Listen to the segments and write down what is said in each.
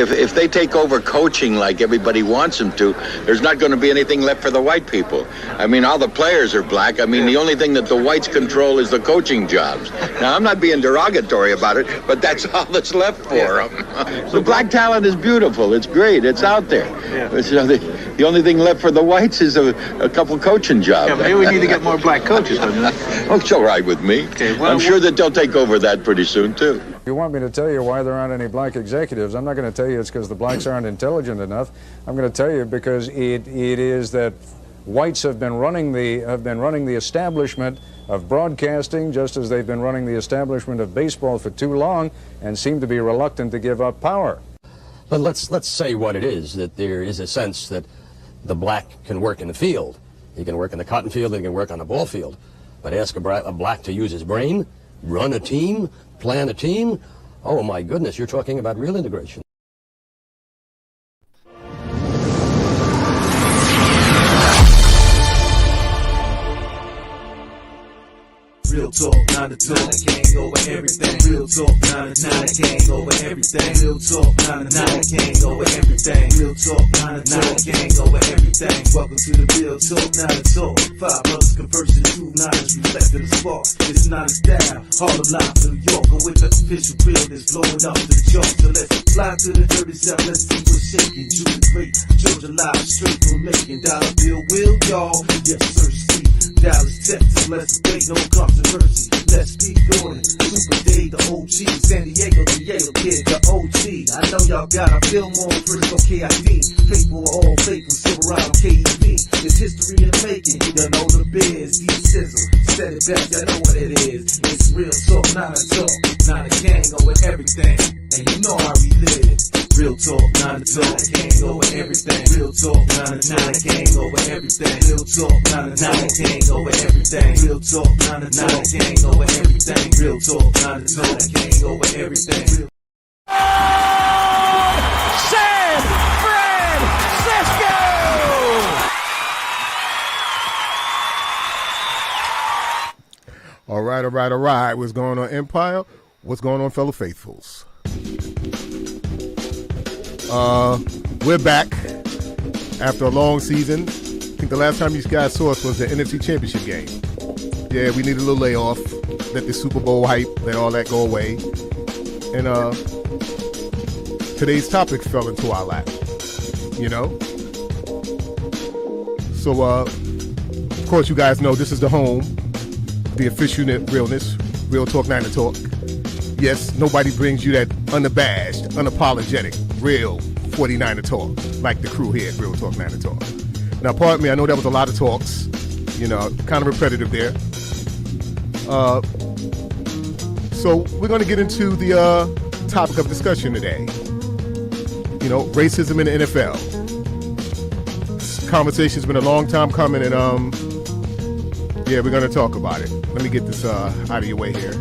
if they take over coaching like everybody wants them to, there's not going to be anything left for the white people. I mean, all the players are black. I mean, the only thing that the whites control is the coaching jobs. Now, I'm not being derogatory about it, but that's all that's left for them. The black talent is beautiful. It's great. It's out there. So the only thing left for the whites is a couple coaching jobs. Yeah, maybe we need to get more black coaches, don't you? Oh, it's all right with me. Okay, well, I'm sure that they'll take over that pretty soon, too. If you want me to tell you why there aren't any black executives, I'm not going to tell you it's because the blacks aren't intelligent enough. I'm going to tell you because it is that whites have been running the establishment of broadcasting, just as they've been running the establishment of baseball for too long, and seem to be reluctant to give up power. But let's say what it is, that there is a sense that the black can work in the field. He can work in the cotton field, he can work on the ball field. But ask a black to use his brain, run a team, plan a team, oh my goodness, you're talking about real integration. Real talk, 9 to 2, can't go with everything. Real talk, 9 to 9, can't go with everything. Real talk, 9 to 9, can't go with everything. Real talk, 9 to 9, can't go with everything. Welcome to the Real Talk, 9 to Talk. 5 brothers conversing, 2 nines reflecting the spark. It's not a style, Harlem Live, New York. Go with the official realness, blowing up the joint. So let's fly to the dirty south, let's see what's shaking. Juice great, Georgia Live, straight from making. Dollar bill, will y'all? Yes, sir, see. Dallas, Texas, let's debate, no controversy. Let's speak on it. Super Day, the OG. San Diego, the Yale kid, the OG. I know y'all got a film on Frisco KID. Faithful, all faithful, Silverado KEV. It's history in the making. You know the biz, the sizzle. Said it best, I know what it is. It's real talk, not a talk. Not a gang over everything. And you know how we live. Real talk, 9 to 10, can't go with everything. Real talk, 9 to 9, can't go with everything. Real talk, 9 to 9, can't go with everything. Real talk, 9 to 9, can't go with everything. Real talk, 9 to 10, can't go with everything. San Francisco! All right. What's going on, Empire? What's going on, fellow faithfuls? We're back after a long season. I think the last time you guys saw us was the NFC Championship game. Yeah, we need a little layoff. Let the Super Bowl hype, let all that go away. And today's topic fell into our lap, you know? So, of course, you guys know this is the home, the official realness, Real Talk 9 to Talk. Yes, nobody brings you that unabashed, unapologetic, real 49 to talk, like the crew here at Real Talk 9 to Talk. Now, pardon me, I know that was a lot of talks, you know, kind of repetitive there. So we're going to get into the topic of discussion today. You know, racism in the NFL. This conversation's been a long time coming, and yeah, we're going to talk about it. Let me get this out of your way here.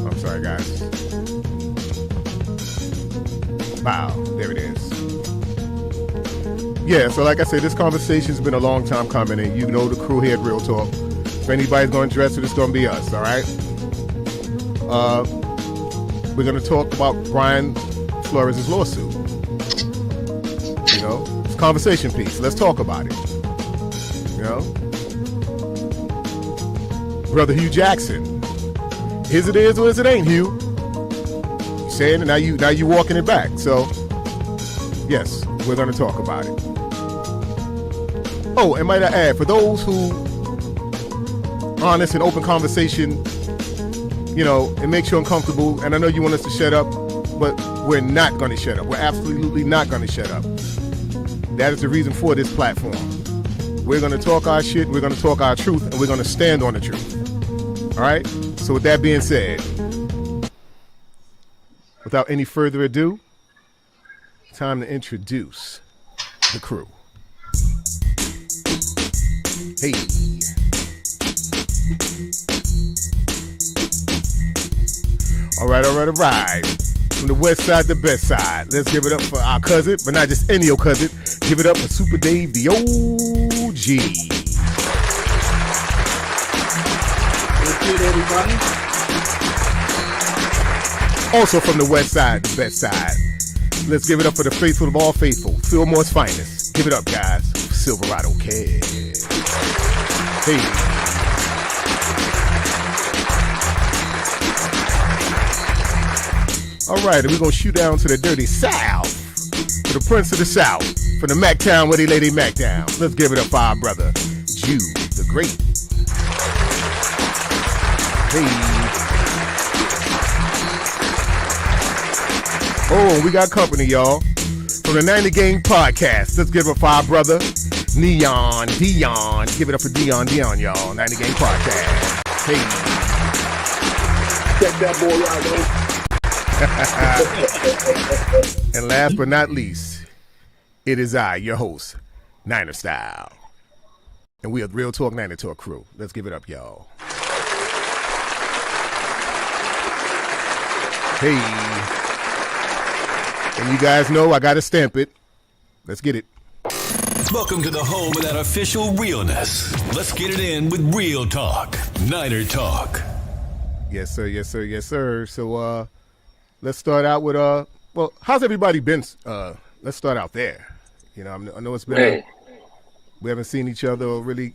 I'm sorry, guys. Wow, there it is. Yeah, so like I said, this conversation's been a long time coming, and you know the crew here at Real Talk. If anybody's going to address it, it's going to be us, all right? We're going to talk about Brian Flores' lawsuit. You know, it's a conversation piece. Let's talk about it. You know? Brother Hugh Jackson. Is it is or is it ain't, Hugh? You saying it, now you walking it back. So, yes, we're going to talk about it. Oh, and might I add, for those who honest and open conversation, you know, it makes you uncomfortable, and I know you want us to shut up, but we're not going to shut up. We're absolutely not going to shut up. That is the reason for this platform. We're going to talk our shit, we're going to talk our truth, and we're going to stand on the truth. All right? So with that being said, without any further ado, time to introduce the crew. Hey. All right. From the west side to best side. Let's give it up for our cousin, but not just any old cousin. Give it up for Super Dave, the OG. What's good, everybody? Also from the west side, the best side. Let's give it up for the faithful of all faithful. Fillmore's finest. Give it up, guys. Silverado Kid. Hey. All right, and we're going to shoot down to the dirty South. For the Prince of the South. For the Mac Town where they lay their Mac down. Let's give it up for our brother, Jew the Great. Hey. Oh, we got company, y'all. From the 90 Game Podcast. Let's give it up for our brother, Dion. Give it up for Dion, y'all. 90 Game Podcast. Hey. Check that boy out, though. And last but not least, it is I, your host, Niner Style. And we are the Real Talk Niner Talk crew. Let's give it up, y'all. Hey. And you guys know I got to stamp it. Let's get it. Welcome to the home of that official realness. Let's get it in with Real Talk, Niner Talk. Yes, sir. Yes, sir. Yes, sir. So let's start out with, well, how's everybody been? Let's start out there. You know, I know it's been, we haven't seen each other or really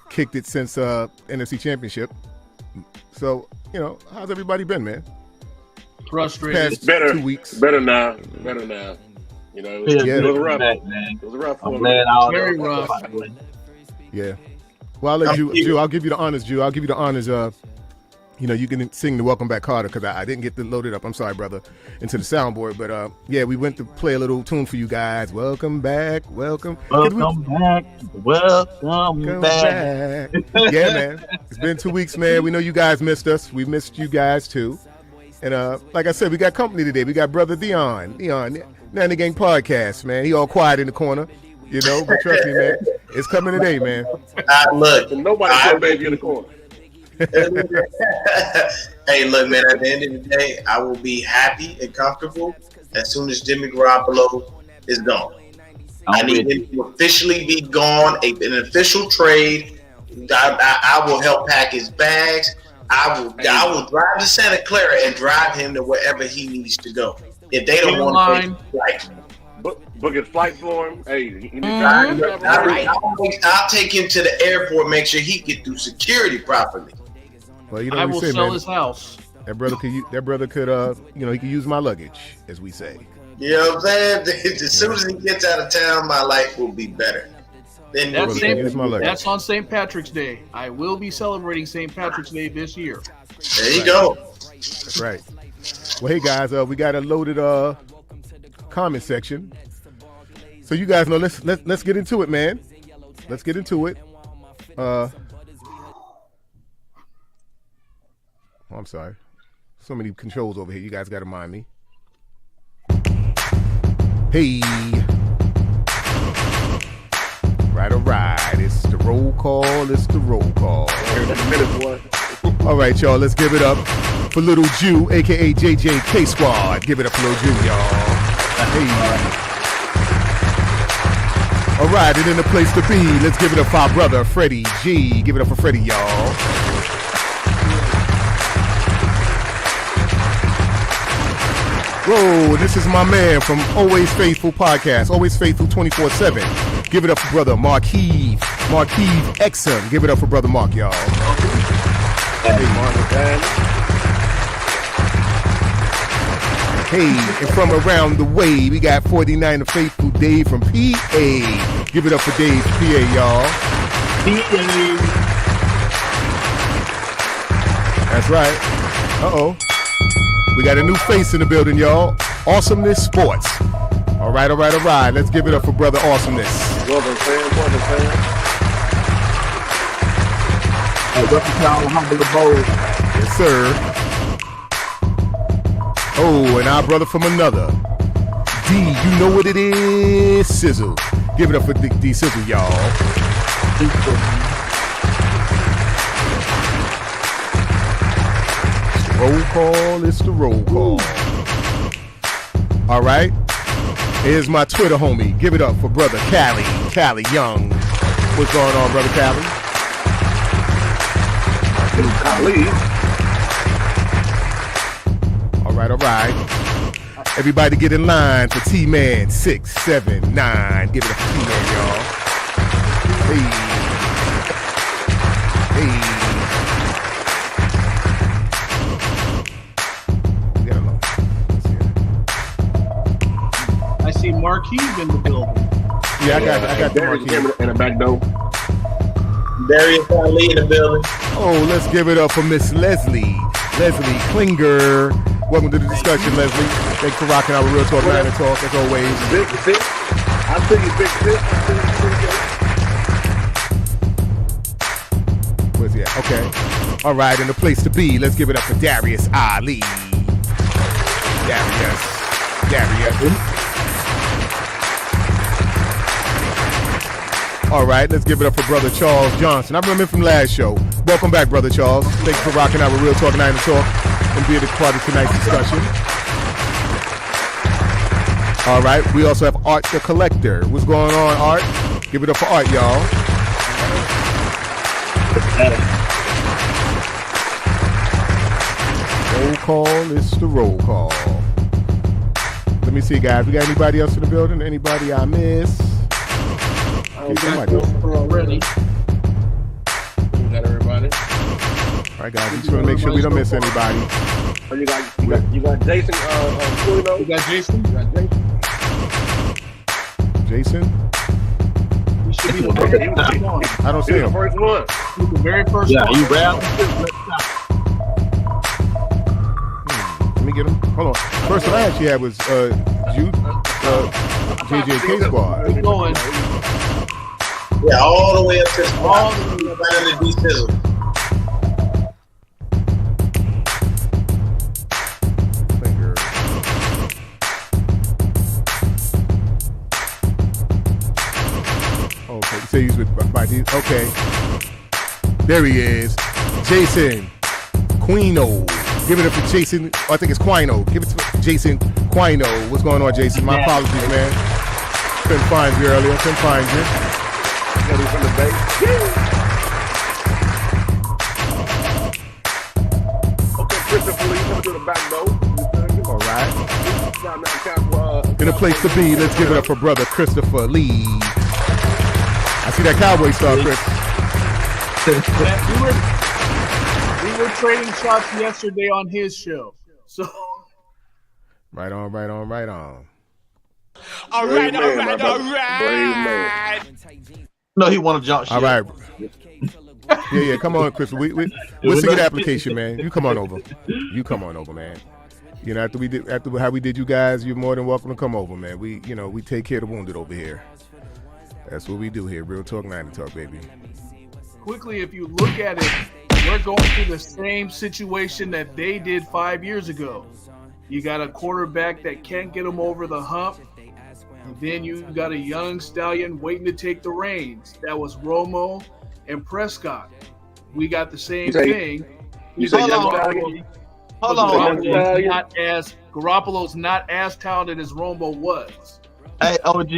kicked it since NFC Championship. So, you know, how's everybody been, man? Frustrated. Past 2 weeks. Better now. You know, it was rough. Man. It was rough. I'm glad all very rough. Yeah. Well, I'll let Jew. I'll give you the honors, Jew. I'll give you the honors. You know, you can sing the Welcome Back Carter because I didn't get to load it up. I'm sorry, brother, into the soundboard. But yeah, we went to play a little tune for you guys. Welcome back. Welcome back. Yeah, man. It's been 2 weeks, man. We know you guys missed us. We missed you guys too. And like I said, we got company today. We got brother Dion, 90 Gang Podcast, man. He all quiet in the corner, you know. But trust me, man, it's coming today, man. Look, nobody put baby in the corner. Hey, look, man, at the end of the day, I will be happy and comfortable as soon as Jimmy Garoppolo is gone. I need him to officially be gone, an official trade. I will help pack his bags. I will drive to Santa Clara and drive him to wherever he needs to go. If they don't want to take his flight. Book his flight for him. Hey, I'll take him to the airport, make sure he get through security properly. Well, you know I what will we say, sell man. his house. That brother could, you know, he could use my luggage, as we say. You know what I'm saying? As soon as he gets out of town, my life will be better. That's on St. Patrick's Day. I will be celebrating St. Patrick's Day this year. There you go. That's right. Well, hey guys, we got a loaded comment section. So you guys know, let's get into it, man. Let's get into it. Oh, I'm sorry. So many controls over here. You guys got to mind me. Hey. All right. It's the roll call. All right, y'all. Let's give it up for Little Jew, a.k.a. JJ K-Squad. Give it up for Little Jew, y'all. Hey. All right, and in the place to be, let's give it up for our brother, Freddie G. Give it up for Freddie, y'all. Whoa, this is my man from Always Faithful Podcast, Always Faithful 24/7. Give it up for brother Mark Heave Exum. Give it up for brother Mark, y'all. Hey, Mark. Hey, and from around the way, we got 49er Faithful Dave from PA. Give it up for Dave, PA, y'all. PA. That's right. Uh-oh. We got a new face in the building, y'all. Awesomeness Sports. All right. Let's give it up for brother Awesomeness. Welcome, fam. Hey, welcome to our humble abode. Yes, sir. Oh, and our brother from another. D, you know what it is? Sizzle. Give it up for D Sizzle, y'all. It's the roll call. All right. Here's my Twitter homie. Give it up for brother Cali Young. What's going on, brother Cali? All right. Everybody get in line for T-Man 679. Give it up for T-Man, y'all. Hey. Get along. I see Marquise in the building. Yeah, I got the Marquise. In the back door. Darius Ali in the building. Oh, let's give it up for Miss Leslie Klinger. Welcome to the discussion, Leslie. Thanks for rocking out with Real Talk, Niner Talk, as always. Big Fish. I see you, Big Fish. Where's he at? Okay. All right, and the place to be. Let's give it up for Darius Ali. Darius. All right, let's give it up for Brother Charles Johnson. I remember him from last show. Welcome back, Brother Charles. Thanks for rocking out with Real Talk, Niner Talk, and being a part of tonight's discussion. All right, we also have Art the Collector. What's going on, Art? Give it up for Art, y'all. Roll call is the roll call. Let me see, guys. We got anybody else in the building? Anybody I miss? Already. We got everybody. All right, guys. We just want to make sure we don't miss anybody. Oh, you got Jason. You got Jason. Jason? He should be the first one. I don't see him. First one. He's the very first one. you grab. Let me get him. Hold on. First one I actually had was JJK Squad. Keep going. Yeah, all the way up to the spot. Right under D-Sizzle. Okay, you say he's with by these. Okay. There he is. Jason Quino. Give it up for Jason. I think it's Quino. Give it to Jason Quino. What's going on, Jason? My apologies, man. Couldn't find you earlier. Couldn't find you. Ready from the base. Okay, Christopher Lee, coming to the back door. All right. In a place to be, let's give it up for brother Christopher Lee. I see that cowboy star, Chris. We were trading shots yesterday on his show. So Right on. All right. No, he want to jump shit. All right. Yeah. Come on, Chris. We'll see your application, man. You come on over, man. You know, after how we did you guys, you're more than welcome to come over, man. We take care of the wounded over here. That's what we do here. Real Talk, Niner Talk, baby. quickly, if you look at it, we're going through the same situation that they did 5 years ago. You got a quarterback that can't get them over the hump. And then you got a young stallion waiting to take the reins. That was Romo and Prescott. We got the same thing. Hold on. Garoppolo's not as talented as Romo was. Hey, OG,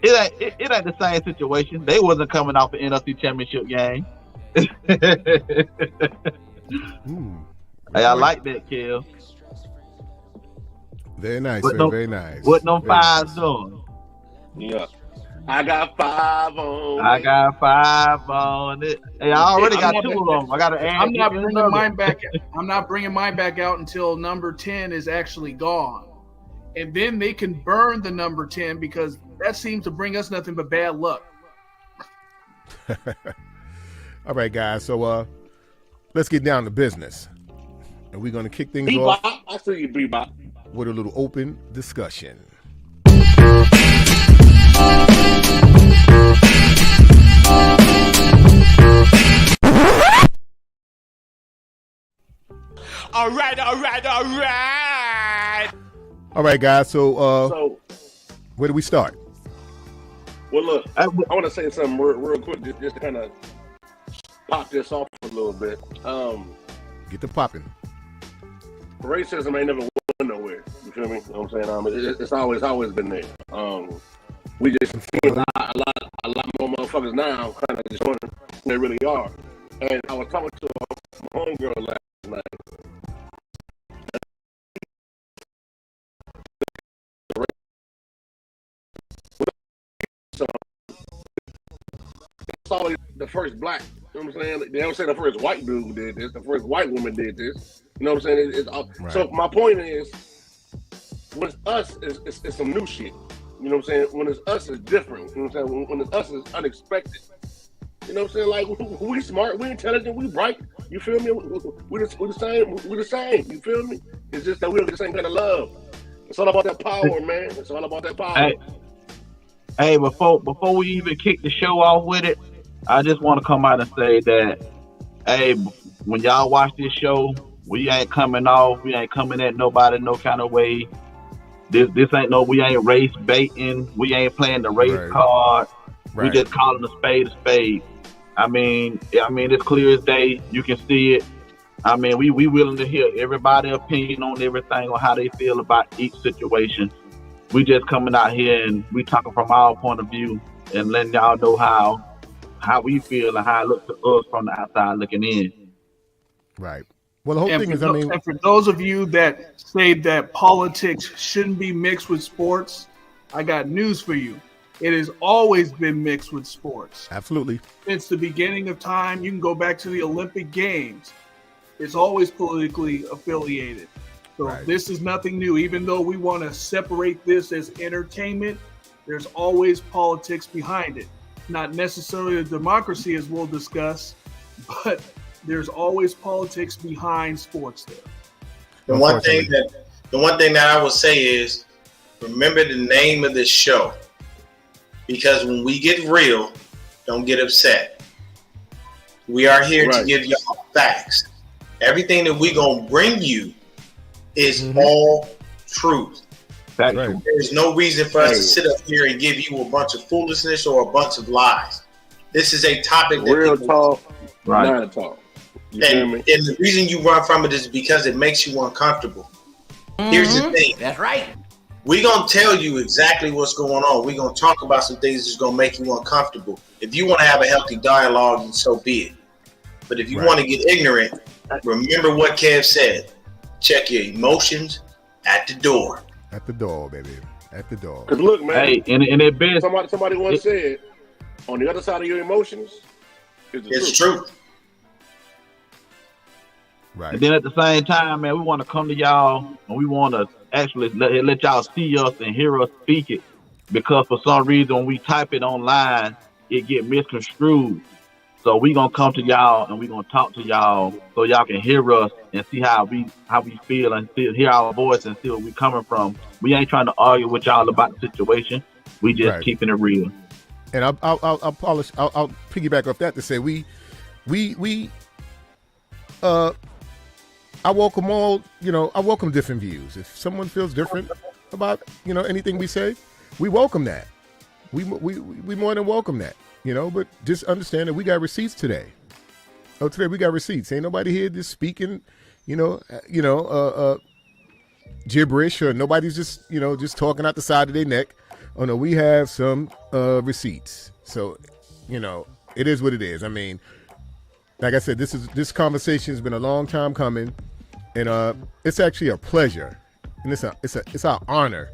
it ain't the same situation. They wasn't coming off the NFC Championship game. Hey, I like that, Kel. Very nice, sir. Very nice. What them fives doing? Yeah. I got 5 on. I got 5 on it. Hey, I already got 2 of them. I got to add. I'm not bringing mine back. I'm not bringing mine back out until number 10 is actually gone, and then they can burn the number 10 because that seems to bring us nothing but bad luck. All right, guys. So let's get down to business, and we're gonna kick things Bebop. off. I see you, Bebop. With a little open discussion. All right. All right, guys. So where do we start? Well, look, I want to say something real quick, just to kind of pop this off a little bit. Get the popping. Racism ain't never went nowhere. You feel me? You know what I'm saying? It's always been there. We just see a lot more motherfuckers now kind of just wondering who they really are. And I was talking to a homegirl last night. always the first black. You know what I'm saying? They don't say the first white dude did this. The first white woman did this. You know what I'm saying? Right. So my point is, when it's us, it's some new shit. You know what I'm saying? When it's us, it's different. You know what I'm saying? When it's us, it's unexpected. You know what I'm saying? Like, we smart, we intelligent, we bright. You feel me? We're the same. We're the same. You feel me? It's just that we don't get the same kind of love. It's all about that power, man. It's all about that power. Hey, before we even kick the show off with it, I just want to come out and say that, hey, when y'all watch this show, we ain't coming off. We ain't coming at nobody no kind of way. This ain't we ain't race baiting. We ain't playing the race card. We just calling a spade a spade. I mean, it's clear as day. You can see it. I mean, we willing to hear everybody's opinion on everything, on how they feel about each situation. We just coming out here and we talking from our point of view and letting y'all know how we feel and how it looks to us from the outside looking in. Right. Well, the whole thing is, and for those of you that say that politics shouldn't be mixed with sports, I got news for you. It has always been mixed with sports. Absolutely. Since the beginning of time, you can go back to the Olympic Games. It's always politically affiliated. So This is nothing new. Even though we want to separate this as entertainment, there's always politics behind it. Not necessarily a democracy, as we'll discuss, but there's always politics behind sports there. The one thing that I would say is, remember the name of this show. Because when we get real, don't get upset. We are here to give y'all facts. Everything that we're going to bring you is all truth. There's no reason for us to sit up here and give you a bunch of foolishness or a bunch of lies. This is a topic that real talk, not talk. And the reason you run from it is because it makes you uncomfortable. Here's the thing. That's right. We're going to tell you exactly what's going on. We're going to talk about some things that's going to make you uncomfortable. If you want to have a healthy dialogue, then so be it. But if you want to get ignorant, remember what Kev said. Check your emotions at the door. At the door, baby. At the door. Because look, man. Hey, and it been somebody once said, on the other side of your emotions is the truth. Right. And then at the same time, man, we want to come to y'all and we want to actually let y'all see us and hear us speak it, because for some reason when we type it online, it get misconstrued. So we gonna come to y'all and we gonna talk to y'all so y'all can hear us and see how we feel and hear our voice and see where we coming from. We ain't trying to argue with y'all about the situation. We just keeping it real. And I'll piggyback off that to say I welcome all, I welcome different views. If someone feels different about, anything we say, we welcome that. We more than welcome that, but just understand that we got receipts today. Today we got receipts. Ain't nobody here just speaking, gibberish, or nobody's just talking out the side of their neck. Oh no, we have some receipts. So, it is what it is. I mean, like I said, this conversation has been a long time coming, and it's actually a pleasure, and it's our honor.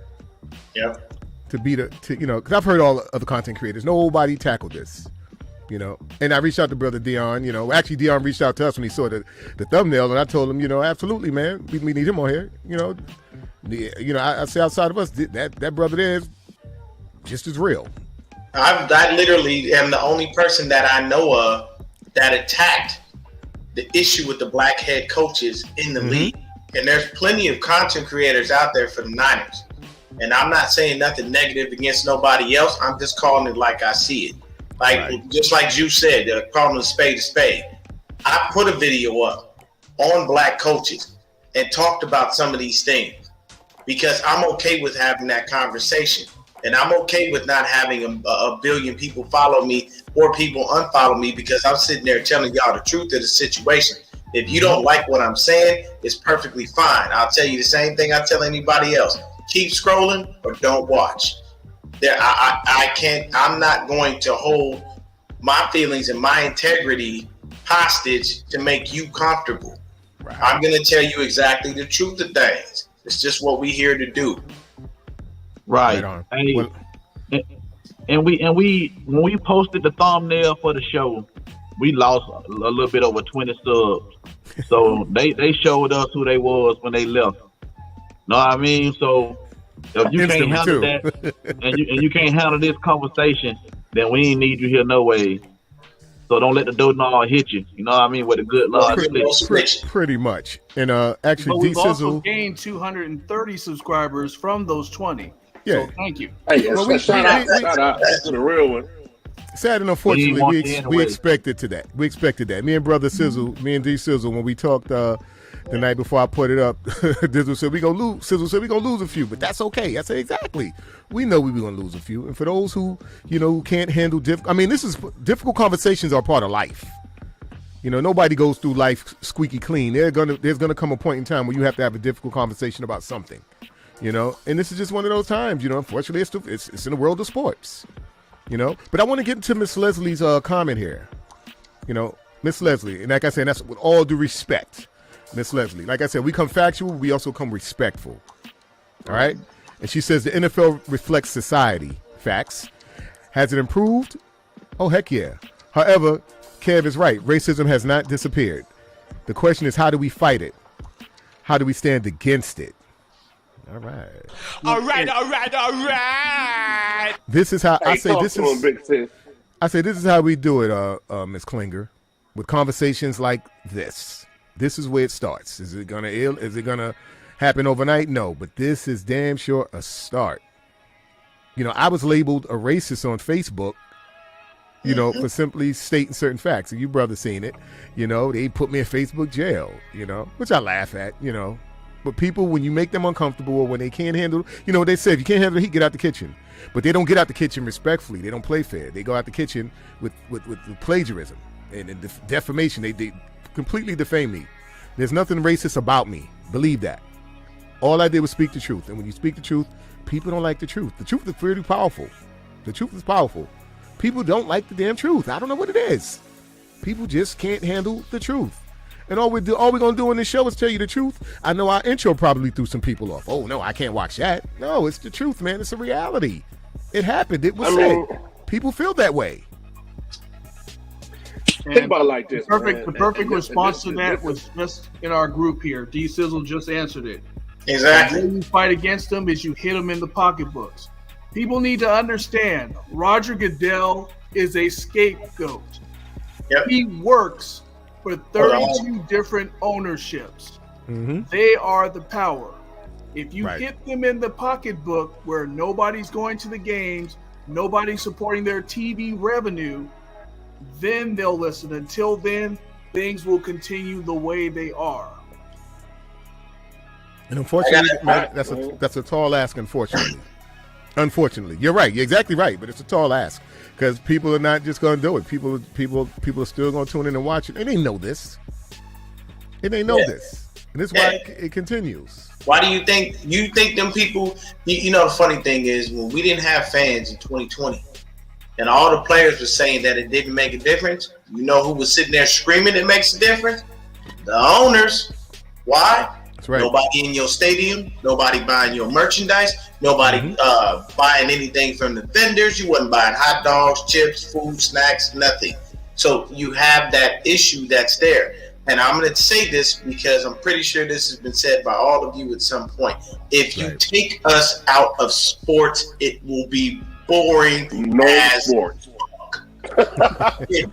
Yep. To be because I've heard all other content creators. Nobody tackled this, And I reached out to Brother Dion. Actually Dion reached out to us when he saw the thumbnail, and I told him, absolutely, man, we need him on here. I say outside of us, that brother there is just as real. I literally am the only person that I know of that attacked the issue with the black head coaches in the league. And there's plenty of content creators out there for the Niners. And I'm not saying nothing negative against nobody else. I'm just calling it like I see it. Just like you said, calling a spade a spade. I put a video up on black coaches and talked about some of these things because I'm okay with having that conversation. And I'm okay with not having a billion people follow me or people unfollow me because I'm sitting there telling y'all the truth of the situation. If you don't like what I'm saying, it's perfectly fine. I'll tell you the same thing I tell anybody else. Keep scrolling or don't watch. I'm not going to hold my feelings and my integrity hostage to make you comfortable. Right. I'm going to tell you exactly the truth of things. It's just what we're here to do. Right. And we when we posted the thumbnail for the show, we lost a little bit over 20 subs. So they showed us who they was when they left. Know what I mean? So if you can't handle that and you can't handle this conversation, then we ain't need you here no way. So don't let the doughnut hit you. You know what I mean? With a good large pretty much. And actually, but we've also gained 230 subscribers from those 20. Yeah. So thank you. Hey, well, shout out to the real one. Sad and unfortunately, we expected that. We expected that. Me and brother Sizzle, me and D Sizzle, when we talked the night before I put it up, Dizzle said we gonna lose. Sizzle said we gonna lose a few, but that's okay. I said exactly. We know we gonna lose a few, and for those who who can't handle difficult conversations are part of life. Nobody goes through life squeaky clean. There's gonna come a point in time where you have to have a difficult conversation about something. And this is just one of those times. Unfortunately, it's in the world of sports. But I want to get into Miss Leslie's comment here. Miss Leslie, and like I said, that's with all due respect, Miss Leslie. Like I said, we come factual, we also come respectful. All right? And she says the NFL reflects society. Facts. Has it improved? Oh, heck yeah. However, Kev is right. Racism has not disappeared. The question is, how do we fight it? How do we stand against it? All right. All right. This is how I say this is. I say this is how we do it, Miss Klinger, with conversations like this. This is where it starts. Is it gonna happen overnight? No, but this is damn sure a start. I was labeled a racist on Facebook, for simply stating certain facts. And you brother seen it. They put me in Facebook jail, which I laugh at, But people, when you make them uncomfortable or when they can't handle, what they say, if you can't handle the heat, get out the kitchen. But they don't get out the kitchen respectfully. They don't play fair. They go out the kitchen with plagiarism and defamation. They completely defame me. There's nothing racist about me. Believe that. All I did was speak the truth. And when you speak the truth, people don't like the truth. The truth is pretty powerful. The truth is powerful. People don't like the damn truth. I don't know what it is. People just can't handle the truth. And all we're gonna do in this show is tell you the truth. I know our intro probably threw some people off. Oh no, I can't watch that. No, it's the truth, man. It's a reality. It happened. It was said. People feel that way. Think about it like this. The perfect response to that was just in our group here. D Sizzle just answered it. Exactly. The way you fight against them is you hit them in the pocketbooks. People need to understand Roger Goodell is a scapegoat. Yep. He works for 32 different ownerships. Mm-hmm. They are the power. If you hit them in the pocketbook where nobody's going to the games, nobody's supporting their TV revenue, then they'll listen. Until then, things will continue the way they are. And unfortunately, that's a tall ask, unfortunately. Unfortunately. You're right. You're exactly right, but it's a tall ask. Because people are not just going to do it. People are still going to tune in and watch it. And they know this. And they know this. And this is why it continues. Why do you think them people, the funny thing is when we didn't have fans in 2020 and all the players were saying that it didn't make a difference, you know who was sitting there screaming it makes a difference? The owners. Why? That's right. Nobody in your stadium, nobody buying your merchandise, nobody buying anything from the vendors. You wasn't buying hot dogs, chips, food, snacks, nothing. So you have that issue that's there. And I'm going to say this because I'm pretty sure this has been said by all of you at some point. If you take us out of sports, it will be boring. No sports. If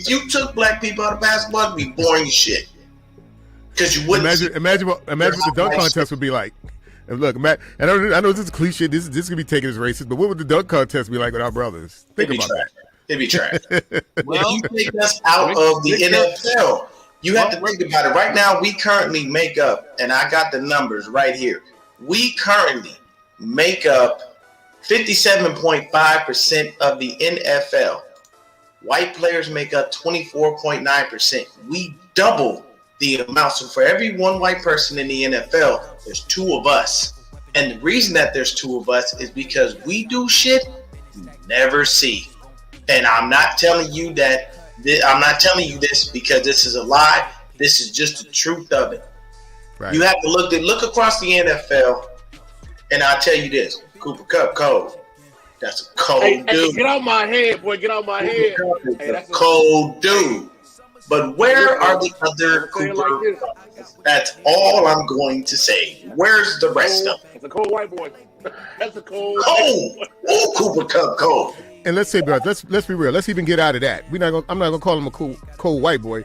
you took black people out of basketball, it'd be boring as shit. Because you wouldn't imagine what the dunk contest would be like. And look, Matt, and I know this is cliche. This is gonna be taken as racist, but what would the dunk contest be like with our brothers? Think about that. It'd be trash. Well, if you take us out of the NFL, you have to think about it. Right now, we currently make up, and I got the numbers right here. We currently make up 57.5% of the NFL. White players make up 24.9%. We double the amount. So for every one white person in the NFL, there's two of us. And the reason that there's two of us is because we do shit you never see. And I'm not telling you I'm not telling you this because this is a lie. This is just the truth of it. Right. You have to look across the NFL, and I'll tell you this. Cooper Kupp cold. That's a cold Hey, dude. get out my head, boy. Get out my head. Hey, that's a cold dude. But where are the other Cooper? That's all I'm going to say. Where's the rest of them? It's a cold white boy. That's a cold. Oh, Cooper Kupp cold. And let's say, bro, let's be real. Let's even get out of that. I'm not gonna call him a cold white boy.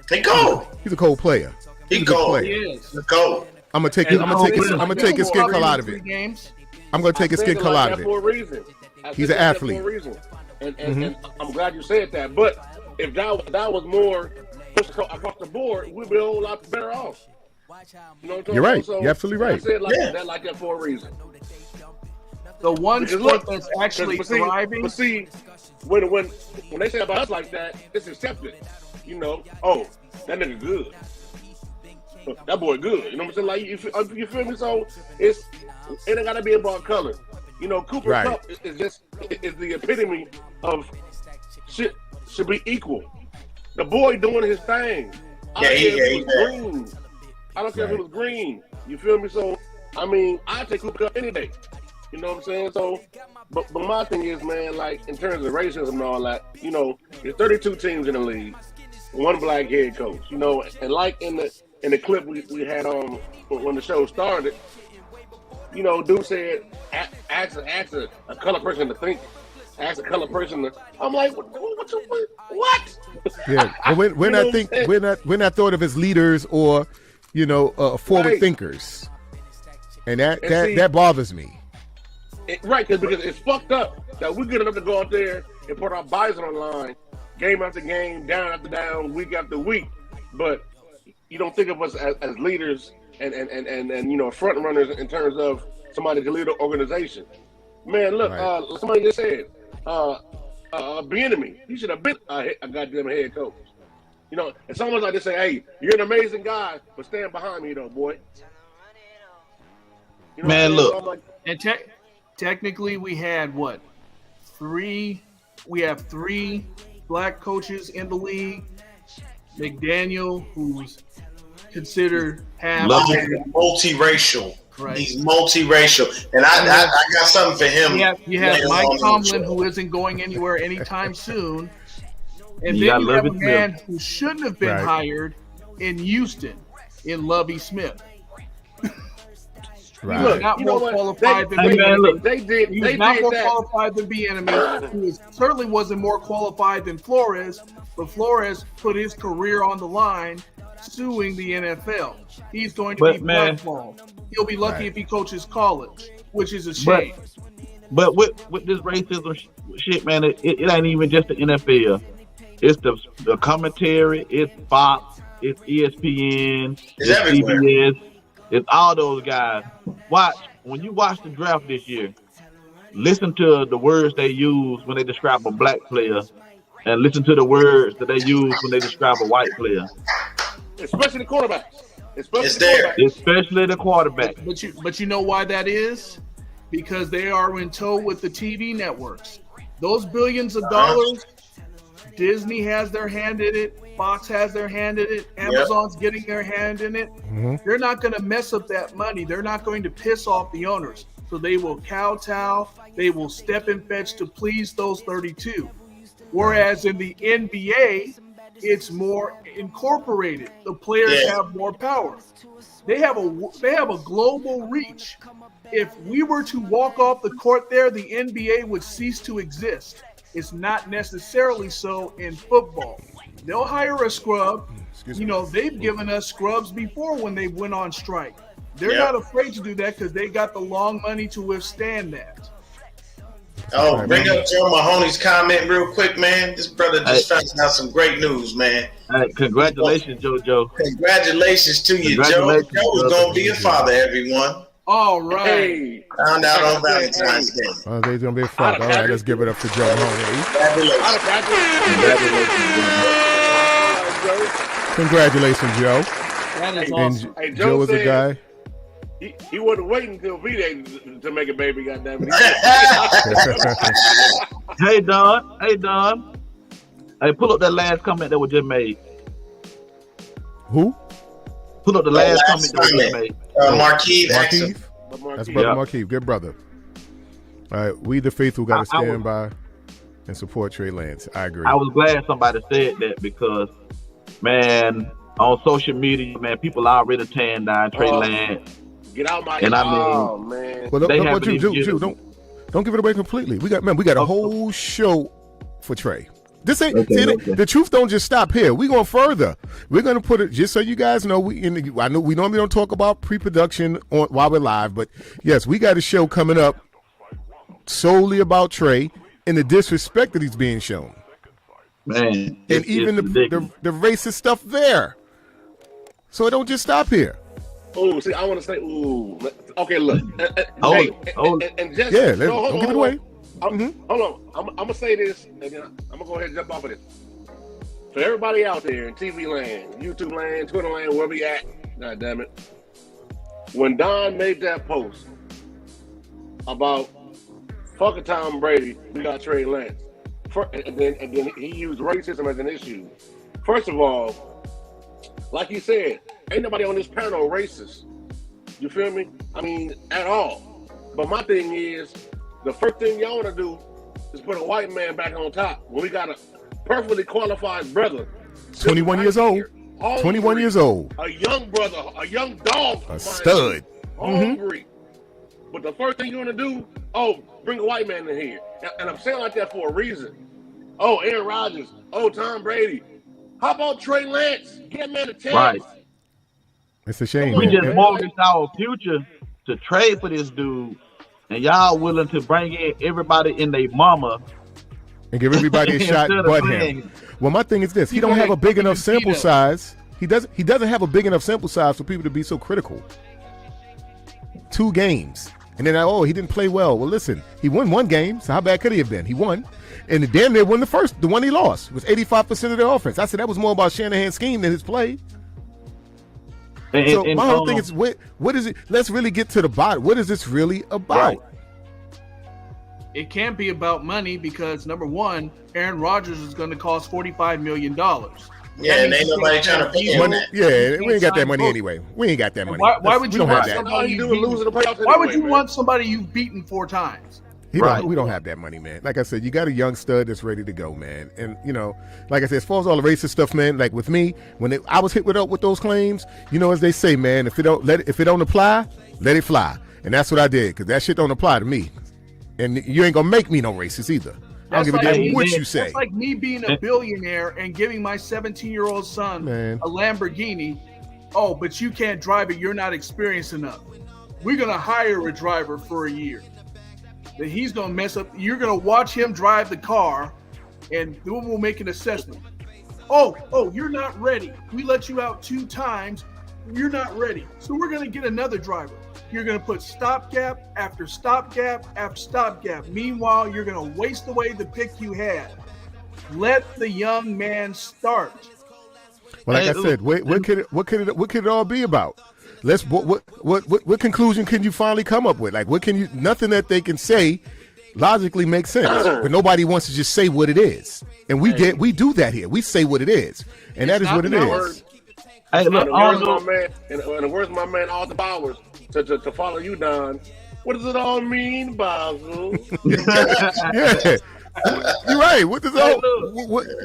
He cold. He's a cold player. He's cold. He is. He's cold. I'm gonna take his skin color out of it. I'm gonna take his skin color out of it. For a reason. He's an athlete. For a reason. And I'm glad you said that. But if that was more across the board, we'd be a whole lot better off. You know what I'm You're right. So, You're absolutely right. I said like that for a reason. The one sport that's actually thriving. But see, when they say about us like that, it's accepted. You know, oh, that nigga good. That boy good. You know what I'm saying? Like you feel me? So it ain't gotta be about color. You know, Cooper Kupp is the epitome of shit should be equal. The boy doing his thing. I don't care if it was green. I don't care if it was green. You feel me? So I mean, I take Cooper Kupp any day. You know what I'm saying? So, but my thing is, man, like in terms of racism and all that, you know, there's 32 teams in the league, one black head coach. You know, and like in the clip we had on when the show started, you know, dude said, ask a color person to think. Ask a color person to. I'm like, what? Yeah, but we're not thought of as leaders or, you know, forward thinkers, and that bothers me. Right, because it's fucked up that we're good enough to go out there and put our bison on the line, game after game, down after down, week after week, but you don't think of us as leaders and you know, front runners in terms of somebody to lead an organization. Man, look, somebody just said, Bieniemy, he should have been a goddamn head coach. You know, it's almost like they say, hey, you're an amazing guy, but stand behind me though, boy. You know, man, look. Like, and technically we had three black coaches in the league. McDaniel, who's considered multiracial. Right. He's multiracial. And I got something for him. You have Mike Tomlin, who isn't going anywhere anytime soon. And then you have a man who shouldn't have been hired in Houston, in Lovie Smith. Right. Look, not more qualified than Bieniemy. He was not more qualified than Bieniemy. He certainly wasn't more qualified than Flores, but Flores put his career on the line suing the NFL. He's going to be blackballed. He'll be lucky if he coaches college, which is a shame. But with this racism shit, man, it ain't even just the NFL. It's the commentary, it's Fox, it's ESPN, it's CBS. It's all those guys. When you watch the draft this year, listen to the words they use when they describe a black player, and listen to the words that they use when they describe a white player. Especially the quarterback. Especially the quarterback. But you know why that is? Because they are in tow with the TV networks. Those billions of dollars, Disney has their hand in it. Fox has their hand in it. Amazon's getting their hand in it. Mm-hmm. They're not going to mess up that money. They're not going to piss off the owners. So they will kowtow. They will step and fetch to please those 32. Whereas in the NBA, it's more incorporated. The players have more power. They have a global reach. If we were to walk off the court there, the NBA would cease to exist. It's not necessarily so in football. They'll hire a scrub. You know, they've given us scrubs before when they went on strike. They're not afraid to do that because they got the long money to withstand that. Oh, bring up Joe Mahoney's comment real quick, man. This brother just found out some great news, man. Congratulations, JoJo. Congratulations to you, Joe. Joe is going to be a father, everyone. All right. Hey. Found out on Valentine's Day. Oh, he's going to be a father. All right, let's give it up for Joe Mahoney. Congratulations, Joe. That is awesome. And Joe is a guy. He wasn't waiting until V-Day to make a baby, goddammit. Hey, Don. Hey, pull up that last comment that was just made. Who? Pull up the last comment that was just made. Marquise. That's Brother Marquise. Good brother. All right, we the faithful got to stand by and support Trey Lance. I agree. I was glad somebody said that because, man, on social media, man, people are already tearing down Trey Lance. Get out my and man. Well, don't give it away completely. We got a whole show for Trey. This ain't the truth. Don't just stop here. We're going further. We're going to put it just so you guys know. I know we normally don't talk about pre-production while we're live, but yes, we got a show coming up solely about Trey and the disrespect that he's being shown. Man, and even the racist stuff there. So it don't just stop here. Oh, see, I want to say, okay, look. And just, don't give it away. Hold on. I'm going to say this, and then I'm going to go ahead and jump off of this. For everybody out there in TV land, YouTube land, Twitter land, wherever you at, God damn it. When Don made that post about fucking Tom Brady, we got Trey Lance. And then he used racism as an issue. First of all, like you said, ain't nobody on this panel racist. You feel me? I mean, at all. But my thing is, the first thing y'all want to do is put a white man back on top when we got a perfectly qualified brother. 21 years old. 21 years old. A young brother, a young dog. A stud. Hungry. But the first thing you want to do, bring a white man in here. And I'm saying like that for a reason. Aaron Rodgers. Tom Brady. How about Trey Lance? Get man a chance. Right. It's a shame. We just mortgaged our future to trade for this dude. And y'all willing to bring in everybody in their mama and give everybody a shot but him. Well, my thing is this: he don't have a big enough sample size. He doesn't have a big enough sample size for people to be so critical. 2 games, and then he didn't play well. Well, listen, he won 1 game, so how bad could he have been? He won, and the damn near won the one he lost was 85% of their offense. I said that was more about Shanahan's scheme than his play. So my whole thing is, what is it? Let's really get to the bottom. What is this really about? Right. It can't be about money because, number one, Aaron Rodgers is going to cost $45 million. Yeah, and ain't nobody trying to pay him that. Yeah, we ain't got that money anyway. We ain't got that money. Why would you want somebody you've want somebody you've beaten 4 times? We don't have that money, man. Like I said, you got a young stud that's ready to go, man. And, like I said, as far as all the racist stuff, man, like with me, when I was hit with those claims, as they say, man, if it don't apply, let it fly. And that's what I did, because that shit don't apply to me. And you ain't going to make me no racist either. I don't give a damn what you say. It's like me being a billionaire and giving my 17-year-old son a Lamborghini. Oh, but you can't drive it. You're not experienced enough. We're going to hire a driver for a year. That he's going to mess up. You're going to watch him drive the car, and then we'll make an assessment. Oh, you're not ready. We let you out 2 times. You're not ready. So we're going to get another driver. You're going to put stopgap after stopgap after stopgap. Meanwhile, you're going to waste away the pick you had. Let the young man start. Well, like I said, what could it all be about? What conclusion can you finally come up with? Like, nothing that they can say logically makes sense, but nobody wants to just say what it is. And we do that here. We say what it is, and that is what it is. Hey, look, in the words of my man Arthur Bowers, to follow you, Don. What does it all mean, Basil? Yeah, you're right. What does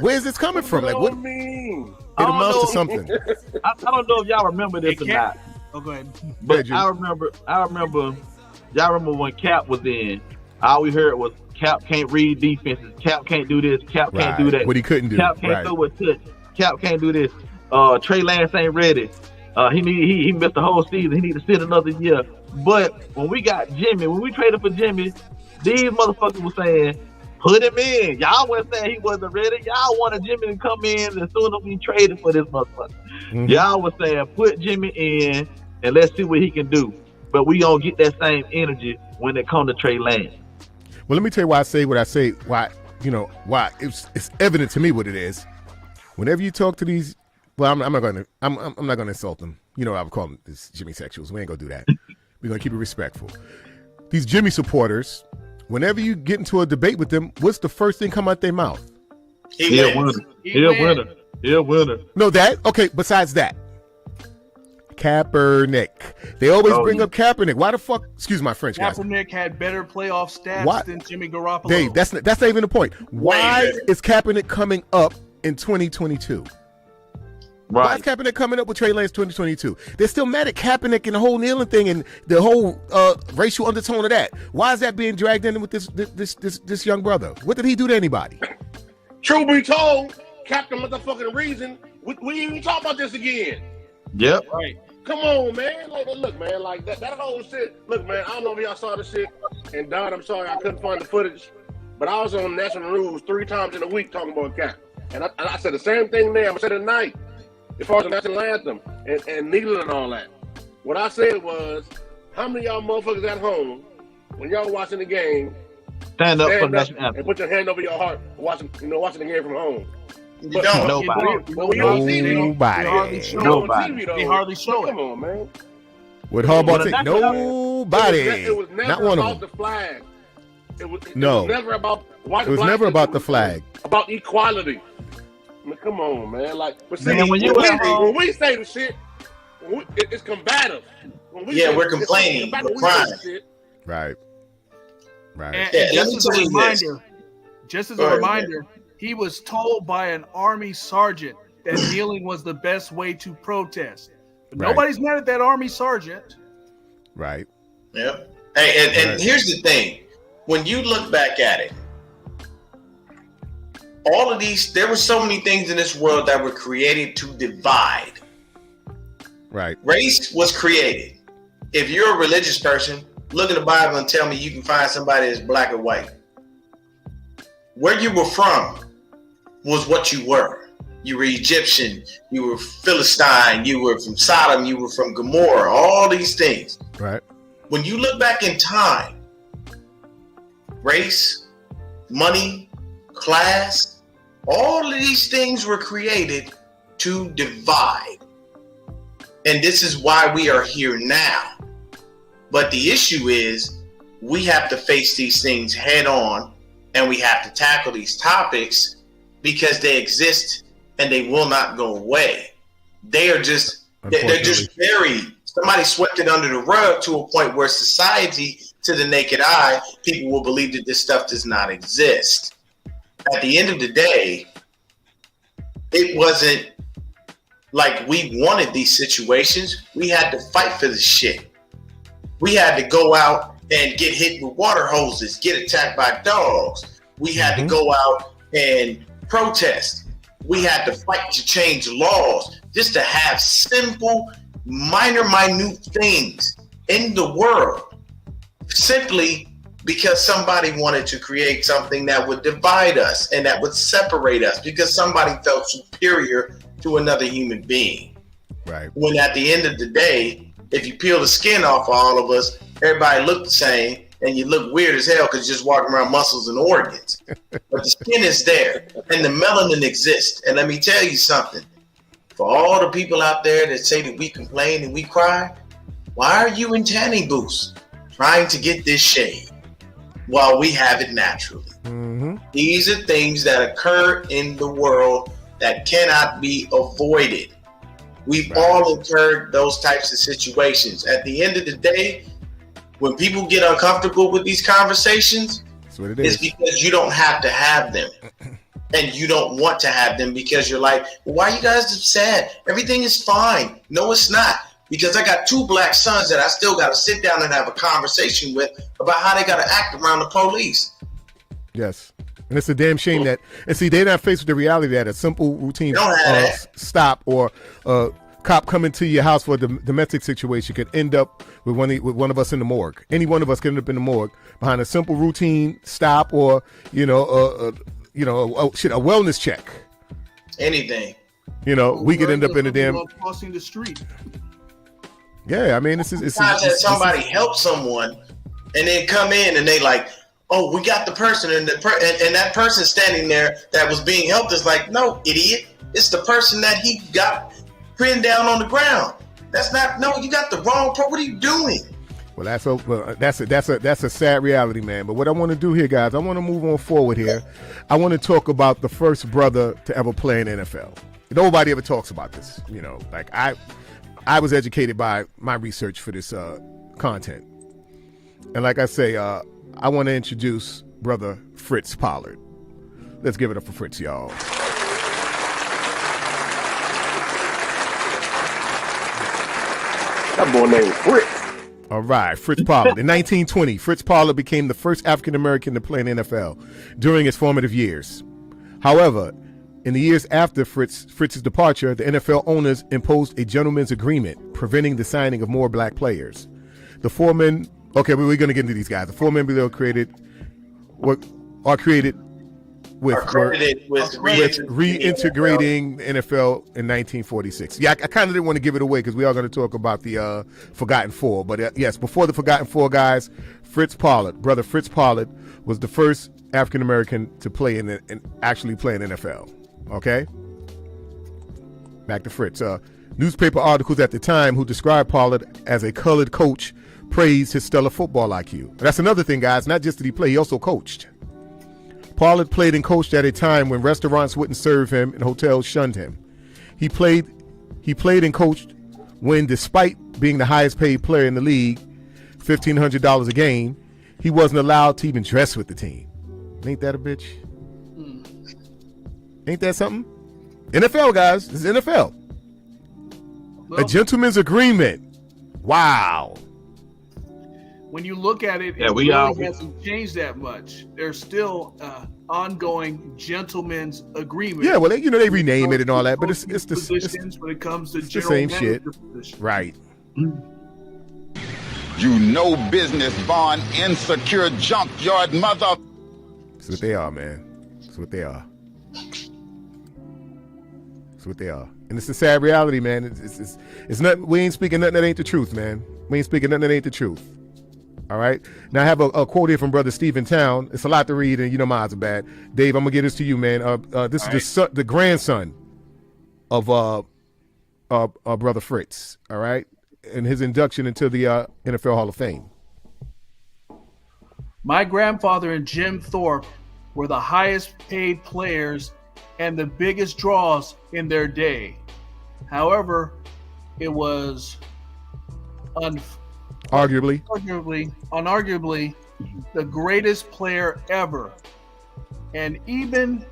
where is this coming from? Like, what mean? It amounts to something. I don't know if y'all remember this or not. Go ahead. But I remember. Y'all remember when Cap was in? All we heard was Cap can't read defenses. Cap can't do this. Cap can't do that. What he couldn't do. Cap can't throw a touch. Cap can't do this. Trey Lance ain't ready. He missed the whole season. He need to sit another year. But when we traded for Jimmy, these motherfuckers were saying, put him in. Y'all wasn't saying he wasn't ready. Y'all wanted Jimmy to come in as soon as we traded for this motherfucker. Mm-hmm. Y'all was saying, put Jimmy in and let's see what he can do. But we don't get that same energy when it comes to Trey Lance. Well, let me tell you why I say what I say. Why it's evident to me what it is. Whenever you talk to these, well, I'm not gonna insult them. I would call them these Jimmy sexuals. We ain't gonna do that. We're gonna keep it respectful. These Jimmy supporters, whenever you get into a debate with them, what's the first thing come out their mouth? He a winner. No, besides that, Kaepernick. They always bring up Kaepernick. Why the fuck? Excuse my French, guys. Kaepernick had better playoff stats than Jimmy Garoppolo. Dave, that's not even the point. Why is Kaepernick coming up in 2022? Right. Why is Kaepernick coming up with Trey Lance 2022? They're still mad at Kaepernick and the whole kneeling thing and the whole racial undertone of that. Why is that being dragged in with this young brother? What did he do to anybody? True be told, Captain motherfucking Reason, we even talk about this again. Yep. Right. Come on, man. Like, look, man, like that whole shit. Look, man, I don't know if y'all saw the shit. And Don, I'm sorry I couldn't find the footage. But I was on national news 3 times in a week talking about Cap. And I said the same thing there. I said it tonight. As far as the national anthem and kneeling and all that. What I said was, how many of y'all motherfuckers at home, when y'all watching the game, stand up for the national anthem and put your hand over your heart watching the game from home? You don't. Nobody. They hardly show it. Come on, man. What Harbaugh say? Nobody. It was never Not one about of them. the flag. It was never about the flag. About equality. I mean, come on, man. Like, but see, Man, when we say the shit, it's combative. We're complaining. We're crying. Right. And just as a reminder, he was told by an Army sergeant that kneeling was the best way to protest. But nobody's mad at that Army sergeant. Right. Yep. Hey, and here's the thing. When you look back at it, all of these, there were so many things in this world that were created to divide. Right. Race was created. If you're a religious person, look at the Bible and tell me you can find somebody that's black or white. Where you were from was what you were. You were Egyptian, you were Philistine, you were from Sodom, you were from Gomorrah, all these things. Right. When you look back in time, race, money, class, all of these things were created to divide. And this is why we are here now. But the issue is we have to face these things head on and we have to tackle these topics because they exist and they will not go away. They're just buried. Somebody swept it under the rug to a point where society, to the naked eye, people will believe that this stuff does not exist. At the end of the day, it wasn't like we wanted these situations. We had to fight for this shit. We had to go out and get hit with water hoses, get attacked by dogs. We had to go out and protest. We had to fight to change laws just to have simple, minute things in the world simply because somebody wanted to create something that would divide us and that would separate us because somebody felt superior to another human being. Right. When at the end of the day, if you peel the skin off of all of us, everybody look the same and you look weird as hell because you're just walking around muscles and organs. But the skin is there and the melanin exists. And let me tell you something. For all the people out there that say that we complain and we cry, why are you in tanning booths trying to get this shade while we have it naturally? These are things that occur in the world that cannot be avoided. We've all incurred those types of situations. At the end of the day, when people get uncomfortable with these conversations, it's because you don't have to have them. And you don't want to have them because you're like, well, why are you guys sad? Everything is fine. No, it's not. Because I got 2 black sons that I still got to sit down and have a conversation with about how they got to act around the police. Yes. And it's a damn shame that, and see, they're not faced with the reality that a simple routine stop or cop coming to your house for a domestic situation could end up with one of us in the morgue. Any one of us could end up in the morgue behind a simple routine stop or, a wellness check. Anything. We could end up in a damn crossing the street. Yeah, I mean, it's somebody help someone and then come in and they like, oh, we got the person and and that person standing there that was being helped is like, no, idiot, it's the person that he got pinned down on the ground. You got the wrong person. What are you doing? Well, that's a sad reality, man. But what I want to do here, guys, I want to move on forward here. I want to talk about the first brother to ever play in the NFL. Nobody ever talks about this, I was educated by my research for this content. And like I say, I want to introduce Brother Fritz Pollard. Let's give it up for Fritz, y'all. That boy named Fritz. All right, Fritz Pollard. In 1920, Fritz Pollard became the first African-American to play in the NFL during his formative years. However, in the years after Fritz's departure, the NFL owners imposed a gentleman's agreement preventing the signing of more black players. The four men, okay, we're going to get into these guys. The four men below are credited with reintegrating the NFL in 1946. Yeah, I kind of didn't want to give it away because we are going to talk about the Forgotten Four. But yes, before the Forgotten Four guys, Brother Fritz Pollard was the first African American to play and actually play in NFL. Okay, back to Fritz. Newspaper articles at the time who described Pollard as a colored coach praised his stellar football IQ. That's another thing, guys. Not just did he play, he also coached. Pollard played and coached at a time when restaurants wouldn't serve him and hotels shunned him. He played and coached when, despite being the highest paid player in the league, $1,500 a game, he wasn't allowed to even dress with the team. Ain't that a bitch? Ain't that something? NFL, guys. This is NFL. Well, a gentleman's agreement. Wow. When you look at it, it really hasn't changed that much. There's still ongoing gentleman's agreement. Yeah, well, they rename it and all that, but it's the positions when it comes to the same shit, position. Right? You no business born insecure junkyard mother. That's what they are, man. That's what they are. That's what they are, and it's a sad reality, man. It's not. We ain't speaking nothing that ain't the truth, man. We ain't speaking nothing that ain't the truth. All right. Now I have a quote here from Brother Stephen Town. It's a lot to read, and you know my odds are bad. Dave, I'm gonna give this to you, man. This is the grandson of Brother Fritz. All right, and his induction into the NFL Hall of Fame. My grandfather and Jim Thorpe were the highest paid players and the biggest draws in their day. However, it was unarguably the greatest player ever. And even,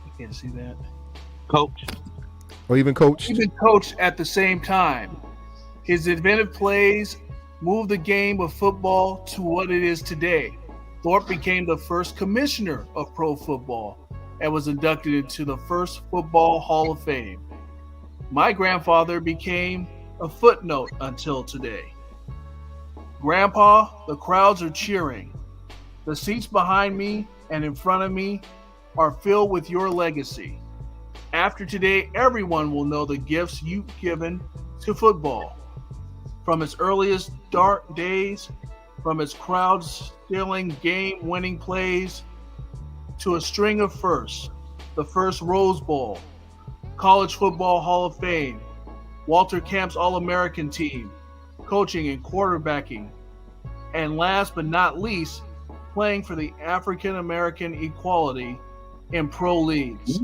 you can't see that, coach. Or even coached? Even coached at the same time. His inventive plays moved the game of football to what it is today. Thorpe became the first commissioner of pro football and was inducted into the first Football Hall of Fame. My grandfather became a footnote until today. Grandpa, the crowds are cheering. The seats behind me and in front of me are filled with your legacy. After today, everyone will know the gifts you've given to football. From its earliest dark days, from its crowd-stealing, game-winning plays, to a string of firsts, the first Rose Bowl, College Football Hall of Fame, Walter Camp's All-American team, coaching and quarterbacking, and last but not least, playing for the African American equality in pro leagues.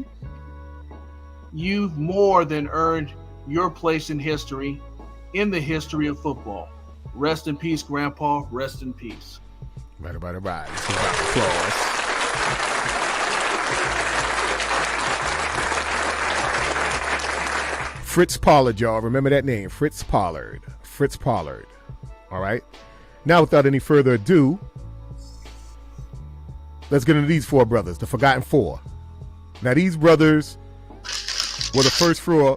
You've more than earned your place in history, in the history of football. Rest in peace, Grandpa. Rest in peace. Right. Let's give a applause. Fritz Pollard, y'all. Remember that name, Fritz Pollard. Fritz Pollard. All right. Now, without any further ado, let's get into these four brothers, the Forgotten Four. Now, these brothers were the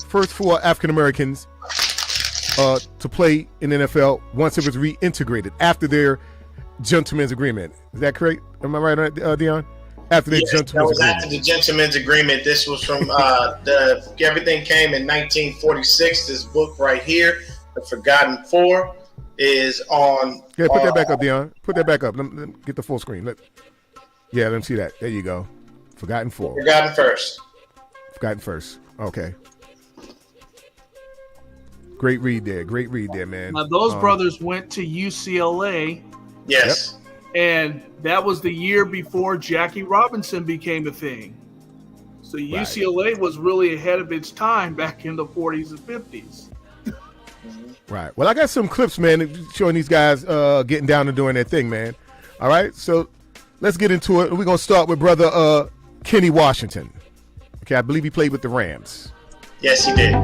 first four African Americans to play in the NFL once it was reintegrated after their gentleman's agreement. Is that correct? Am I right on that, Dion? After their gentleman's agreement. After the gentleman's agreement. This was from everything came in 1946. This book right here, The Forgotten Four, is on. Yeah, put that back up, Dion. Put that back up. Let me get the full screen. Let me see that. There you go. Forgotten Four. Forgotten First. Forgotten First. Okay. Great read there, man. Now, those brothers went to UCLA. Yes. Yep. And that was the year before Jackie Robinson became a thing. So UCLA was really ahead of its time back in the 40s and 50s. Right. Well, I got some clips, man, showing these guys getting down and doing their thing, man. All right. So let's get into it. We're gonna start with brother Kenny Washington. Okay, I believe he played with the Rams. Yes, he did.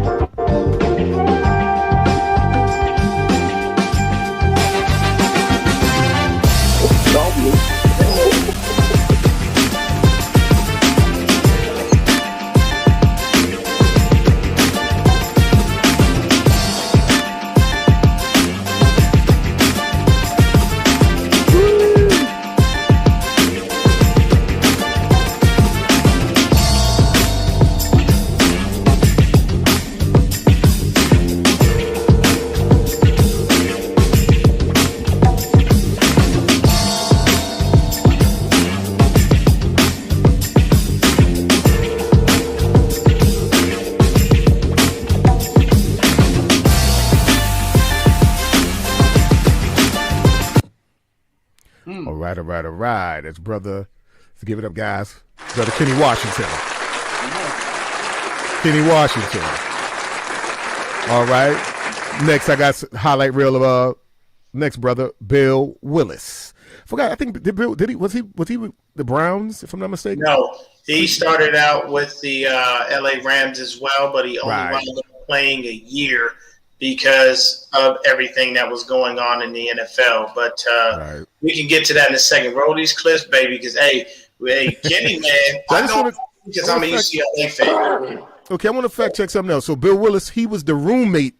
All right. That's brother. Let's give it up, guys. Brother Kenny Washington. Kenny Washington. All right. Next, I got a highlight reel of next brother Bill Willis. Forgot. I think was he with the Browns, if I'm not mistaken? No, he started out with the LA Rams as well, but he only wound up playing a year because of everything that was going on in the NFL. But we can get to that in a second. Roll these clips, baby, because, hey, Kenny, man, I know because I'm a UCLA fan. Okay, I want to fact check something else. So Bill Willis, he was the roommate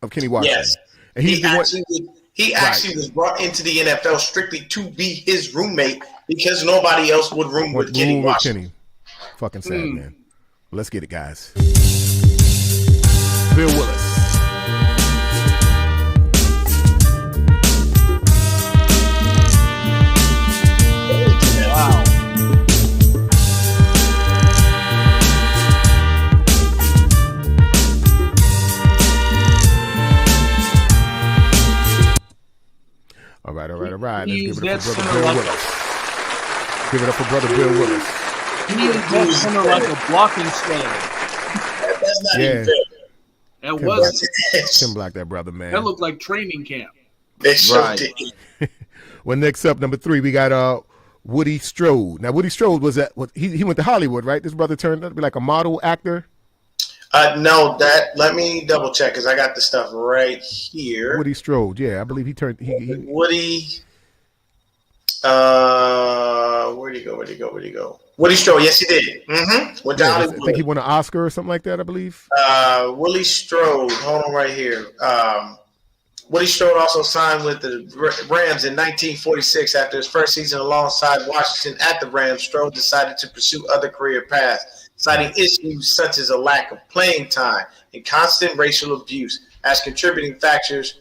of Kenny Washington. Yes. And he actually was brought into the NFL strictly to be his roommate because nobody else would room with Kenny Washington. Fucking sad, man. Let's get it, guys. Bill Willis. Wow. All right. Let's give it up for brother Bill Willis. Give it up for brother Bill Willis. He used that center like a blocking stand. That's not even fair. That was Tim block that brother, man. That looked like training camp. Well, next up, number 3, we got Woody Strode. Now, Woody Strode he went to Hollywood, right? This brother turned out to be like a model actor. No, let me double check because I got the stuff right here. Woody Strode, yeah, I believe he turned. Woody. Where'd he go? Woody Strode, yes, he did. Mm-hmm. I think he won an Oscar or something like that, I believe. Willie Strode, hold on right here. Woody Strode also signed with the Rams in 1946. After his first season alongside Washington at the Rams, Strode decided to pursue other career paths, citing issues such as a lack of playing time and constant racial abuse as contributing factors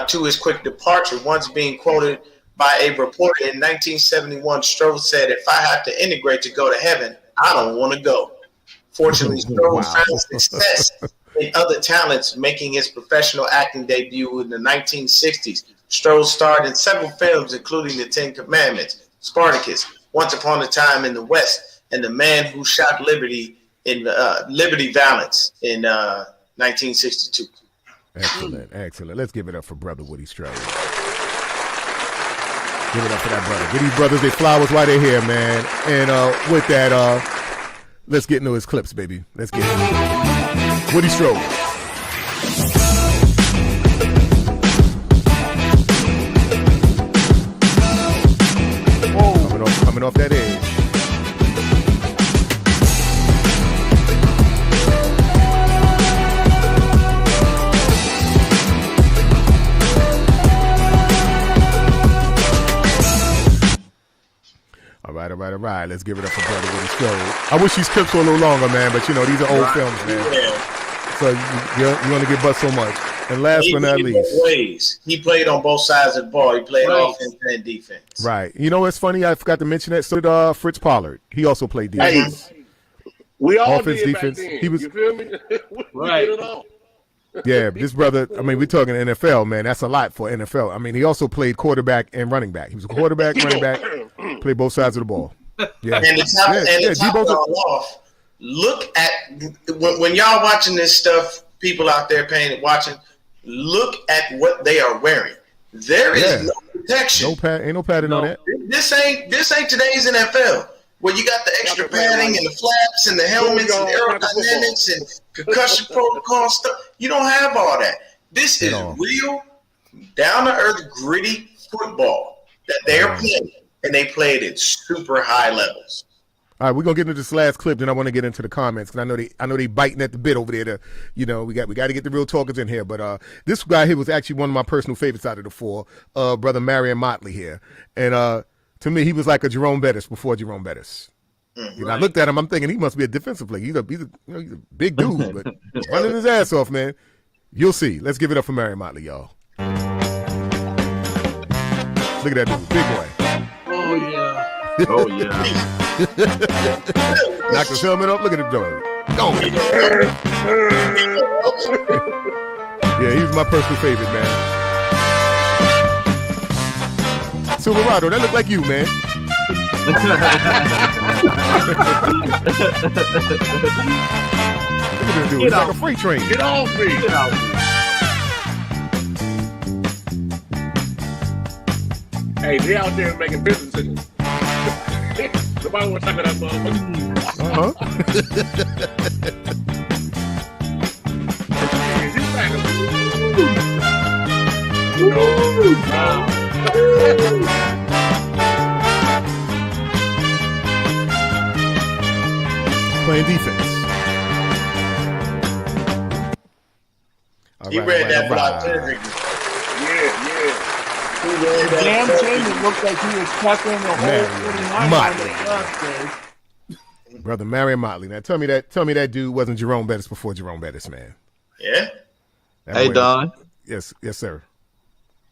to his quick departure. Once being quoted by a reporter in 1971, Strode said, "If I have to integrate to go to heaven, I don't want to go." Fortunately, Strode found success in other talents, making his professional acting debut in the 1960s. Strode starred in several films, including The Ten Commandments, Spartacus, Once Upon a Time in the West, and The Man Who Shot Liberty in Liberty Valance in 1962. Excellent. Let's give it up for brother Woody Strode. Give it up for that brother. Give these brothers their flowers while they're here, man. And with that, let's get into his clips, baby. Let's get it. Woody Strode. Coming off that edge. All right. Let's give it up for brother Woody Strode. I wish these clips were a little longer, man, but you know, these are old films, man. Yeah. So you only get but so much. And last but not least, he played on both sides of the ball. He played offense and defense. Right. You know what's funny? I forgot to mention that. So did Fritz Pollard. He also played defense. We all offense, did defense. Back then. He was. You feel me? We did it all. Yeah, this brother, I mean, we're talking NFL, man. That's a lot for NFL. I mean, he also played quarterback and running back. He was a quarterback, running back, played both sides of the ball. Yeah. And to top it all off, look at when y'all watching this stuff, people out there watching, look at what they are wearing. There is no protection. Ain't no padding on that. This ain't today's NFL. Where you got the extra padding and the flaps and the helmets and the aerodynamics and concussion protocol stuff. You don't have all that. This is real, down-to-earth, gritty football that they're playing, and they play it at super high levels. All right, we're gonna get into this last clip, then I want to get into the comments because I know they biting at the bit over there. We got to get the real talkers in here. But this guy here was actually one of my personal favorites out of the four, brother Marion Motley here, and to me he was like a Jerome Bettis before Jerome Bettis. I looked at him, I'm thinking he must be a defensive player. He's a big dude, but running his ass off, man. You'll see. Let's give it up for Marion Motley, y'all. Look at that dude, big boy. Oh yeah. Oh yeah. Knocked his helmet off. Look at him doing. Go. Yeah, he was my personal favorite, man. Silverado, that look like you, man. Look at this dude. He's like a freight train. Get off me. Get out. Hey, they out there making business decisions. Nobody wants to talk about that Playing defense. He read that block perfect. Yeah. Damn shame it looked like he was tackling the whole 49 Brother Marion Motley. Now tell me that dude wasn't Jerome Bettis before Jerome Bettis, man. Yeah. Hey Don. Yes, sir.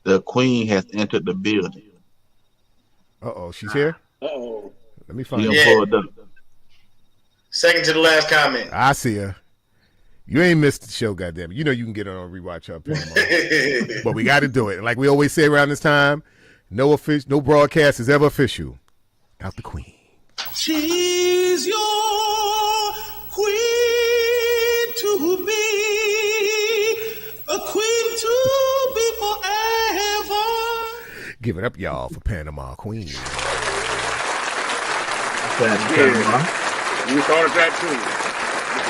The Queen has entered the building. She's here? Uh-oh. Let me find her. Second to the last comment. I see her. You ain't missed the show, goddammit. You know you can get on rewatch up, but we got to do it. Like we always say around this time, no broadcast is ever official without the Queen. She's your queen to be, a queen to be forever. Give it up, y'all, for Panama Queen. You started that too.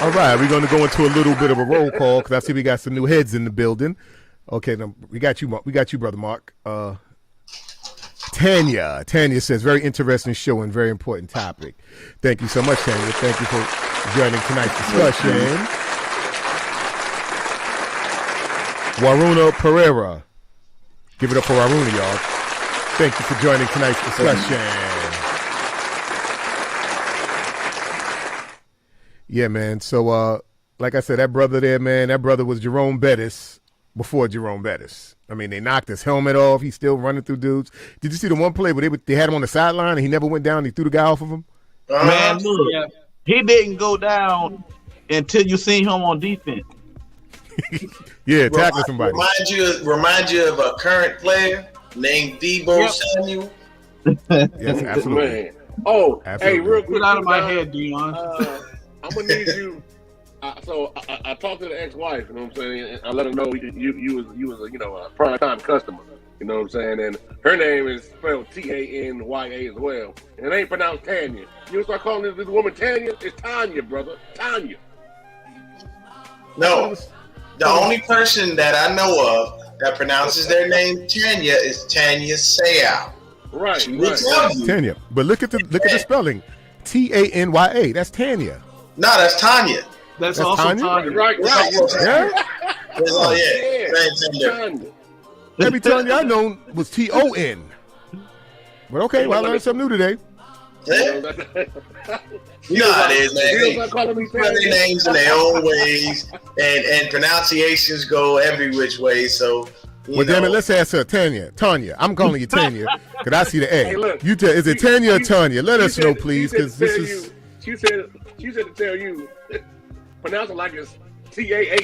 All right, we're going to go into a little bit of a roll call because I see we got some new heads in the building. Okay, now we got you, brother Mark. Tanya says, very interesting show and very important topic. Thank you so much, Tanya. Thank you for joining tonight's discussion. Waruna Pereira. Give it up for Waruna, y'all. Thank you for joining tonight's discussion. Yeah, man. So, like I said, that brother there, man, that brother was Jerome Bettis before Jerome Bettis. I mean, they knocked his helmet off. He's still running through dudes. Did you see the one play where they had him on the sideline and he never went down? He threw the guy off of him? Man, look, he didn't go down until you seen him on defense. Yeah, tackling somebody. Remind you of a current player named Debo Samuel. Yes, absolutely. Man. Oh, absolutely. Hey, real quick. Get out of my head, Dion. I'm gonna need you. So I talked to the ex-wife. You know what I'm saying? And I let her know you was a prime time customer. You know what I'm saying? And her name is spelled Tanya as well. And it ain't pronounced Tanya. You start calling this woman Tanya? It's Tanya, brother. Tanya. No. The only person that I know of that pronounces their name Tanya is Tanya Sayal. Right. She will tell you. Tanya. But look at the spelling. Tanya. That's Tanya. No, that's Tanya. That's also Tanya. Right. Yeah? Tanya. Every Tanya I know was Ton. But okay, well, I learned something new today. You know how it is, man. They put their names in their own ways, and pronunciations go every which way. So, well, damn it, let's ask her, Tanya. I'm calling you Tanya because I see the A. Hey, look, is it Tanya or Tanya? Let us know, please, because this is. She said to tell you, pronounce it like it's Tahnya.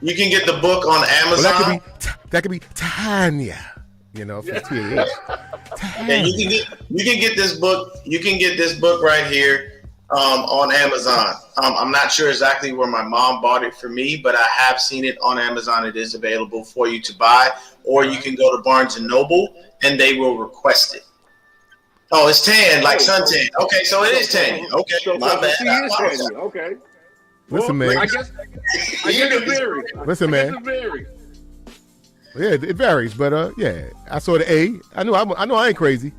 You can get the book on Amazon. Well, that could be Tanya. You know, if it's TAH. And you can get this book. You can get this book right here on Amazon. I'm not sure exactly where my mom bought it for me, but I have seen it on Amazon. It is available for you to buy, or you can go to Barnes and Noble and they will request it. Oh, it's tan, like suntan. Okay, so it is tan. Okay, my bad. Okay. Listen, man. I guess it varies. Listen, man. Yeah, it varies, but yeah, I saw the A. I know I ain't crazy.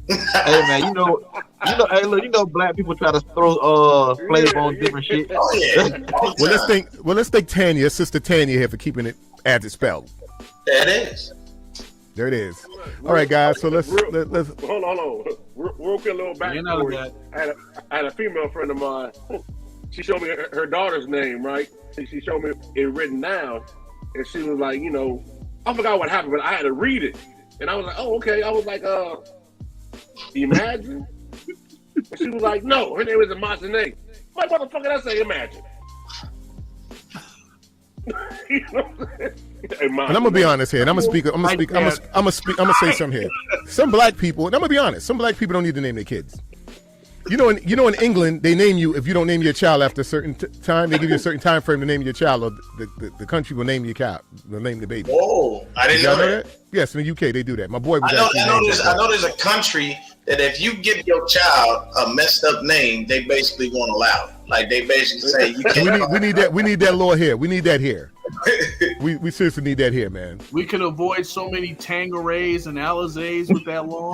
Hey man, you know, hey look, you know, black people try to throw flavor on different shit. Oh yeah. Well, let's thank Tanya, Sister Tanya here for keeping it as it's spelled. There it is. There it is. All right, guys. So let's hold on. Real quick, little backstory. I had a female friend of mine. She showed me her daughter's name, right? She showed me it written down, and she was like, I forgot what happened, but I had to read it, and I was like, oh, okay. I was like, Imagine? And she was like, no, her name is Imagine. My motherfucker, I say Imagine. You know what I'm saying? And I'm gonna be honest here, and I'm gonna say something here. Some black people, and I'm gonna be honest, some black people don't need to name their kids. You know, in England, they name you if you don't name your child after a certain time. They give you a certain time frame to name your child, or the country will name your child, will name the baby. Oh, I didn't know that. Yes, in the UK they do that. My boy was. I know there's a country that if you give your child a messed up name, they basically won't allow it. Like they basically say you can't. We need that law here. We need that here. we seriously need that here, man. We could avoid so many Tangerays and Alizés with that law.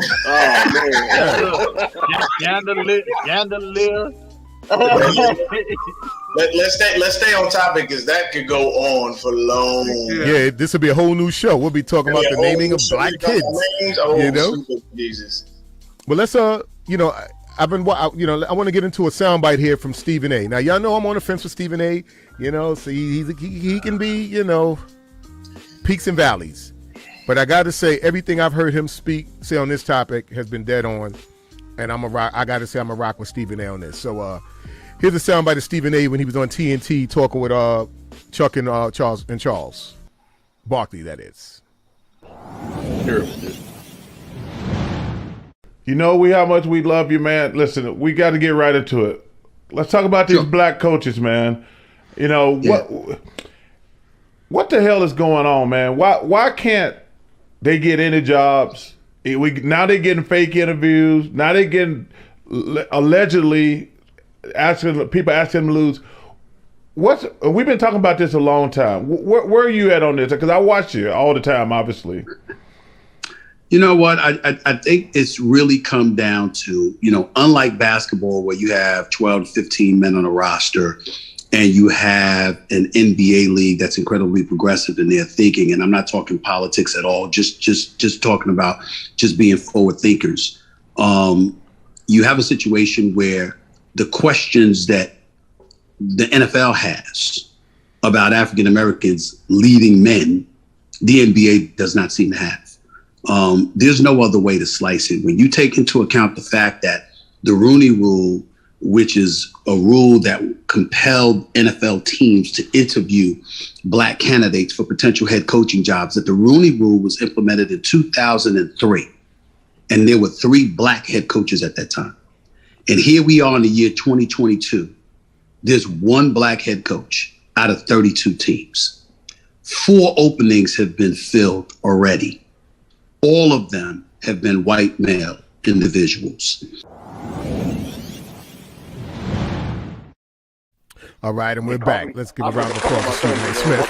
Let's stay on topic because that could go on for long. Yeah, this will be a whole new show. We'll be talking about the naming of black kids. Jesus. Well, let's I want to get into a soundbite here from Stephen A. Now, y'all know I'm on the fence with Stephen A. So he can be, peaks and valleys. But I got to say, everything I've heard him say on this topic has been dead on. And I got to say, I'm a rock with Stephen A. on this. So here's a soundbite of Stephen A. when he was on TNT talking with Chuck and Charles Barkley, that is. Sure. You know how much we love you, man. Listen, we got to get right into it. Let's talk about these black coaches, man. What the hell is going on, man? Why can't they get any jobs? Now they're getting fake interviews. Now they're getting allegedly people asking them to lose. We've been talking about this a long time. Where are you at on this? Because I watch you all the time, obviously. You know what? I think it's really come down to, unlike basketball where you have 12 to 15 men on a roster and you have an NBA league that's incredibly progressive in their thinking. And I'm not talking politics at all, just talking about just being forward thinkers. You have a situation where the questions that the NFL has about African Americans leading men, the NBA does not seem to have. There's no other way to slice it. When you take into account the fact that the Rooney Rule, which is a rule that compelled NFL teams to interview black candidates for potential head coaching jobs, that the Rooney Rule was implemented in 2003. And there were 3 black head coaches at that time. And here we are in the year 2022. There's 1 black head coach out of 32 teams. 4 openings have been filled already. All of them have been white male individuals. All right, and we're back. Let's give a round of applause to Stephen A. Smith.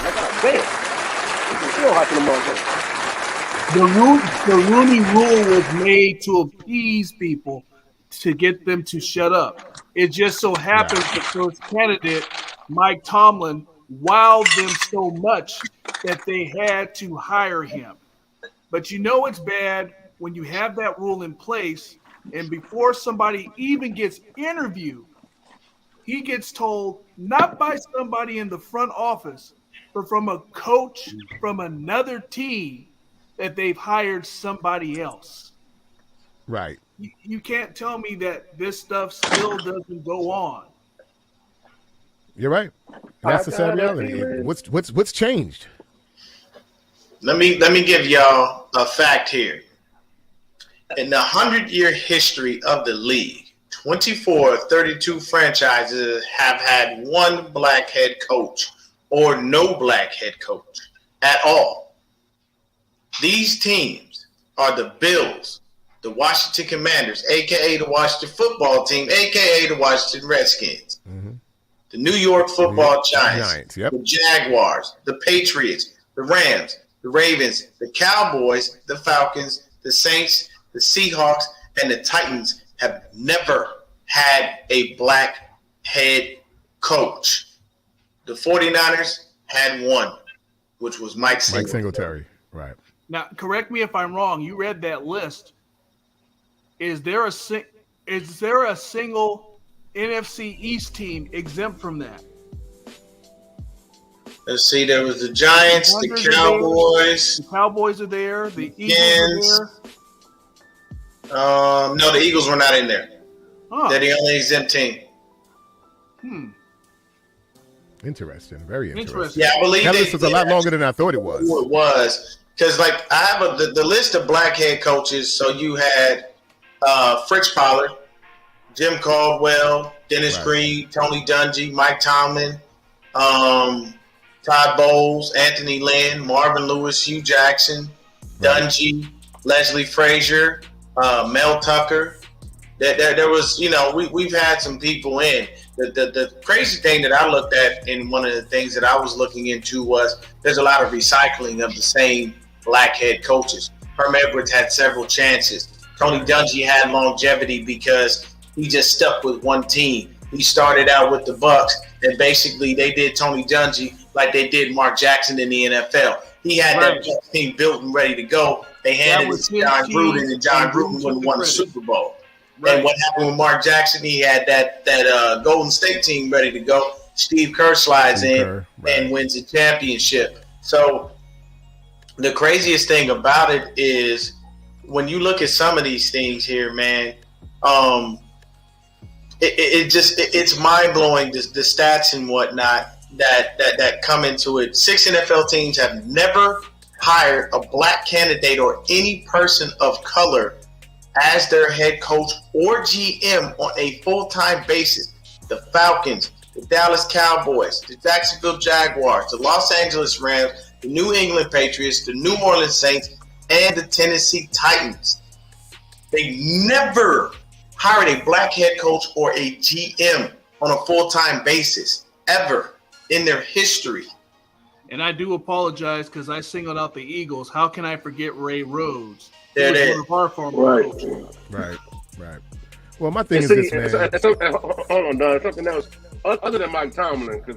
The Rooney Rule was made to appease people, to get them to shut up. It just so happens the first candidate, Mike Tomlin, wowed them so much that they had to hire him. But it's bad when you have that rule in place and before somebody even gets interviewed, he gets told not by somebody in the front office, but from a coach from another team that they've hired somebody else. Right. You can't tell me that this stuff still doesn't go on. You're right. That's the sad reality. What's changed? Let me give y'all a fact here. In the 100-year history of the league, 24 of 32 franchises have had one black head coach or no black head coach at all. These teams are the Bills, the Washington Commanders, a.k.a. the Washington football team, a.k.a. the Washington Redskins, the New York football Giants, the Jaguars, the Patriots, the Rams, the Ravens, the Cowboys, the Falcons, the Saints, the Seahawks, and the Titans have never had a black head coach. The 49ers had one, which was Mike Singletary. Right. Now, correct me if I'm wrong. You read that list. Is there a single NFC East team exempt from that? Let's see. There was the Giants, the Cowboys. The Cowboys are there. The Eagles are there. No, the Eagles were not in there. Huh. They're the only exempt team. Interesting. Very interesting. Yeah, I believe that list was a lot longer than I thought it was. It was because, like, I have the list of black head coaches. So you had Fritz Pollard, Jim Caldwell, Dennis Green, Tony Dungy, Mike Tomlin, Todd Bowles, Anthony Lynn, Marvin Lewis, Hugh Jackson, Dungy, Leslie Frazier, Mel Tucker. There was, we've had some people in. The crazy thing that I looked at, and one of the things that I was looking into was there's a lot of recycling of the same black head coaches. Herm Edwards had several chances. Tony Dungy had longevity because he just stuck with one team. He started out with the Bucks, and basically they did Tony Dungy like they did Mark Jackson in the NFL. He had that Bucks team built and ready to go. They handed it to John Gruden, and John Gruden won the Super Bowl. Right. And what happened with Mark Jackson? He had that Golden State team ready to go. Steve Kerr slides in and wins the championship. So the craziest thing about it is when you look at some of these things here, man, it's mind blowing. The stats and whatnot that come into it. 6 NFL teams have never hired a black candidate or any person of color as their head coach or GM on a full-time basis. The Falcons, the Dallas Cowboys, the Jacksonville Jaguars, the Los Angeles Rams, the New England Patriots, the New Orleans Saints, and the Tennessee Titans. They never hired a black head coach or a GM on a full-time basis, ever in their history. And I do apologize because I singled out the Eagles. How can I forget Ray Rhodes? There it is. Right. Well, my thing is this, man. Hold on, Don. Something else other than Mike Tomlin, because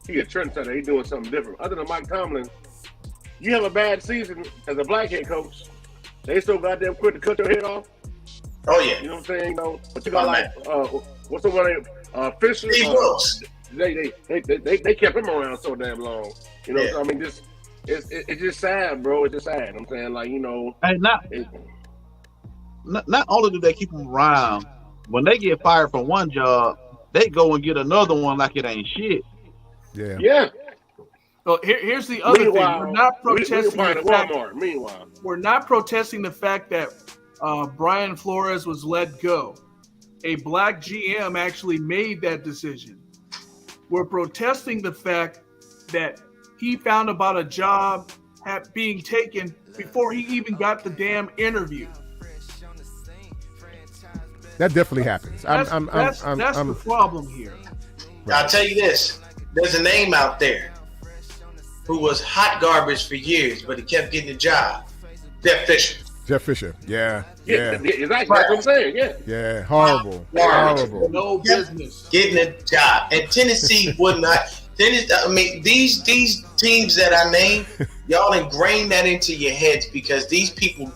he a trendsetter. He's doing something different. Other than Mike Tomlin, you have a bad season as a black head coach. They so goddamn quick to cut your head off. Oh yeah. You know what I'm saying? But you got what's the one name? Fisher. They kept him around so damn long. You know, I mean, it's just sad, bro. It's just sad. I'm saying, Hey, not only do they keep them around, when they get fired from one job, they go and get another one like it ain't shit. Yeah. So here's the other thing. We're not protesting Meanwhile, we're not protesting the fact that Brian Flores was let go. A black GM actually made that decision. We're protesting the fact that he found about a job being taken before he even got the damn interview. That definitely happens. That's the problem here. I'll tell you this. There's a name out there who was hot garbage for years, but he kept getting a job. Jeff Fisher. Yeah. Exactly. That's what I'm saying. Yeah. Horrible. No business. Getting a job. And Tennessee would not. I mean, these teams that I named, y'all ingrain that into your heads because these people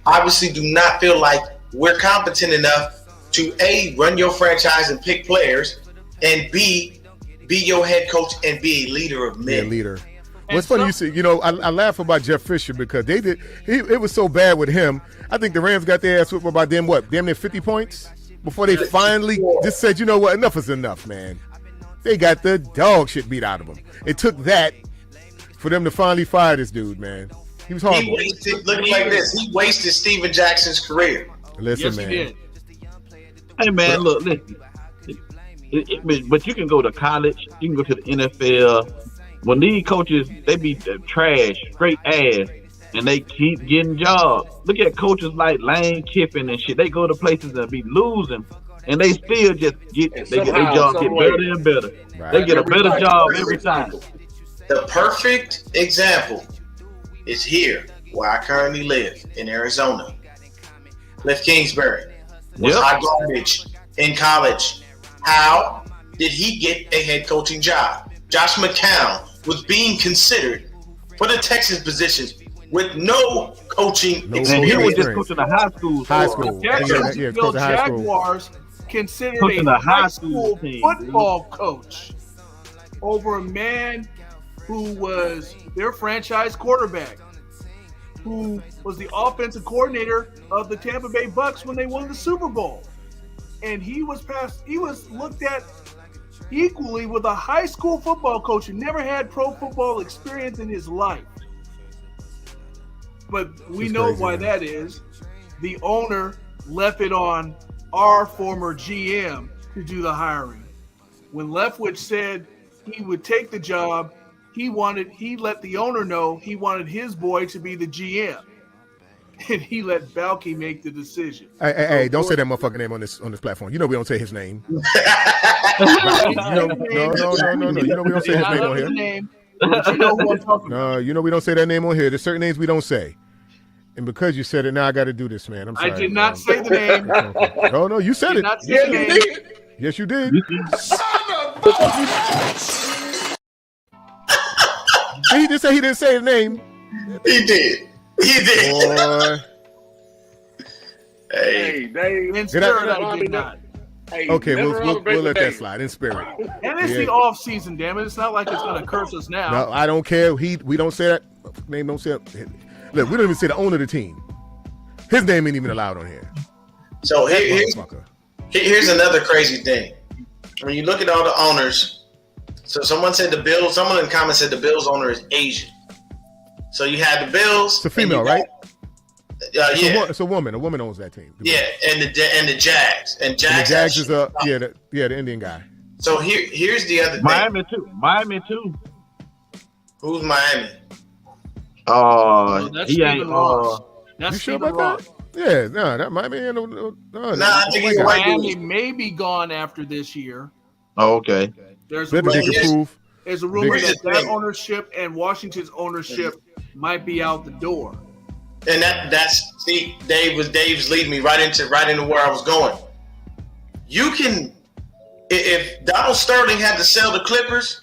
obviously do not feel like we're competent enough to A, run your franchise and pick players, and B, be your head coach and be a leader of men. Yeah, leader. What's funny, you see, I laugh about Jeff Fisher because it was so bad with him. I think the Rams got their ass whipped by damn near 50 points before they finally just said, you know what, enough is enough, man. They got the dog shit beat out of them. It took that for them to finally fire this dude, man. He was horrible. He wasted. Look like this. He wasted Steven Jackson's career. Listen, Yes, man. he did. Hey man, look, listen. But you can go to college, you can go to the NFL. When these coaches, they be trash, straight ass, and they keep getting jobs. Look at coaches like Lane Kiffin and shit. They go to places and be losing, and they still just get their jobs get better and better. Right. They get a better job every time. The perfect example is here, where I currently live in Arizona. Cliff Kingsbury was hot garbage in college. How did he get a head coaching job? Josh McCown was being considered for the Texans positions with no coaching experience. And he was just coaching the high school. High school. Jacksonville Jaguars considered a high school football coach over a man who was their franchise quarterback, who was the offensive coordinator of the Tampa Bay Bucks when they won the Super Bowl. And he was looked at equally with a high school football coach who never had pro football experience in his life. But we know why that is. The owner left it on our former GM to do the hiring. When Leftwich said he would take the job, he let the owner know he wanted his boy to be the GM. And he let Balky make the decision. Hey, don't say that motherfucking name on this platform. You know we don't say his name. No. You know we don't say his name on here. You know who I'm talking about. No, you know we don't say that name on here. There's certain names we don't say. And because you said it, now I got to do this, man. I'm sorry. I did not say the name. No, you said it. Not say the name. Yes, you did. He just said he didn't say his name. He did. Boy. Hey, Dave. In spirit, I did not. Hey, Okay, we'll let that Dave. slide in spirit. And it's the off season, damn it. It's not like it's going to curse us now. No, I don't care. We don't say that. Name don't say that. Look, we don't even say the owner of the team. His name ain't even allowed on here. So here's another crazy thing. When you look at all the owners, so someone in the comments said the Bills owner is Asian. So you had the Bills. It's a female, right? Yeah. It's a woman. A woman owns that team. Yeah, and the Jags. And And the Jags is the Indian guy. So here's the other thing. Miami too. Who's Miami? That's he Stephen ain't. Ross. That's You sure Stephen about Ross. that? Yeah, no, that Miami ain't no. I think he's white. Miami may be gone after this year. Oh, okay. There's Better they can prove. There's a rumor Here's that the that thing. ownership and Washington's ownership might be out the door. And Dave's leading me right into where I was going. You can, if Donald Sterling had to sell the Clippers,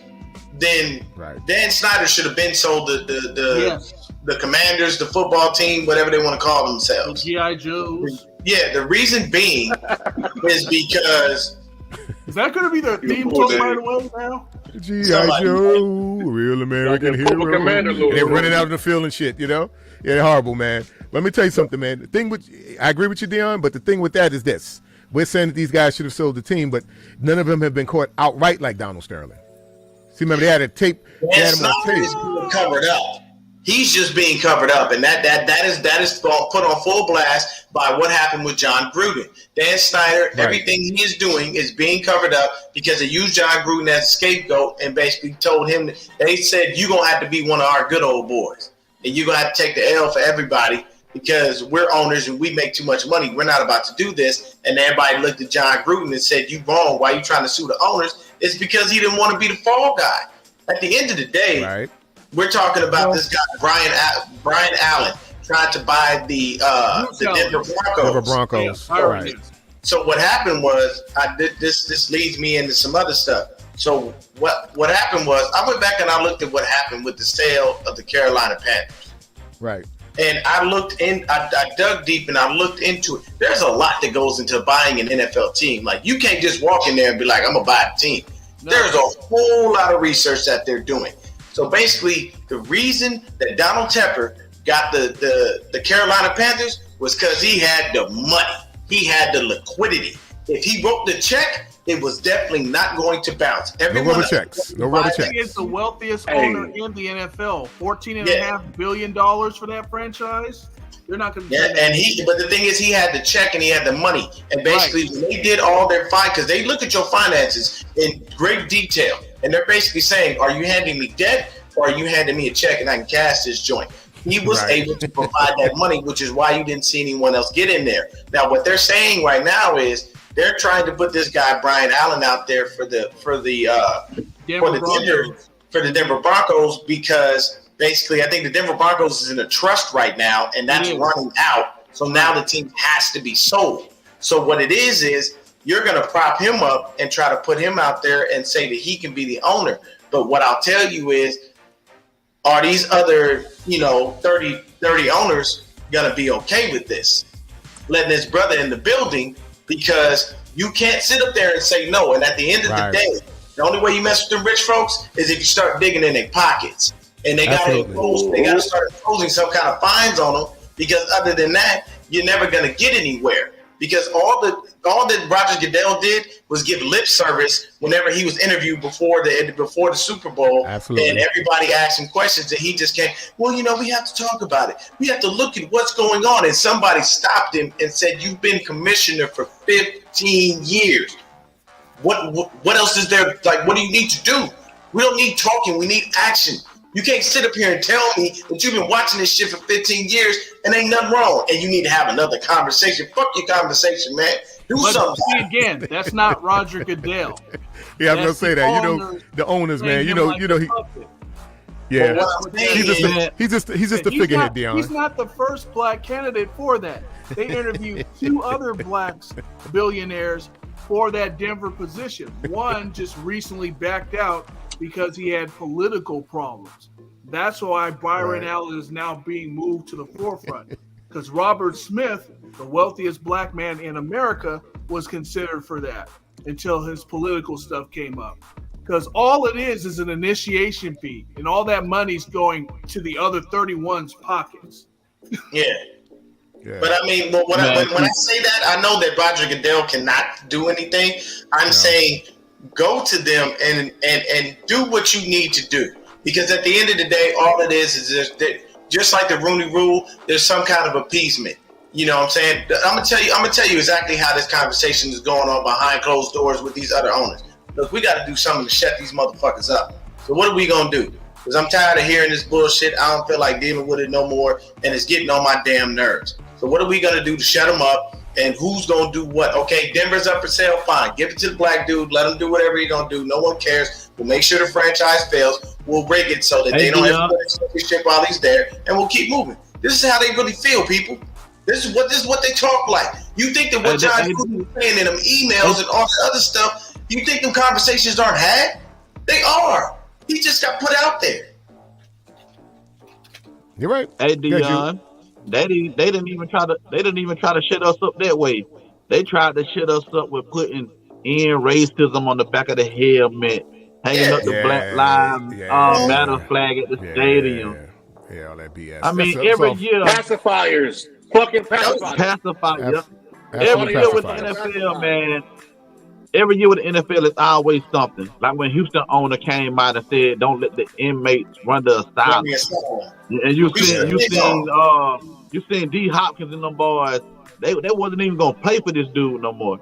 then Dan Snyder should have been sold the Commanders, the football team, whatever they want to call themselves. The G.I. Joes. Yeah, the reason being is because. Is that going to be their theme song right away now? G.I. Joe, real American hero. And they're running out of the field and shit, you know? Yeah, they're horrible, man. Let me tell you something, man. The thing I agree with you, Dion, but the thing with that is this. We're saying that these guys should have sold the team, but none of them have been caught outright like Donald Sterling. See, remember, they had a tape. Dan Snyder is being covered up. He's just being covered up, and that is put on full blast by what happened with John Gruden. Dan Snyder, everything he is doing is being covered up because they used John Gruden as a scapegoat and basically told him, they said, you're going to have to be one of our good old boys, and you're going to have to take the L for everybody because we're owners and we make too much money. We're not about to do this. And everybody looked at John Gruden and said, you wrong. Why are you trying to sue the owners? It's because he didn't want to be the fall guy. At the end of the day, we're talking about this guy, Brian Allen, trying to buy the Denver Broncos. Yeah, right. So what happened was, this leads me into some other stuff. So what happened was, I went back and I looked at what happened with the sale of the Carolina Panthers. Right. And I dug deep and I looked into it. There's a lot that goes into buying an NFL team. Like, you can't just walk in there and be like, I'm going to buy a team. No. There's a whole lot of research that they're doing. So basically, the reason that Donald Tepper got the Carolina Panthers was because he had the money. He had the liquidity. If he wrote the check, it was definitely not going to bounce. No rubber checks. No rubber I think checks. it's the wealthiest owner in the NFL. $14.5 billion for that franchise. They're not going to. Yeah, but the thing is, he had the check and he had the money, and basically when they did all their because they look at your finances in great detail, and they're basically saying, "Are you handing me debt, or are you handing me a check and I can cash this joint?" He was able to provide that money, which is why you didn't see anyone else get in there. Now, what they're saying right now is they're trying to put this guy Brian Allen out there for the Denver Broncos because basically I think the Denver Broncos is in a trust right now, and that's running out. So now the team has to be sold. So what it is you're going to prop him up and try to put him out there and say that he can be the owner. But what I'll tell you is, are these other, 30 owners going to be okay with this? Letting his brother in the building, because you can't sit up there and say no. And at the end of the day, the only way you mess with the rich folks is if you start digging in their pockets. And they got to start imposing some kind of fines on them, because other than that, you're never going to get anywhere. Because all that Roger Goodell did was give lip service whenever he was interviewed before the Super Bowl. Absolutely. And everybody asked him questions, and he just came, well, we have to talk about it. We have to look at what's going on. And somebody stopped him and said, you've been commissioner for 15 years. What else is there? Like, what do you need to do? We don't need talking. We need action. You can't sit up here and tell me that you've been watching this shit for 15 years and ain't nothing wrong, and you need to have another conversation. Fuck your conversation, man. Do something. See, again, that's not Roger Goodell. Yeah, I'm gonna say that. The owners, man. He. Yeah, he's just a figurehead, Deion. He's not the first black candidate for that. They interviewed 2 other billionaires for that Denver position. One just recently backed out because he had political problems. That's why Byron Allen is now being moved to the forefront. Because Robert Smith, the wealthiest black man in America, was considered for that until his political stuff came up. Because all it is an initiation fee, and all that money's going to the other 31's pockets. Yeah. But I mean, when I say that, I know that Roger Goodell cannot do anything. I'm saying go to them and do what you need to do. Because at the end of the day, all it is just like the Rooney Rule, there's some kind of appeasement. You know what I'm saying? I'm gonna tell you exactly how this conversation is going on behind closed doors with these other owners. Look, we got to do something to shut these motherfuckers up. So what are we gonna do? Because I'm tired of hearing this bullshit. I don't feel like dealing with it no more, and it's getting on my damn nerves. So what are we gonna do to shut them up? And who's gonna do what? Okay, Denver's up for sale. Fine, give it to the black dude. Let him do whatever he's gonna do. No one cares. We'll make sure the franchise fails. We'll rig it so that they don't have to put shit while he's there, and we'll keep moving. This is how they really feel, people. This is what they talk like. You think that what John Gruden is saying in them emails and all the other stuff, you think them conversations aren't had? They are. He just got put out there. You're right. Hey, Deion, they didn't even try to shut us up that way. They tried to shut us up with putting in racism on the back of the helmet, hanging up the Black Lives Matter flag at the stadium. Yeah, all that BS. I mean, every year pacifiers, fucking pacifiers. Every year with the NFL, man. Every year with the NFL, it's always something. Like when Houston owner came out and said, "Don't let the inmates run the asylum." And you seen D Hopkins and them boys. They wasn't even gonna play for this dude no more.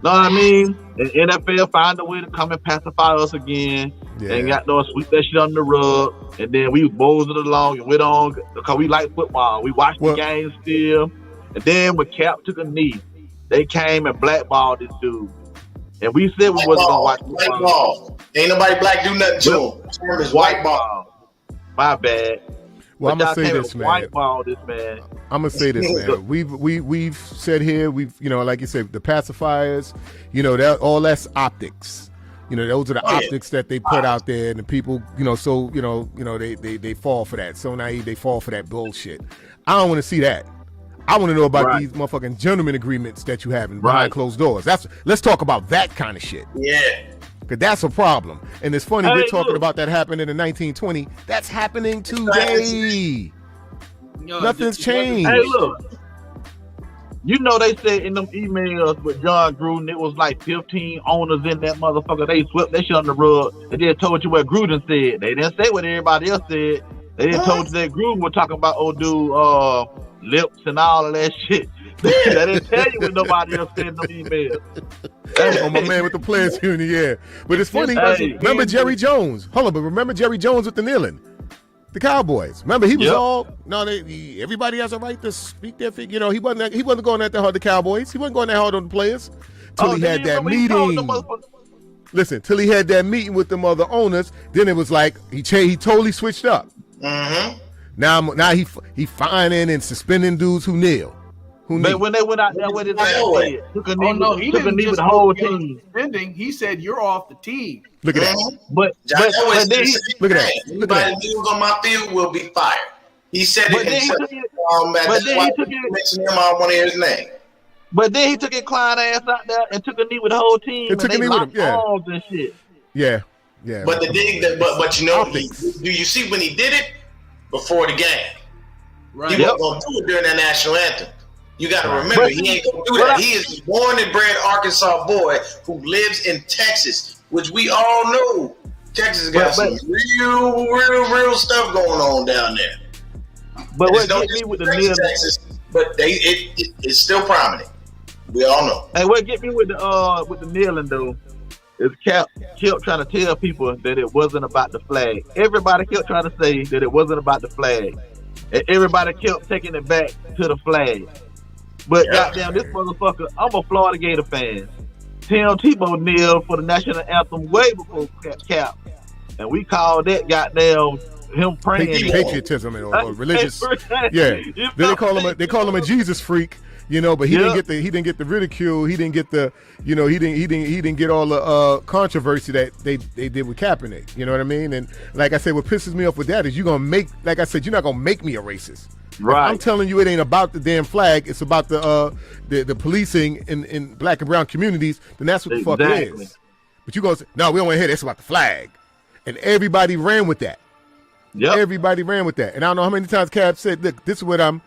Know what I mean? And NFL find a way to come and pacify us again. And got to sweep that shit under the rug. And then we bowled it along and went on because we like football. We watched the game still. And then when Cap took a knee, they came and blackballed this dude. And we said we wasn't gonna watch white ball. Ain't nobody black do nothing to him. The term is white ball. My bad. Well, I'm gonna say this, man. White ball this, man. I'm gonna say this, man. We've said here, like you said, the pacifiers, that's optics. Those are the optics that they put out there, and the people, they fall for that. So naive, they fall for that bullshit. I don't want to see that. I want to know about these motherfucking gentleman agreements that you have behind closed doors. Let's talk about that kind of shit. Yeah. Because that's a problem. And it's funny, we're talking about that happening in 1920. That's happening today. Nothing's changed. Hey, look. You know they said in them emails with John Gruden, it was like 15 owners in that motherfucker. They swept that shit on the rug. They just told you what Gruden said. They didn't say what everybody else said. They just told you that Gruden was talking about old dude lips and all of that shit. They didn't tell you what nobody else said in them emails. Oh, my man with the players union, yeah. But it's funny. Remember Jerry Jones? Hold on, but remember Jerry Jones with the kneeling? The Cowboys. Remember, he was everybody has a right to speak their thing. You know, he wasn't going that hard on the Cowboys. He wasn't going that hard on the players till he had that meeting. Listen, till he had that meeting with the other owners, then it was like he totally switched up. Mm-hmm. Now he fining and suspending dudes who kneel. But when they went out there with his ass, took a knee with the whole team. He said, "You're off the team." Look at that. But look at that. Anybody new on my field will be fired. He said it himself. That's why he mentioned him. I want to hear his name. But then he took his client ass out there and took a knee with the whole team. And they locked arms and shit. Yeah. But the thing but you know, do you see when he did it before the game? Right. He wasn't gonna do it during that national anthem. You got to remember, he ain't going to do that. He is a born and bred Arkansas boy who lives in Texas, which we all know. Texas got some real stuff going on down there. But what get me with the kneeling, but it's still prominent. We all know. And what get me with the kneeling though is Cap kept trying to tell people that it wasn't about the flag. Everybody kept trying to say that it wasn't about the flag, and everybody kept taking it back to the flag. But goddamn, this motherfucker, I'm a Florida Gator fan. Tim Tebow kneeled for the national anthem way before Cap. And we called that goddamn him praying. Patriotism or religious. Yeah. They call him a Jesus freak, you know, but he didn't get the ridicule, he didn't get the, you know, he didn't get all the controversy that they did with Kaepernick. You know what I mean? And like I said, what pisses me off with that is you're not gonna make me a racist. Right. I'm telling you, it ain't about the damn flag. It's about the policing in black and brown communities. Then that's what the fuck it is. But you gonna say, no, we don't want to hear that. It's about the flag, and everybody ran with that. Yeah, everybody ran with that. And I don't know how many times Cap said, "Look, this is what I'm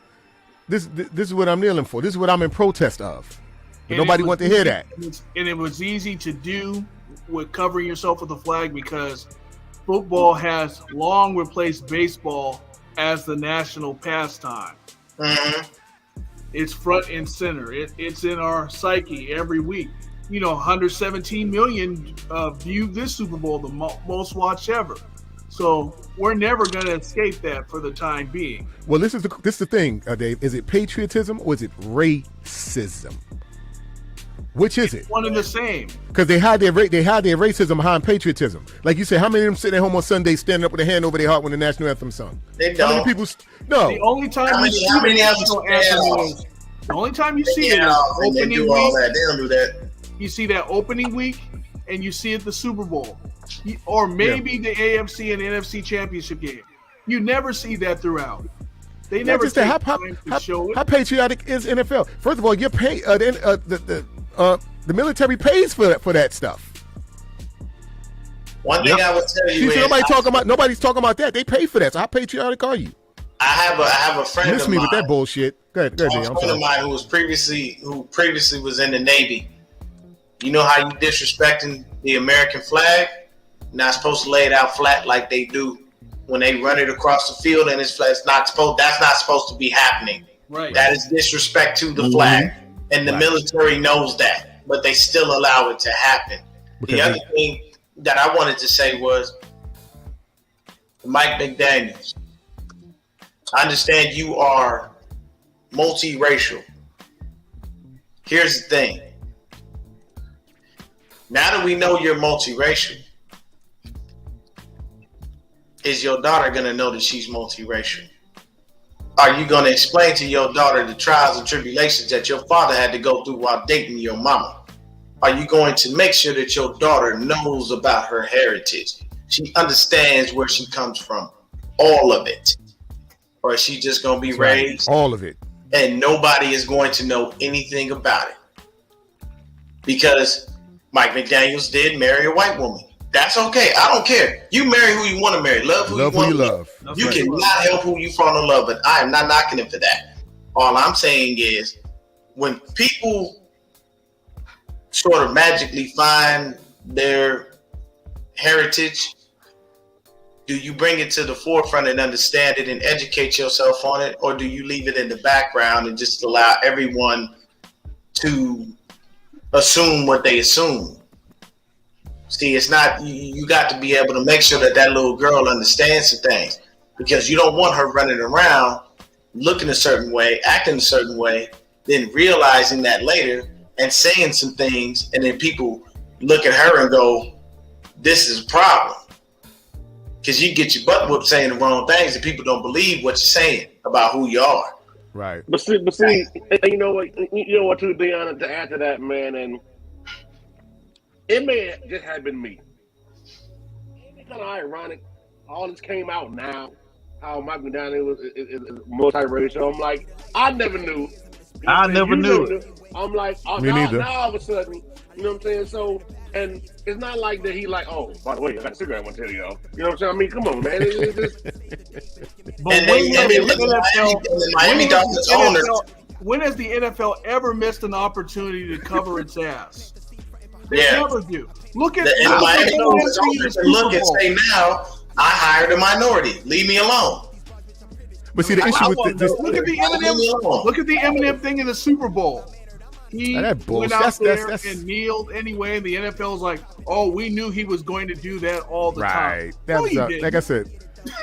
kneeling for. This is what I'm in protest of." But nobody wanted to hear that. And it was easy to do with covering yourself with the flag because football has long replaced baseball as the national pastime. Mm-hmm. It's front and center. It's in our psyche every week. You know, 117 million viewed this Super Bowl, the most watched ever. So we're never going to escape that for the time being. Well, this is the thing, Dave. Is it patriotism or is it racism? Which is it? One and the same. Because they hide their racism behind patriotism. Like you said, how many of them sitting at home on Sunday standing up with their hand over their heart when the national anthem sung? They don't. How many people? No. The only time you see the national anthem is the only time you see it is opening week. They don't do that. You see that opening week, and you see it the Super Bowl, or maybe the AFC and NFC championship game. You never see that throughout. They never take time to show it. How patriotic is NFL? First of all, you're paid. The military pays for that stuff. One thing I would tell you is nobody's talking about that. They pay for that. So how patriotic are you? I have a friend Miss of me mine. with that bullshit. Go ahead, A friend of mine who previously was in the Navy. You know how you disrespecting the American flag? Not supposed to lay it out flat like they do when they run it across the field, and it's flat. That's not supposed to be happening. Right. That is disrespect to the flag, and the military knows that, but they still allow it to happen. The other thing that I wanted to say was Mike McDaniels. I understand you are multiracial. Here's the thing. Now that we know you're multiracial, is your daughter going to know that she's multiracial? Are you going to explain to your daughter the trials and tribulations that your father had to go through while dating your mama? Are you going to make sure that your daughter knows about her heritage? She understands where she comes from, all of it. Or is she just going to be raised? All of it. And nobody is going to know anything about it. Because Mike McDaniels did marry a white woman. That's okay. I don't care. You marry who you want to marry. Love who you want to love. You cannot help who you fall in love with. I am not knocking him for that. All I'm saying is when people sort of magically find their heritage, do you bring it to the forefront and understand it and educate yourself on it, or do you leave it in the background and just allow everyone to assume what they assume? See, it's not, you got to be able to make sure that that little girl understands the things, because you don't want her running around looking a certain way, acting a certain way, then realizing that later and saying some things, and then people look at her and go, this is a problem. Because you get your butt whooped saying the wrong things and people don't believe what you're saying about who you are. Right. But see, you know what too, Deanna, to add to that, man, and it may just have been me. It's kind of ironic. All this came out now. How Mike McDaniel is multiracial. I'm like, I never knew. I never knew. I'm like, Me neither. Now all of a sudden, you know what I'm saying? So, and it's not like that he like, oh, by the way, I got a cigarette I want to tell y'all. You know what I'm saying? I mean, come on, man. When has the NFL ever missed an opportunity to cover its ass? They Yeah. never do. Look at Miami look and say now, I hired a minority. Leave me alone. But see, the issue with this, look at the Eminem. Look at the Eminem thing in the Super Bowl. He that bullshit. went out there That's and kneeled anyway. The NFL's like, oh, we knew he was going to do that all the right. time. That's No, you didn't. like I said,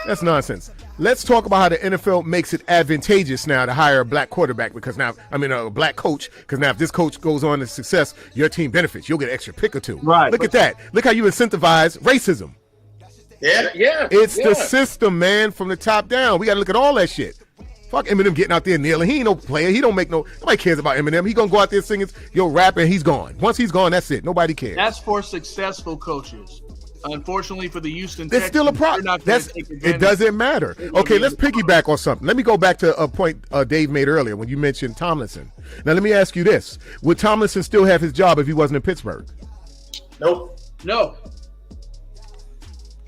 that's nonsense. Let's talk about how the NFL makes it advantageous now to hire a black quarterback, because now, a black coach, because now if this coach goes on to success, your team benefits. You'll get an extra pick or two. Right. Look at that. Look how you incentivize racism. Yeah. It's the system, man, from the top down. We got to look at all that shit. Fuck Eminem getting out there kneeling. He ain't no player. He don't make nobody cares about Eminem. He gonna go out there singing, rap, and he's gone. Once he's gone, that's it. Nobody cares. That's for successful coaches. Unfortunately for the Houston There's still a problem. It doesn't matter. Okay, let's piggyback on something. Let me go back to a point Dave made earlier when you mentioned Tomlinson. Now let me ask you this: would Tomlinson still have his job if he wasn't in Pittsburgh? Nope. No.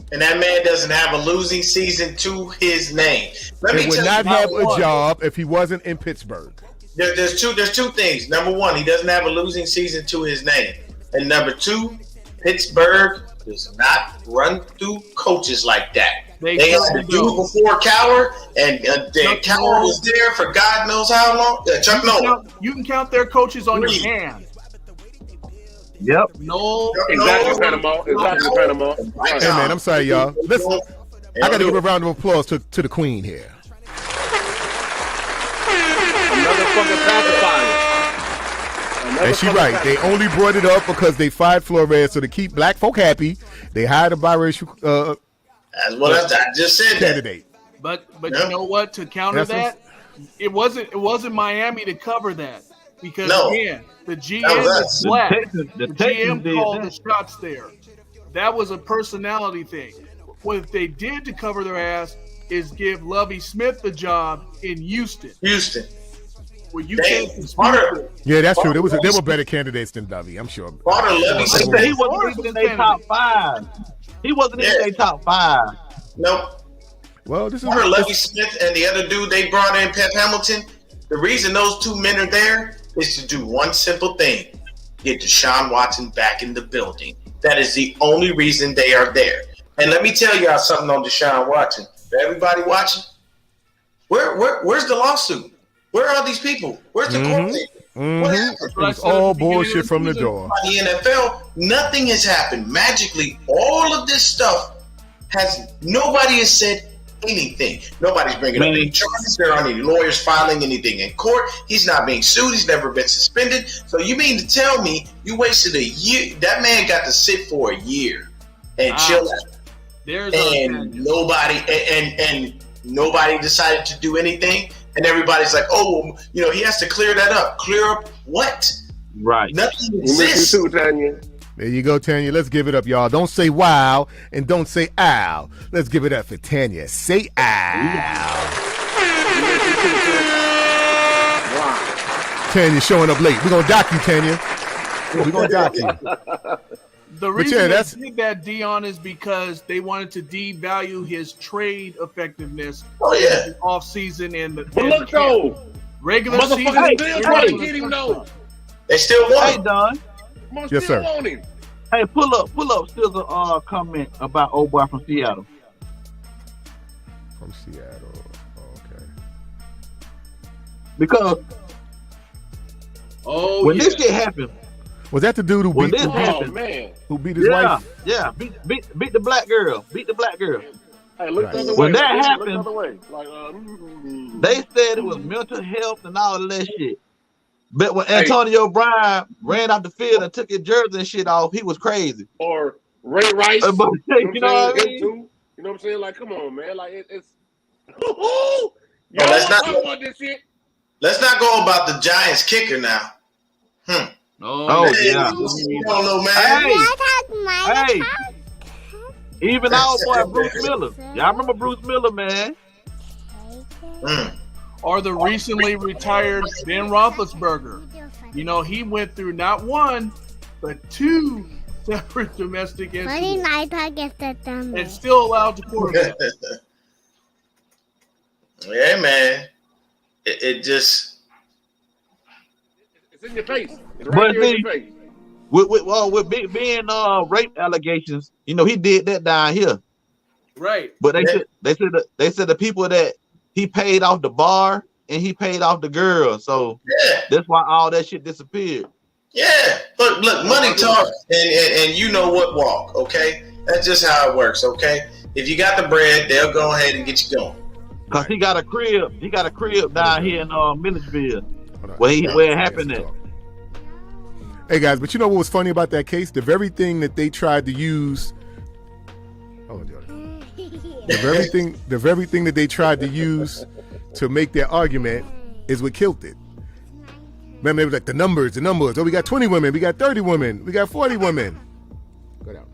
And that man doesn't have a losing season to his name. He would not have a job if he wasn't in Pittsburgh. There's two things. Number one, he doesn't have a losing season to his name. And number two, Pittsburgh does not run through coaches like that. They had to do it before Cowher, and then Cowher was there for God knows how long. Chuck Noll. You can count their coaches on your hand. Yep. No. Exactly, Panama. Hey, man, I'm sorry, y'all. Listen, I got to give a round of applause to the queen here. Another fucking pacifier. And she right. They only brought it up because they fired Flores, so to keep black folk happy, they hired a biracial That's what I just said. Candidate. But you know what? To counter that, it wasn't Miami to cover that, because again, the GM is black. The GM called the shots there. That was a personality thing. What they did to cover their ass is give Lovie Smith the job in Houston. Where you can't dispute. Yeah, that's true. There were better candidates than Lovie, I'm sure. He wasn't in their top five. He wasn't in their top five. Nope. Well, this is Lovie Smith and the other dude they brought in, Pep Hamilton. The reason those two men are there is to do one simple thing: get Deshaun Watson back in the building. That is the only reason they are there. And let me tell y'all something on Deshaun Watson. For everybody watching, where's the lawsuit? Where are these people? Where's the court date? What happened? It was all bullshit from the door. By the NFL, nothing has happened. Magically, all of this stuff nobody has said anything. Nobody's bringing up any charges. There aren't any lawyers filing anything in court. He's not being sued. He's never been suspended. So you mean to tell me you wasted a year? That man got to sit for a year and chill out. And nobody decided to do anything. And everybody's like, oh, he has to clear that up. Clear up what? Right. Nothing exists. You too, Tanya. There you go, Tanya. Let's give it up, y'all. Don't say wow and don't say ow. Let's give it up for Tanya. Say ow. Wow. Tanya showing up late. We're going to dock you, Tanya. We're going to dock you. The reason they did that, Dion, is because they wanted to devalue his trade effectiveness in the offseason and the. But look, though, Regular season. Motherfuckers still get him though. They still want Hey, him. Don. Yes, sir. Want him. Hey, pull up. Still a comment about old boy from Seattle. From Seattle. Okay. Because when this shit happened, was that the dude who beat? Man. Who beat his wife? Yeah, beat the black girl. Beat the black girl. Hey, look the other way. When that Look happened, the other way. Like, they said it was mental health and all of that shit. But when Antonio Brown ran out the field and took his jersey and shit off, he was crazy. Or Ray Rice. You know what I mean? You know what I'm saying? Like, come on, man. Like, it's. let's not talk about this shit. Let's not go about the Giants kicker now. Oh yeah. You don't know, man. Hey. Even our boy Bruce Miller. Y'all remember Bruce Miller, man? Or the recently retired Ben Roethlisberger. You know, he went through not one, but two separate domestic incidents. And still allowed to quarterback. Yeah, man. It just. It's in your face. It's right there in your face. With being rape allegations, you know, he did that down here. Right. But they said the people that he paid off the bar and he paid off the girl. So that's why all that shit disappeared. Yeah. Look, money talks and you know what walk, okay? That's just how it works, okay? If you got the bread, they'll go ahead and get you going. Cause he got a crib down here in Milledgeville where it happened at. Hey guys, but you know what was funny about that case? The very thing that they tried to use. The very thing that they tried to use to make their argument is what killed it. Remember, it was like the numbers. Oh, we got 20 women, we got 30 women, we got 40 women. Go down.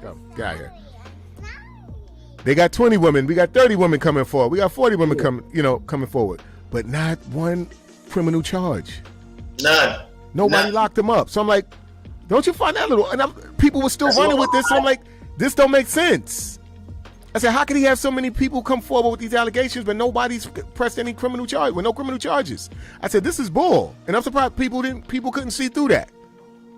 Go, get out here. They got 20 women, we got 30 women coming forward, we got 40 women coming forward, but not one criminal charge. None. Nobody locked them up. So I'm like, don't you find that little? And people were still running with this. So I'm like, this don't make sense. I said, how could he have so many people come forward with these allegations, but nobody's pressed any criminal charge with no criminal charges? I said, this is bull, and I'm surprised people couldn't see through that.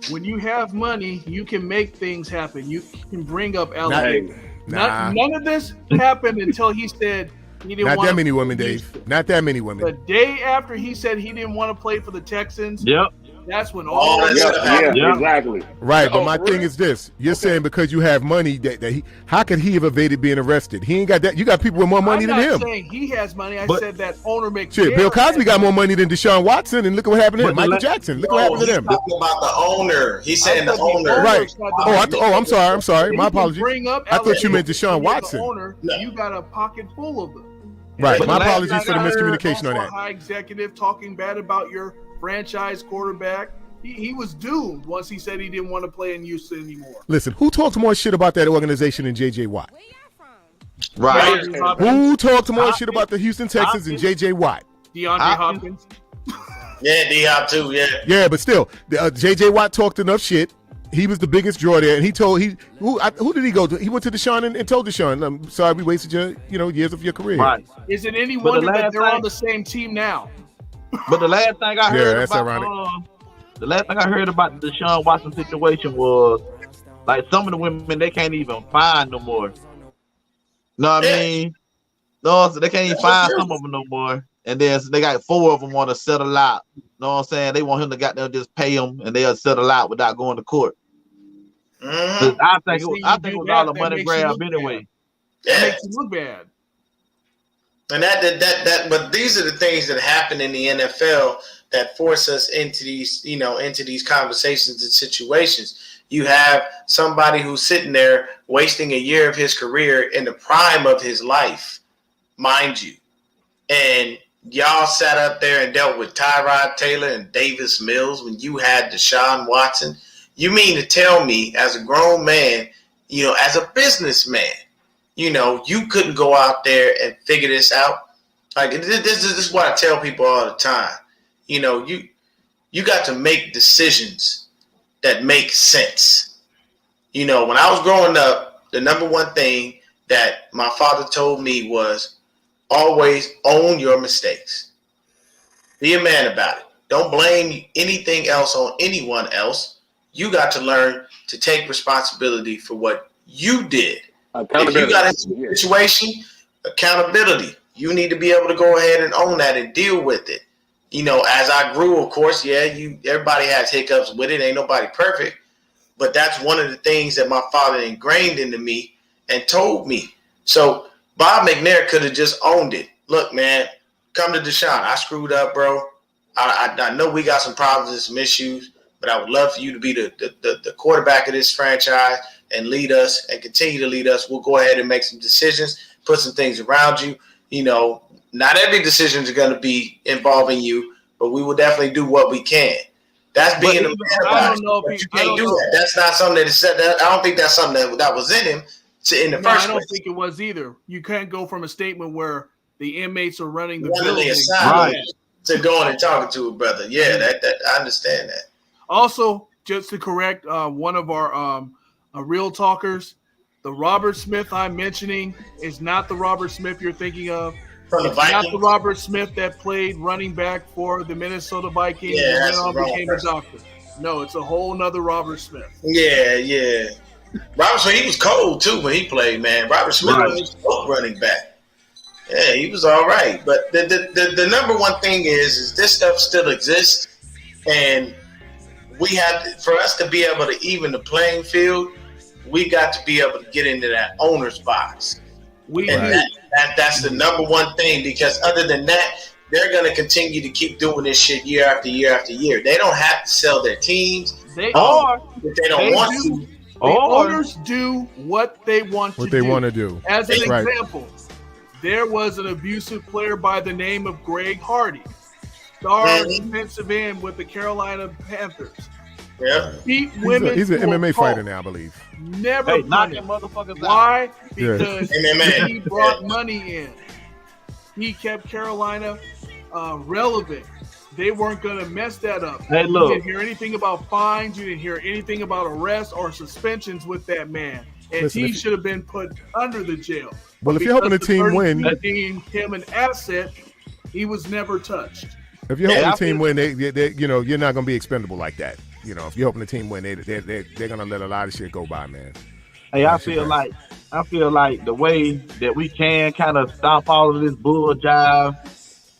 When you have money, you can make things happen. You can bring up allegations. None of this happened until he said he didn't want. Not that many women, Dave. Not that many women. The day after he said he didn't want to play for the Texans. Yep. That's when all that stuff happened. Yeah, exactly. Right, but my thing is this: you're saying because you have money that he, how could he have evaded being arrested? He ain't got that. You got people with more money than him. I'm not saying he has money. I said that owner makes. Shit, Bill Cosby got more money than Deshaun Watson, and look at what happened to him. Michael Jackson. Look what happened to them. Talking about the owner. He's saying the owner. Right. I'm sorry. My apologies. I thought you meant Deshaun Watson. Owner, you got a pocket full of them. Right. My apologies for the miscommunication on that. High executive talking bad about your franchise quarterback. He was doomed once he said he didn't want to play in Houston anymore. Listen, who talked more shit about that organization than J.J. Watt? Right. Who talked more shit about the Houston Texans than J.J. Watt? DeAndre Hopkins. Yeah, D-Hop too, yeah. Yeah, but still, J.J. Watt talked enough shit. He was the biggest draw there, and who did he go to? He went to Deshaun and told Deshaun, "I'm sorry, we wasted your years of your career." Right. Is it any wonder that they're on the same team now? But the last thing I heard that's ironic. The last thing I heard about the Deshaun Watson situation was like some of the women they can't even find no more. Know what I mean? No, so they can't even find some of them no more. And then they got 4 of them want to settle out. Know what I'm saying? They want him to just pay them, and they'll settle out without going to court. I think it was all a money grab anyway. That makes you look bad. And that but these are the things that happen in the NFL that force us into these conversations and situations. You have somebody who's sitting there wasting a year of his career in the prime of his life, mind you. And y'all sat up there and dealt with Tyrod Taylor and Davis Mills when you had Deshaun Watson. You mean to tell me as a grown man, as a businessman, you couldn't go out there and figure this out? Like, this is what I tell people all the time. You got to make decisions that make sense. When I was growing up, the number one thing that my father told me was always own your mistakes. Be a man about it. Don't blame anything else on anyone else. You got to learn to take responsibility for what you did. If you got a situation, accountability. You need to be able to go ahead and own that and deal with it. You know, as I grew, of course, everybody has hiccups with it. Ain't nobody perfect. But that's one of the things that my father ingrained into me and told me. So Bob McNair could have just owned it. Look, man, come to Deshaun. I screwed up, bro. I know we got some problems and some issues, but I would love for you to be the quarterback of this franchise and lead us and continue to lead us. We'll go ahead and make some decisions, put some things around you. You know, not every decision is going to be involving you, but we will definitely do what we can. That's being a man about it. You can't do that. That's not something that is said. I don't think that's something that was in him in the first place. I don't think it was either. You can't go from a statement where the inmates are running the building to going and talking to a brother. Yeah, that I understand that. Also, just to correct one of our real talkers, the Robert Smith I'm mentioning is not the Robert Smith you're thinking of. It's not the Robert Smith that played running back for the Minnesota Vikings and went on became a doctor. No, it's a whole nother Robert Smith. Yeah. Robert Smith, he was cold too when he played, man. Robert Smith was a running back. Yeah, he was all right. But the number one thing is this stuff still exists, and we have for us to be able to even the playing field, we got to be able to get into that owner's box. That's the number one thing, because other than that, they're going to continue to keep doing this shit year after year after year. They don't have to sell their teams. If they don't want to. The owners do what they want to do. As an example, there was an abusive player by the name of Greg Hardy, star defensive end with the Carolina Panthers. Yeah, he's an MMA fighter now, I believe. Never knocking motherfuckers out. Why? Because he brought money in. He kept Carolina relevant. They weren't going to mess that up. Hey, look. You didn't hear anything about fines. You didn't hear anything about arrests or suspensions with that man. And he should have been put under the jail. Well, if you're helping the team win, him an asset, he was never touched. If you're helping the team win, they you're not going to be expendable like that. You know, if you're helping the team win, they're going to let a lot of shit go by, man. Hey, I feel like the way that we can kind of stop all of this bull jive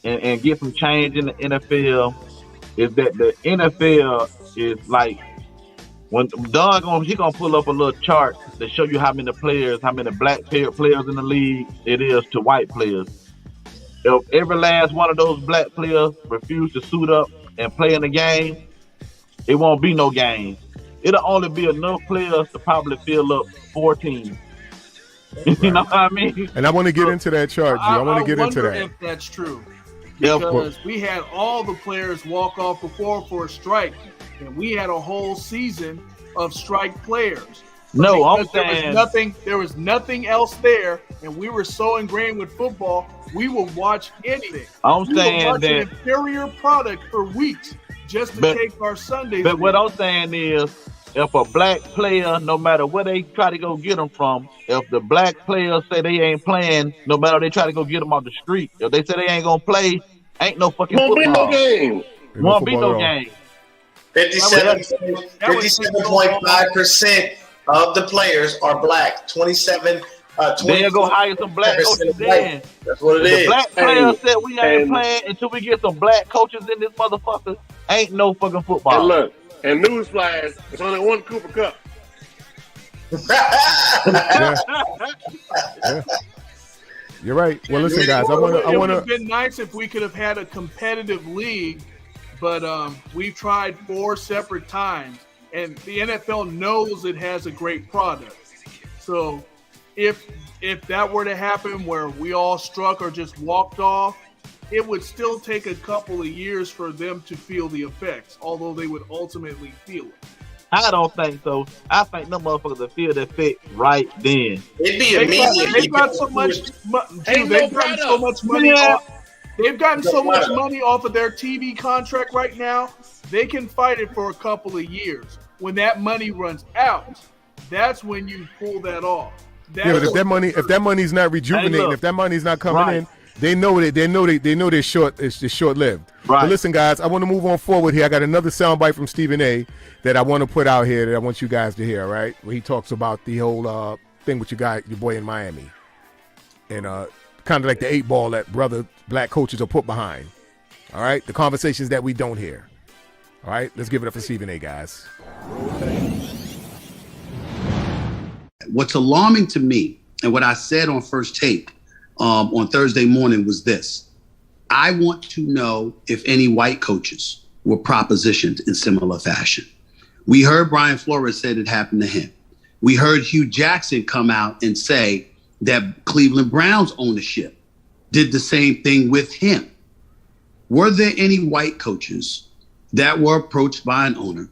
and get some change in the NFL is that the NFL is like, when Don he gonna pull up a little chart to show you how many black players in the league it is to white players. If every last one of those black players refuse to suit up and play in the game, it won't be no game. It'll only be enough players to probably fill up 4 teams. You know what I mean? And I want to get into that chart, G. I want to get into that. If that's true. Because we had all the players walk off before for a strike, and we had a whole season of strike players. No, I'm saying there was nothing else there, and we were so ingrained with football, we would watch anything. I'm saying that an inferior product for weeks just to take our Sundays. But what I'm saying is, if a black player, no matter where they try to go get them from, if the black players say they ain't playing, no matter they try to go get them off the street, if they say they ain't gonna play, ain't no fucking football. Won't be no game. Won't be no game. 57.5% of the players are black. 27. They'll go hire some black coaches in. That's what it is. The black players said we ain't playing until we get some black coaches in this motherfucker. Ain't no fucking football. And look, and newsflash, it's only one Cooper Cup. Yeah. You're right. Well, listen, guys, I want to. It would have been nice if we could have had a competitive league, but we've tried 4 separate times, and the NFL knows it has a great product. So, if that were to happen, where we all struck or just walked off, it would still take a couple of years for them to feel the effects, although they would ultimately feel it. I don't think so. I think no motherfuckers will feel the effect right then. It'd be immediate. They've got so much. They've gotten so much money off. They've gotten so much money off of their TV contract right now. They can fight it for a couple of years. When that money runs out, that's when you pull that off. But if that money's not rejuvenating, if that money's not coming in, They know they're short. It's short-lived. Right. But listen, guys, I want to move on forward here. I got another soundbite from Stephen A. that I want to put out here that I want you guys to hear. Right, where he talks about the whole thing with your boy in Miami, and kind of like the 8 ball that brother black coaches are put behind. All right, the conversations that we don't hear. All right, let's give it up for Stephen A. guys. What's alarming to me, and what I said on First Take on Thursday morning was this. I want to know if any white coaches were propositioned in similar fashion. We heard Brian Flores said it happened to him. We heard Hugh Jackson come out and say that Cleveland Browns ownership did the same thing with him. Were there any white coaches that were approached by an owner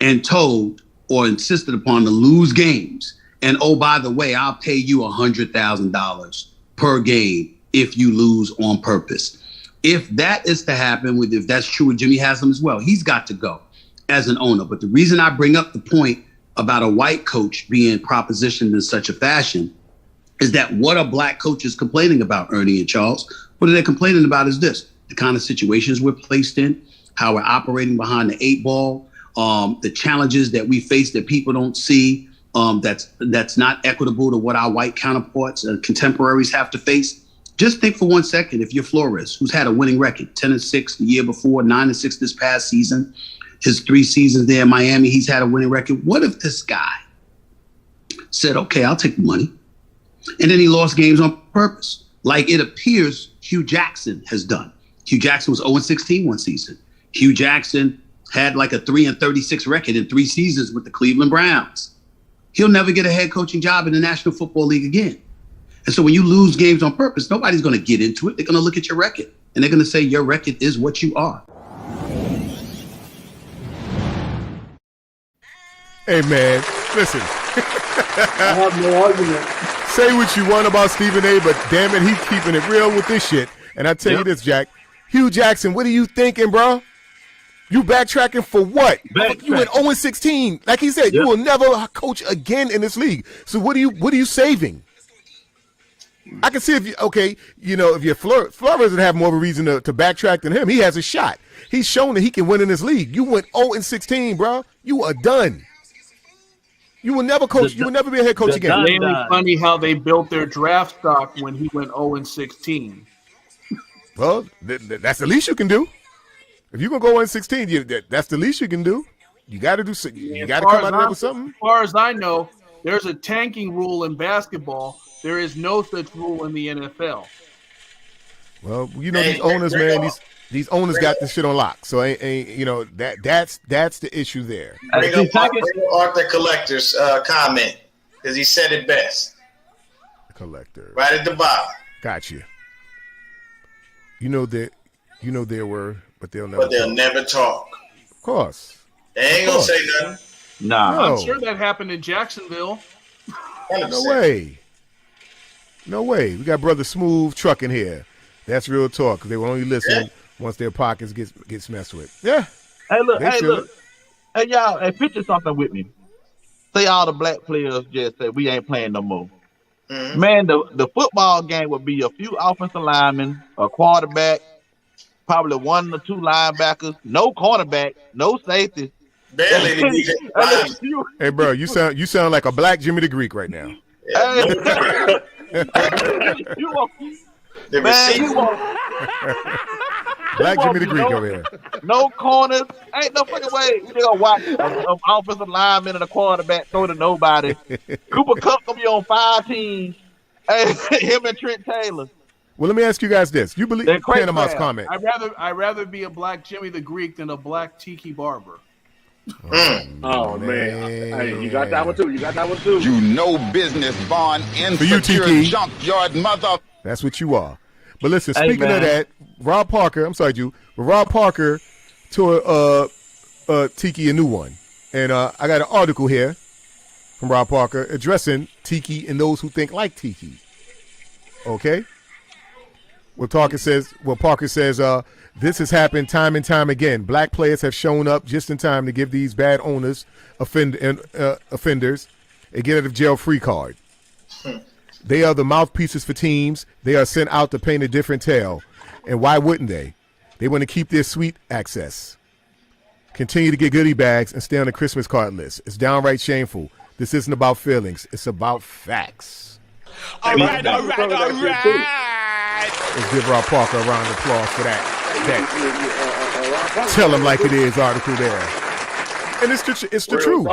and told or insisted upon to lose games? And oh, by the way, I'll pay you $100,000 per game if you lose on purpose. If that is to happen, if that's true with Jimmy Haslam as well, he's got to go as an owner. But the reason I bring up the point about a white coach being propositioned in such a fashion is that what are black coaches complaining about, Ernie and Charles? What are they complaining about is this: the kind of situations we're placed in, how we're operating behind the 8 ball, the challenges that we face that people don't see, that's not equitable to what our white counterparts and contemporaries have to face. Just think for 1 second, if you're Flores, who's had a winning record, 10-6 the year before, 9-6 this past season, his 3 seasons there in Miami, he's had a winning record. What if this guy said, okay, I'll take the money, and then he lost games on purpose, like it appears Hugh Jackson has done? Hugh Jackson was 0-16 one season. Hugh Jackson had like a 3-36 record in 3 seasons with the Cleveland Browns. He'll never get a head coaching job in the National Football League again. And so when you lose games on purpose, nobody's going to get into it. They're going to look at your record, and they're going to say your record is what you are. Hey, man, listen. I have no argument. Say what you want about Stephen A., but damn it, he's keeping it real with this shit. And I tell you this, Jack. Hugh Jackson, what are you thinking, bro? You backtracking for what? You went 0-16. Like he said, you will never coach again in this league. So what are you saving? I can see if you're Flores would have more of a reason to backtrack than him. He has a shot. He's shown that he can win in this league. You went 0-16, bro. You are done. You will never coach. You will never be a head coach again. It's mainly funny how they built their draft stock when he went 0-16. Well, that's the least you can do. If you're gonna go 0-16, that's the least you can do. You got to do. You got to come out with something. As far as I know, there's a tanking rule in basketball. There is no such rule in the NFL. Well, these owners, man. These owners got this shit on lock. So that's the issue there. Bring up Arthur Collector's comment because he said it best. Collector, right at the bottom. Got you. There were, but they'll never talk. Of course. They ain't gonna say nothing. Nah, I'm sure that happened in Jacksonville. No way. We got Brother Smooth Trucking here. That's real talk, because they will only listen once their pockets gets messed with. Yeah. Hey, look. Hey, y'all. Hey, picture something with me. Say all the black players just said we ain't playing no more. Mm-hmm. Man, the football game would be a few offensive linemen, a quarterback, probably 1 or 2 linebackers, no cornerback, no safety. Barely. Hey, bro, you sound like a black Jimmy the Greek right now. Yeah. Black Jimmy the Greek over here. No corners. Ain't no fucking way. You're going to watch an offensive lineman and a quarterback throw to nobody. Cooper Kupp going to be on 5 teams. Him and Trent Taylor. Well, let me ask you guys this. You believe Panama's comment? I'd rather be a black Jimmy the Greek than a black Tiki Barber. Oh man. Hey, you got that one too. You know business, born insecure junkyard mother. That's what you are. But listen, speaking of that, Rob Parker, I'm sorry, but Rob Parker tore Tiki a new one. And I got an article here from Rob Parker addressing Tiki and those who think like Tiki. Okay? Parker says, this has happened time and time again. Black players have shown up just in time to give these bad owners offenders a get out of jail free card. They are the mouthpieces for teams. They are sent out to paint a different tale. And why wouldn't they? They want to keep their sweet access. Continue to get goodie bags and stay on the Christmas card list. It's downright shameful. This isn't about feelings. It's about facts. All right. Let's give Rob Parker a round of applause for that tell him like it is article there. And it's the truth.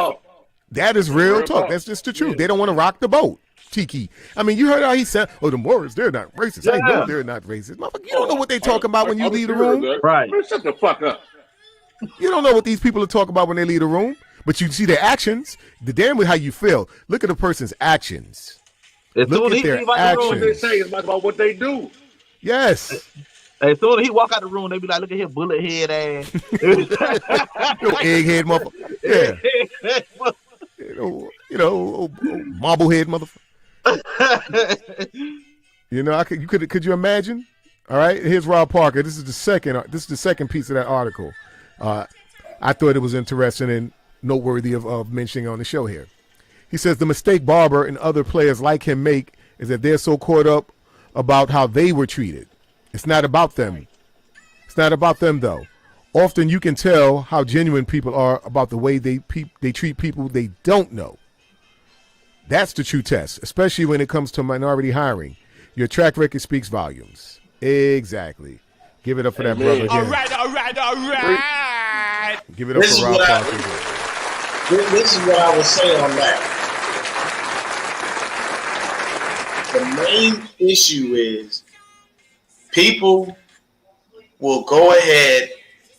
That is real talk. That's just the truth. They don't want to rock the boat. Tiki. I mean, you heard how he said, "Oh, the Moors, they're not racist." I know they're not racist. Motherfucker, you don't know what they talking about when you leave the room. Right. Shut the fuck up. You don't know what these people are talking about when they leave the room, but you see their actions. The damn with how you feel. Look at a person's actions. Look at their actions. What they say is about what they do. Yes. As soon as he walk out the room, they be like, "Look at his bullet head ass." Little egghead motherfucker. Yeah. You know, marblehead motherfucker. You know, could you imagine? All right, here's Rob Parker. This is the second piece of that article. I thought it was interesting and noteworthy of mentioning on the show here. He says the mistake Barber and other players like him make is that they're so caught up about how they were treated. It's not about them. It's not about them though. Often you can tell how genuine people are about the way they treat people they don't know. That's the true test, especially when it comes to minority hiring. Your track record speaks volumes. Exactly. Give it up for that brother. All right. Give it up for Rob Parker. This is what I would say on that. The main issue is people will go ahead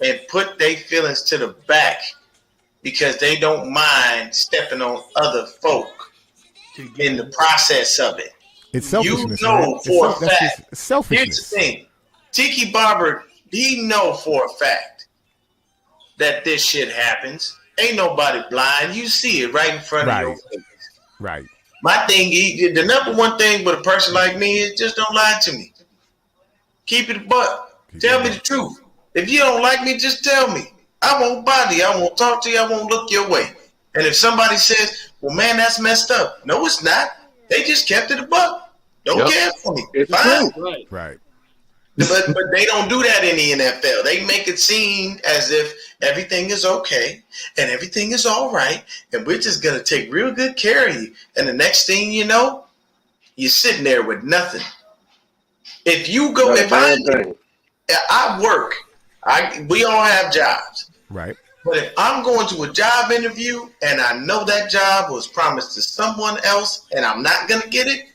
and put their feelings to the back because they don't mind stepping on other folk in the process of it. It's selfishness. You know for a fact. It's selfishness. Here's the thing. Tiki Barber, he know for a fact that this shit happens. Ain't nobody blind. You see it right in front of your face. Right. My thing, the number one thing with a person like me is just don't lie to me. Keep it a buck. Tell me the truth. If you don't like me, just tell me. I won't bother you. I won't talk to you. I won't look your way. And if somebody says, well, man, that's messed up. No, it's not. They just kept it a buck. Don't care for me. It's fine. Right. But they don't do that in the NFL. They make it seem as if everything is okay and everything is all right, and we're just going to take real good care of you. And the next thing you know, you're sitting there with nothing. If you go, I work, we all have jobs. Right. But if I'm going to a job interview and I know that job was promised to someone else and I'm not going to get it,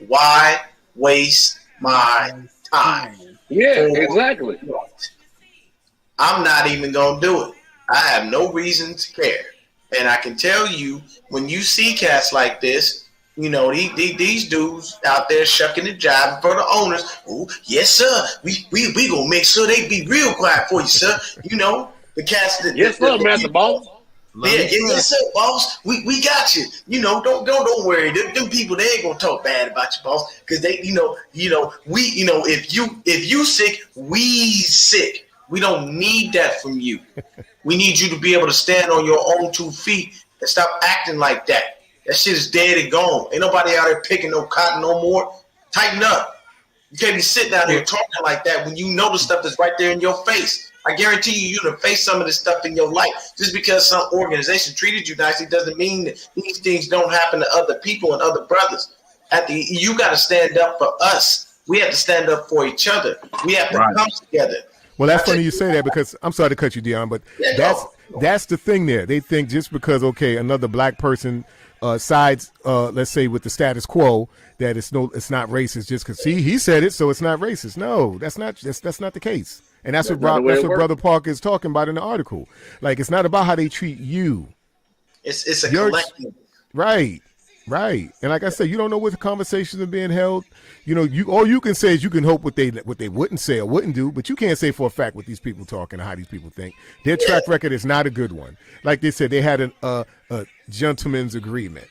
why waste my time? Yeah, exactly. I'm not even going to do it. I have no reason to care. And I can tell you, when you see cats like this, you know, these dudes out there shucking the job for the owners. Oh, yes, sir. We going to make sure they be real quiet for you, sir. You know, the cats that... Yes, sir, Master Boss. Yes, sir, boss. We got you. You know, don't worry. Them people, they ain't gonna talk bad about you, boss, because they, if you sick, we sick. We don't need that from you. We need you to be able to stand on your own 2 feet and stop acting like that. That shit is dead and gone. Ain't nobody out there picking no cotton no more. Tighten up. You can't be sitting out here talking like that when you know the stuff that's right there in your face. I guarantee you're going to face some of this stuff in your life. Just because some organization treated you nicely doesn't mean that these things don't happen to other people and other brothers. You got to stand up for us. We have to stand up for each other. We have to come together. Well, that's funny you say that because I'm sorry to cut you, Dion, but that's the thing there. They think just because, okay, another black person sides, let's say, with the status quo, that it's not racist just because he said it, so it's not racist. No, that's not the case. And that's what Brother Parker is talking about in the article. Like, it's not about how they treat you. It's a collective. Right. And like I said, you don't know what the conversations are being held. You know, all you can say is you can hope what they wouldn't say or wouldn't do, but you can't say for a fact what these people talk and how these people think. Their track record is not a good one. Like they said, they had a gentleman's agreement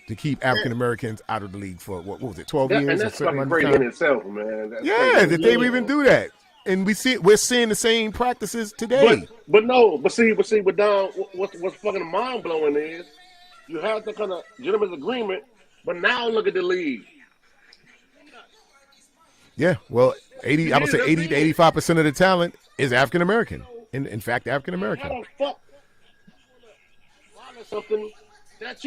to keep African Americans out of the league for what was it, 12 years? And that's fucking crazy in itself, man. That they would even do that. And we're seeing the same practices today. But see, Don, what's fucking mind blowing is you have the kind of gentleman's agreement, But now look at the league. Yeah, well, I would say 80 to 85% of the talent is African American. In fact, African American. How the fuck? Something that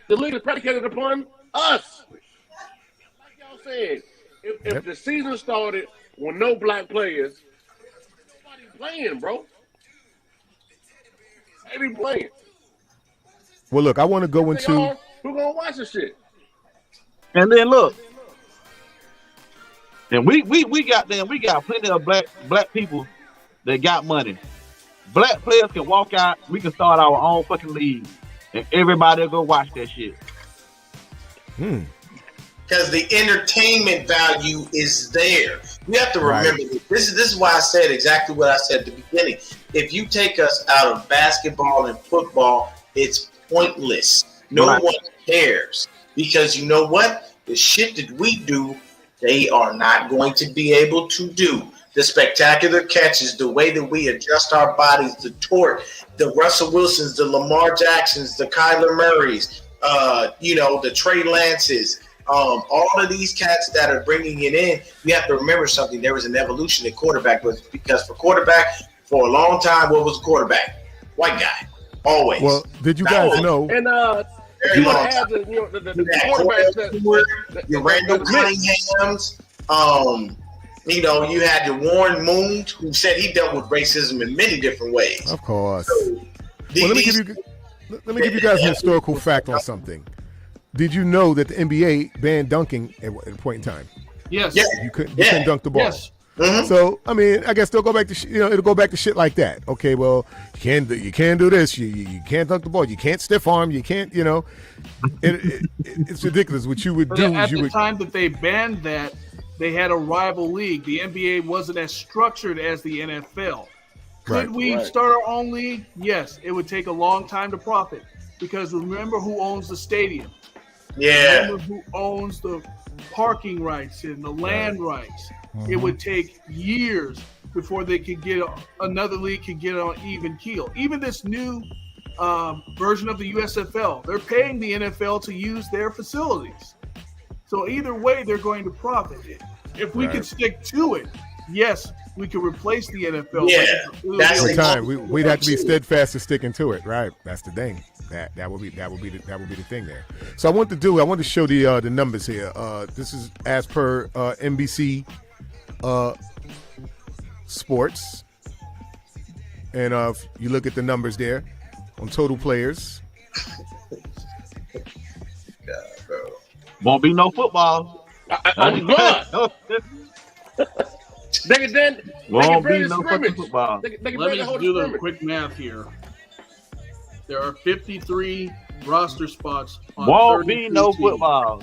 the league is predicated upon us. Like y'all said, if the season started with no black players, nobody playing, bro. They be playing. Well, look, I want to go into who gonna watch this shit. And then look, and we got plenty of black people that got money. Black players can walk out. We can start our own fucking league, and everybody will go watch that shit. Because the entertainment value is there. You have to remember this is why I said exactly what I said at the beginning. If you take us out of basketball and football, it's pointless. No one cares. Because you know what? The shit that we do, they are not going to be able to do. The spectacular catches, the way that we adjust our bodies, the torque, the Russell Wilsons, the Lamar Jacksons, the Kyler Murrays, the Trey Lances, all of these cats that are bringing it in, you have to remember something. There was an evolution in quarterback, because for quarterback, for a long time, what was a quarterback? White guy, always. Well, did you guys know? And very long had time. The quarterbacks your Randall Cunninghams. You had your Warren Moon, who said he dealt with racism in many different ways. Of course. So, let me give you guys a historical fact on something. Did you know that the NBA banned dunking at a point in time? Yes. You couldn't dunk the ball. Yes. Mm-hmm. So I mean, I guess they'll go back to it'll go back to shit like that. Okay, well, you can't do this. You can't dunk the ball. You can't stiff arm. You can't. It's ridiculous. What you would do at the time that they banned that, they had a rival league. The NBA wasn't as structured as the NFL. Could we start our own league? Yes. It would take a long time to profit, because remember who owns the stadium. Yeah. Remember who owns the parking rights and the land rights. It would take years before they could get another league could get on even keel. Even this new version of the USFL, they're paying the NFL to use their facilities. So either way, they're going to profit. If we could stick to it, yes, we could replace the NFL. Yeah, that's the time. We'd have to be steadfast to sticking to it, right? That's the thing. That would be the thing there. So I want to show the numbers here. This is as per NBC Sports, and if you look at the numbers there on total players, won't be no football. Won't be no fucking football. Let me just do the quick math here. There are 53 roster spots. Won't be no football.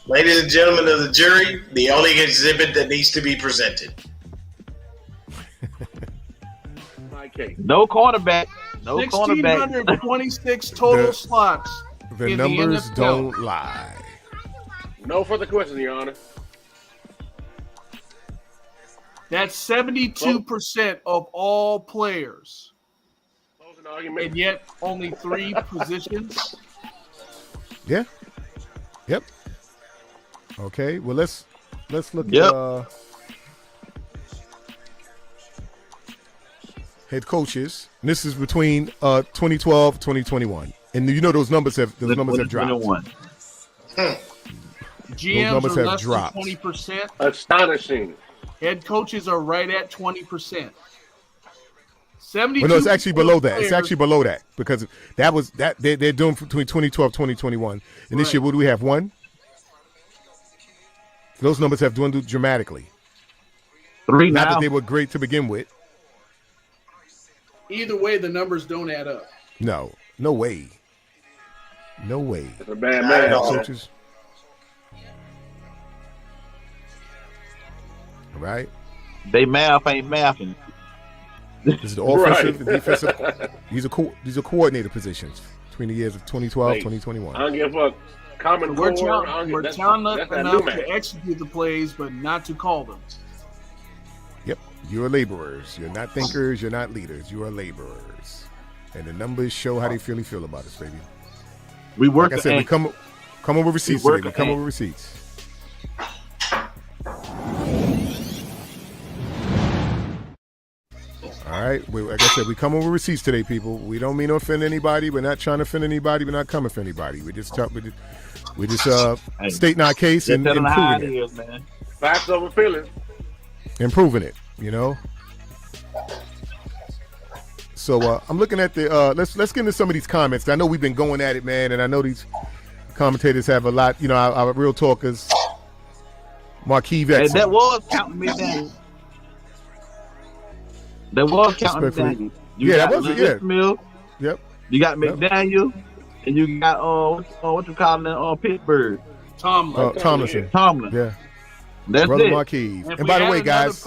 Ladies and gentlemen of the jury, the only exhibit that needs to be presented. No cornerback. No cornerback. 1,626 total slots. The numbers don't lie. No further questions, Your Honor. That's 72% of all players. And yet only 3 positions. Yeah. Yep. Okay. Well, let's look at head coaches. And this is between 2012 2021, and those numbers have dropped. GMs are less than 20%. Astonishing. Head coaches are right at 20%. 72. Well, no, it's actually below that. It's actually below that, because that was that they're doing between 2012 2021, and this year what do we have? 1. Those numbers have dwindled dramatically. 3 Not now. that they were great to begin with. Either way, the numbers don't add up. No way. It's a bad man. Coaches. Right. They math ain't mathing. This is the offensive and defensive. These are coordinator positions between the years of 2012 2021. I don't give a fuck. Common We're core. talented enough to execute the plays, but not to call them. Yep. You're laborers. You're not thinkers. You're not leaders. You are laborers. And the numbers show how they feel about us, baby. We work. Like I said, we come over receipts today. We come over receipts. All right. Like I said, we come over receipts today, people. We don't mean to offend anybody. We're not trying to offend anybody. We're not coming for anybody. We just stating our case and improving it. Man. Facts over feelings. Improving it, you know. So I'm looking at the let's get into some of these comments. I know we've been going at it, man, and I know these commentators have a lot. You know, our real talkers, Marquis Vex. That was counting me down. That was counting me down. You got that was Smith. Yep. You got McDaniel, and you got what you call them Pittsburgh. Tomlinson. Yeah. That's Brother it. Marquis. And by the way, guys,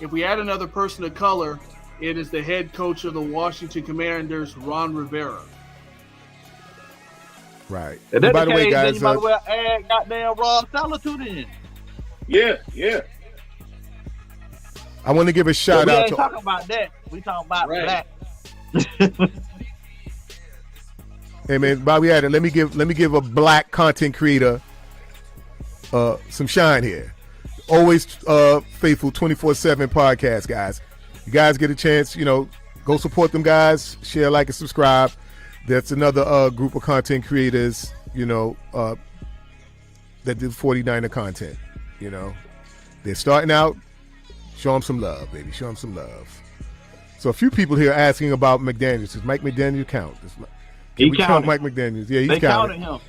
if we add another person of color, it is the head coach of the Washington Commanders, Ron Rivera. Right. And by the way, guys, you might as well add goddamn Rob Saleh to then. Yeah. I want to give a shout out to. We ain't talking about that. We talking about black. Hey man, Bobby Adam, let me give a black content creator some shine here. Always faithful 24/7 podcast, guys. You guys get a chance, go support them guys, share, like, and subscribe. That's another group of content creators, that do 49er content. They're starting out. Show them some love, baby. Show them some love. So a few people here asking about McDaniels. Does Mike McDaniels count? Can we count Mike McDaniels? Yeah, he's counting him.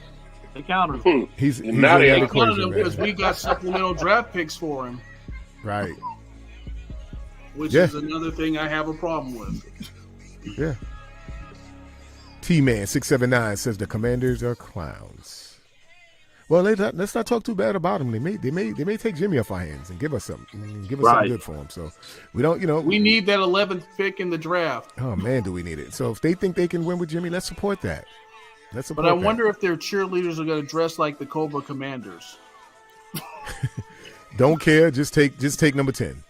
They counted him. He's now they counted him because we got supplemental draft picks for him. Right. Which is another thing I have a problem with. Yeah. T-Man 679 says the Commanders are clowns. Well, let's not talk too bad about them. They may take Jimmy off our hands and give us something good for him. So we don't, We need that 11th pick in the draft. Oh man, do we need it? So if they think they can win with Jimmy, let's support that. But I wonder if their cheerleaders are going to dress like the Cobra Commanders. Don't care. Just take number 10.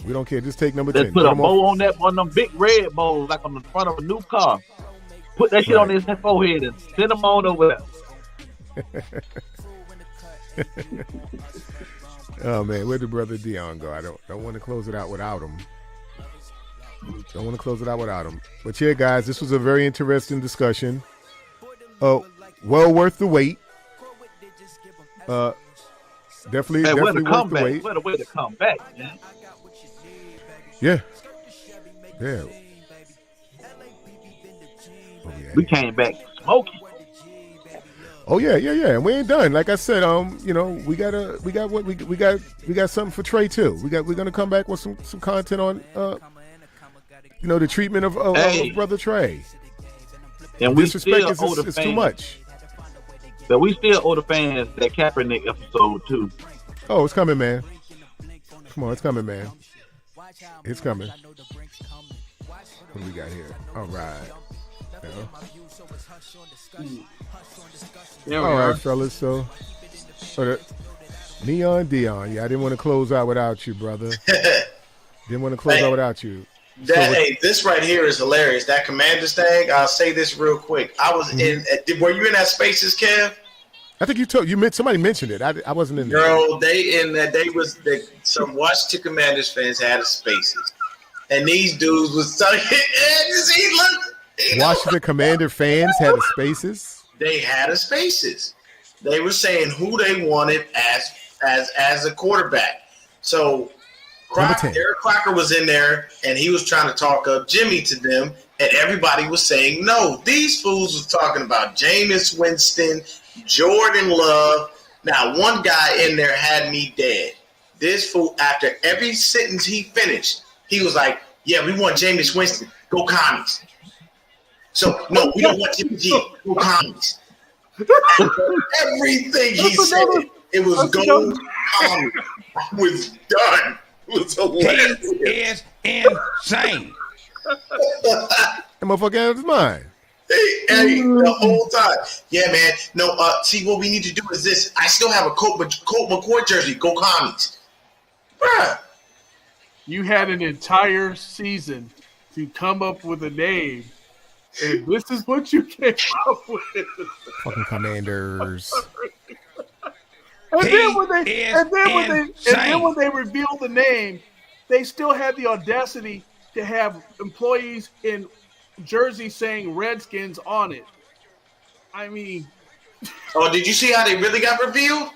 We don't care. Just take number 10. Let's put a bow on them big red bows, like on the front of a new car. Put that shit on his forehead and send him on over there. Oh man, where did Brother Dion go? I don't want to close it out without him. But yeah, guys, this was a very interesting discussion. Well worth the wait. Definitely worth the wait. What a way to come back, man. Yeah. We came back smoking. Oh yeah, and we ain't done. Like I said, we got something for Trey too. We're gonna come back with some content on, the treatment of Brother Trey. And we disrespect still is too much. But we still owe the fans that Kaepernick episode too. Oh, it's coming, man. Come on, it's coming, man. It's coming. What do we got here? All right. All right, fellas. So Neon Dion. Yeah, I didn't want to close out without you, brother. Didn't want to close out without you. This right here is hilarious. That Commanders thing. I'll say this real quick. I was in. Were you in that Spaces, Kev? I think somebody mentioned it. I wasn't in there. Girl, some Washington Commanders fans had a Spaces, and these dudes was talking. Washington Commander fans had a Spaces. They had a Spaces. They were saying who they wanted as a quarterback. So Eric Crocker was in there, and he was trying to talk up Jimmy to them, and everybody was saying no. These fools was talking about Jameis Winston, Jordan Love. Now, one guy in there had me dead. This fool, after every sentence he finished, he was like, yeah, we want Jameis Winston. Go Commies. So, no, we don't want Jimmy G. Go Commies. Everything he said, it was go Commies. I was done. It was hilarious. He is insane. That motherfucker out of his mind. Hey, the whole time. Yeah, man. No, see, what we need to do is this. I still have a Colt McCoy jersey. Go Commies. Bruh. You had an entire season to come up with a name And this is what you came up with. Fucking Commanders. And then when they revealed the name, they still had the audacity to have employees in jerseys saying Redskins on it. I mean, oh, did you see how they really got revealed?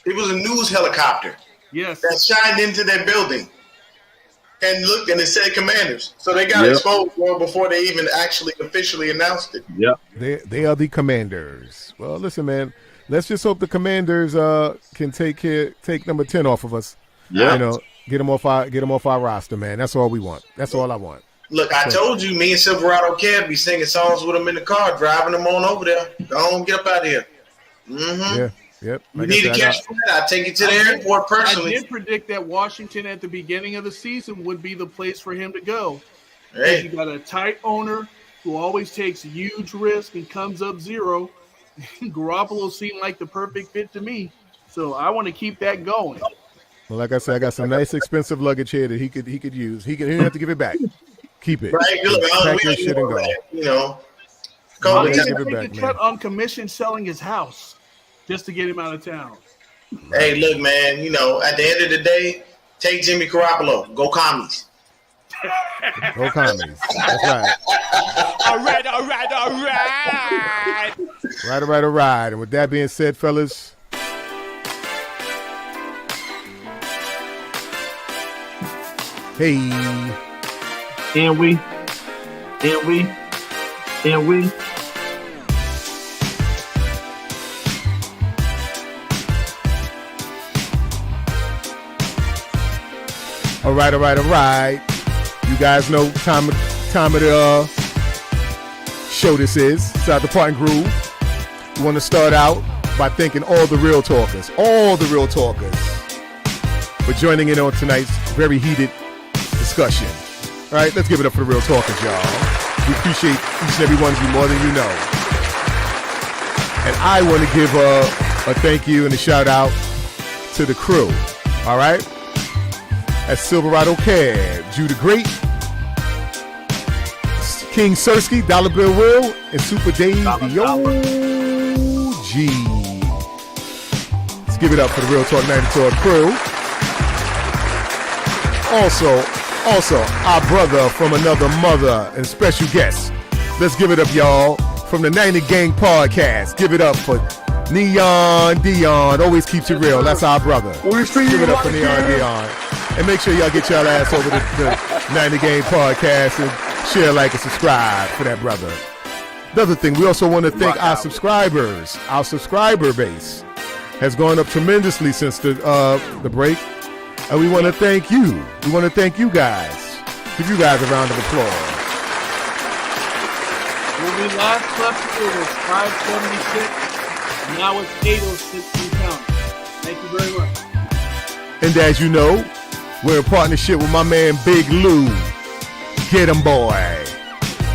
It was a news helicopter. Yes. That shined into their building and looked, and it said Commanders. So they got exposed well before they even actually officially announced it. Yep. They are the Commanders. Well, listen, man. Let's just hope the Commanders can take number 10 off of us. Yeah. You know, get them off our roster, man. That's all we want. That's all I want. Look, I told you, me and Silverado Kev be singing songs with them in the car, driving them on over there. Don't get up out of here. Mm-hmm. Yeah. Yep. You need to catch that. I'll take you to the airport personally. I did predict that Washington at the beginning of the season would be the place for him to go. Hey. You got a tight owner who always takes huge risk and comes up zero. Garoppolo seemed like the perfect fit to me. So I want to keep that going. Well, like I said, I got some nice expensive luggage here that he could use. He didn't have to give it back. Keep it. Right? Look, Pack your shit and go. You know. I'll Give even it take back, a cut on commission selling his house just to get him out of town. Hey, look, man, you know, at the end of the day, take Jimmy Garoppolo. Go commies. Go commies. That's right. All right. All right. And with that being said, fellas, hey. And we. All right. You guys know time of the show this is. It's out the Parting Groove. We want to start out by thanking all the real talkers for joining in on tonight's very heated discussion. All right, let's give it up for the real talkers, y'all. We appreciate each and every one of you more than you know. And I want to give a thank you and a shout out to the crew. All right? That's Silverado Cab, Judah Great, King Sersky, Dollar Bill Will, and Super Dave, the OG. Let's give it up for the Real Talk 92 crew. Also, our brother from another mother and special guest. Let's give it up, y'all, from the 90 Gang Podcast. Give it up for Neon Dion. Always keeps it real. That's our brother. Give it up for Neon Dion. And make sure y'all get y'all ass over to the 90 Game Podcast and share, like, and subscribe for that brother. Another thing, we also want to thank our subscribers. Our subscriber base has gone up tremendously since the break. And we want to thank you. We want to thank you guys. Give you guys a round of applause. When we last slept, it was 576. Now it's 806 and counting. Thank you very much. And as you know, we're in partnership with my man Big Lou. Get him, boy.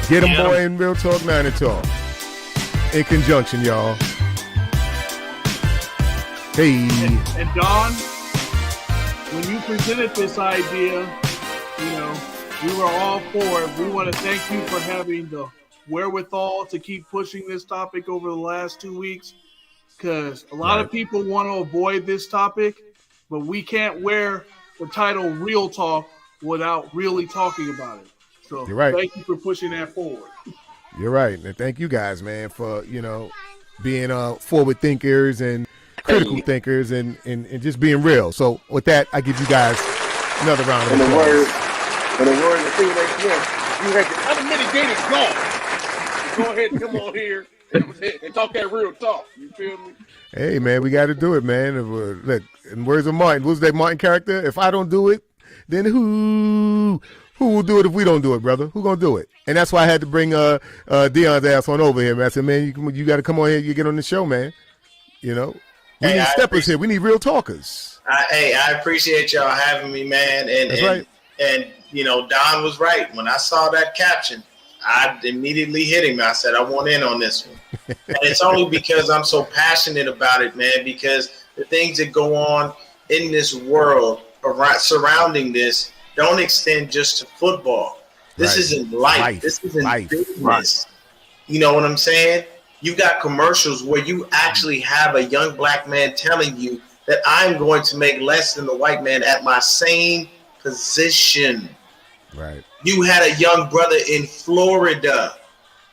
Get him, boy, in Real Talk 90 Talk. In conjunction, y'all. Hey. And Don, when you presented this idea, you know, we were all for it. We want to thank you for having the wherewithal to keep pushing this topic over the last 2 weeks, because a lot of people want to avoid this topic, but we can't wear the title Real Talk without really talking about it. So thank you for pushing that forward. You're right. And thank you guys, man, for, you know, being forward thinkers and critical thinkers and just being real. So with that, I give you guys another round of applause. In the words of Stephen A. Smith, you had the unmitigated gall. Go ahead and come on here and talk that real talk. You feel me? Hey, man, we got to do it, man. Look, in words of Martin, who's that Martin character? If I don't do it, then who will do it if we don't do it, brother? Who gonna do it? And that's why I had to bring Dion's ass on over here, man. I said, man, you got to come on here. You get on the show, man. You know, we need steppers here. We need real talkers. I appreciate y'all having me, man. That's right. And you know, Don was right. When I saw that caption, I immediately hit him. I said, I want in on this one. And it's only because I'm so passionate about it, man, because the things that go on in this world surrounding this don't extend just to football. This is in life. This is in business. You know what I'm saying? You got commercials where you actually have a young black man telling you that I'm going to make less than the white man at my same position. Right. You had a young brother in Florida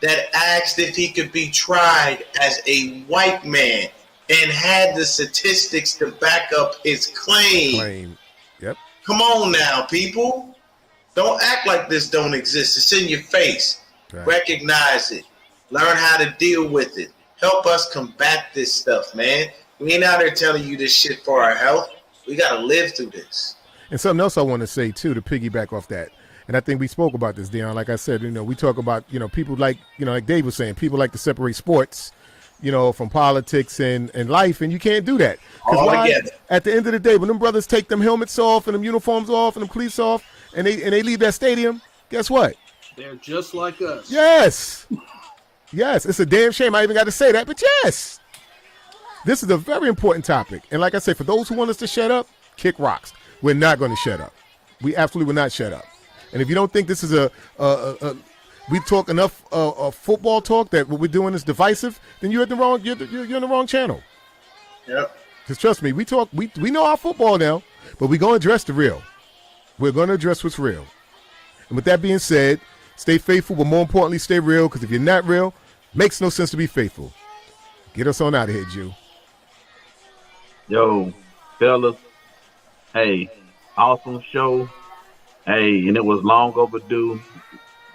that asked if he could be tried as a white man and had the statistics to back up his claim. Yep. Come on now, people. Don't act like this don't exist. It's in your face. Right. Recognize it. Learn how to deal with it. Help us combat this stuff, man. We ain't out there telling you this shit for our health. We got to live through this. And something else I want to say, too, to piggyback off that. And I think we spoke about this, Dion. Like I said, we talk about, people like, like Dave was saying, people like to separate sports, from politics and life, and you can't do that. Because at the end of the day, when them brothers take them helmets off and them uniforms off and them cleats off and they leave that stadium, guess what? They're just like us. Yes. Yes, it's a damn shame I even got to say that, but yes. This is a very important topic. And like I said, for those who want us to shut up, kick rocks. We're not going to shut up. We absolutely will not shut up. And if you don't think this is we talk enough football talk that what we're doing is divisive, then you're in the wrong channel. Yep. Because trust me, we know our football now, but we're going to address the real. We're going to address what's real. And with that being said, stay faithful, but more importantly, stay real, because if you're not real, makes no sense to be faithful. Get us on out of here, Jew. Yo, fellas, hey, awesome show. Hey, and it was long overdue.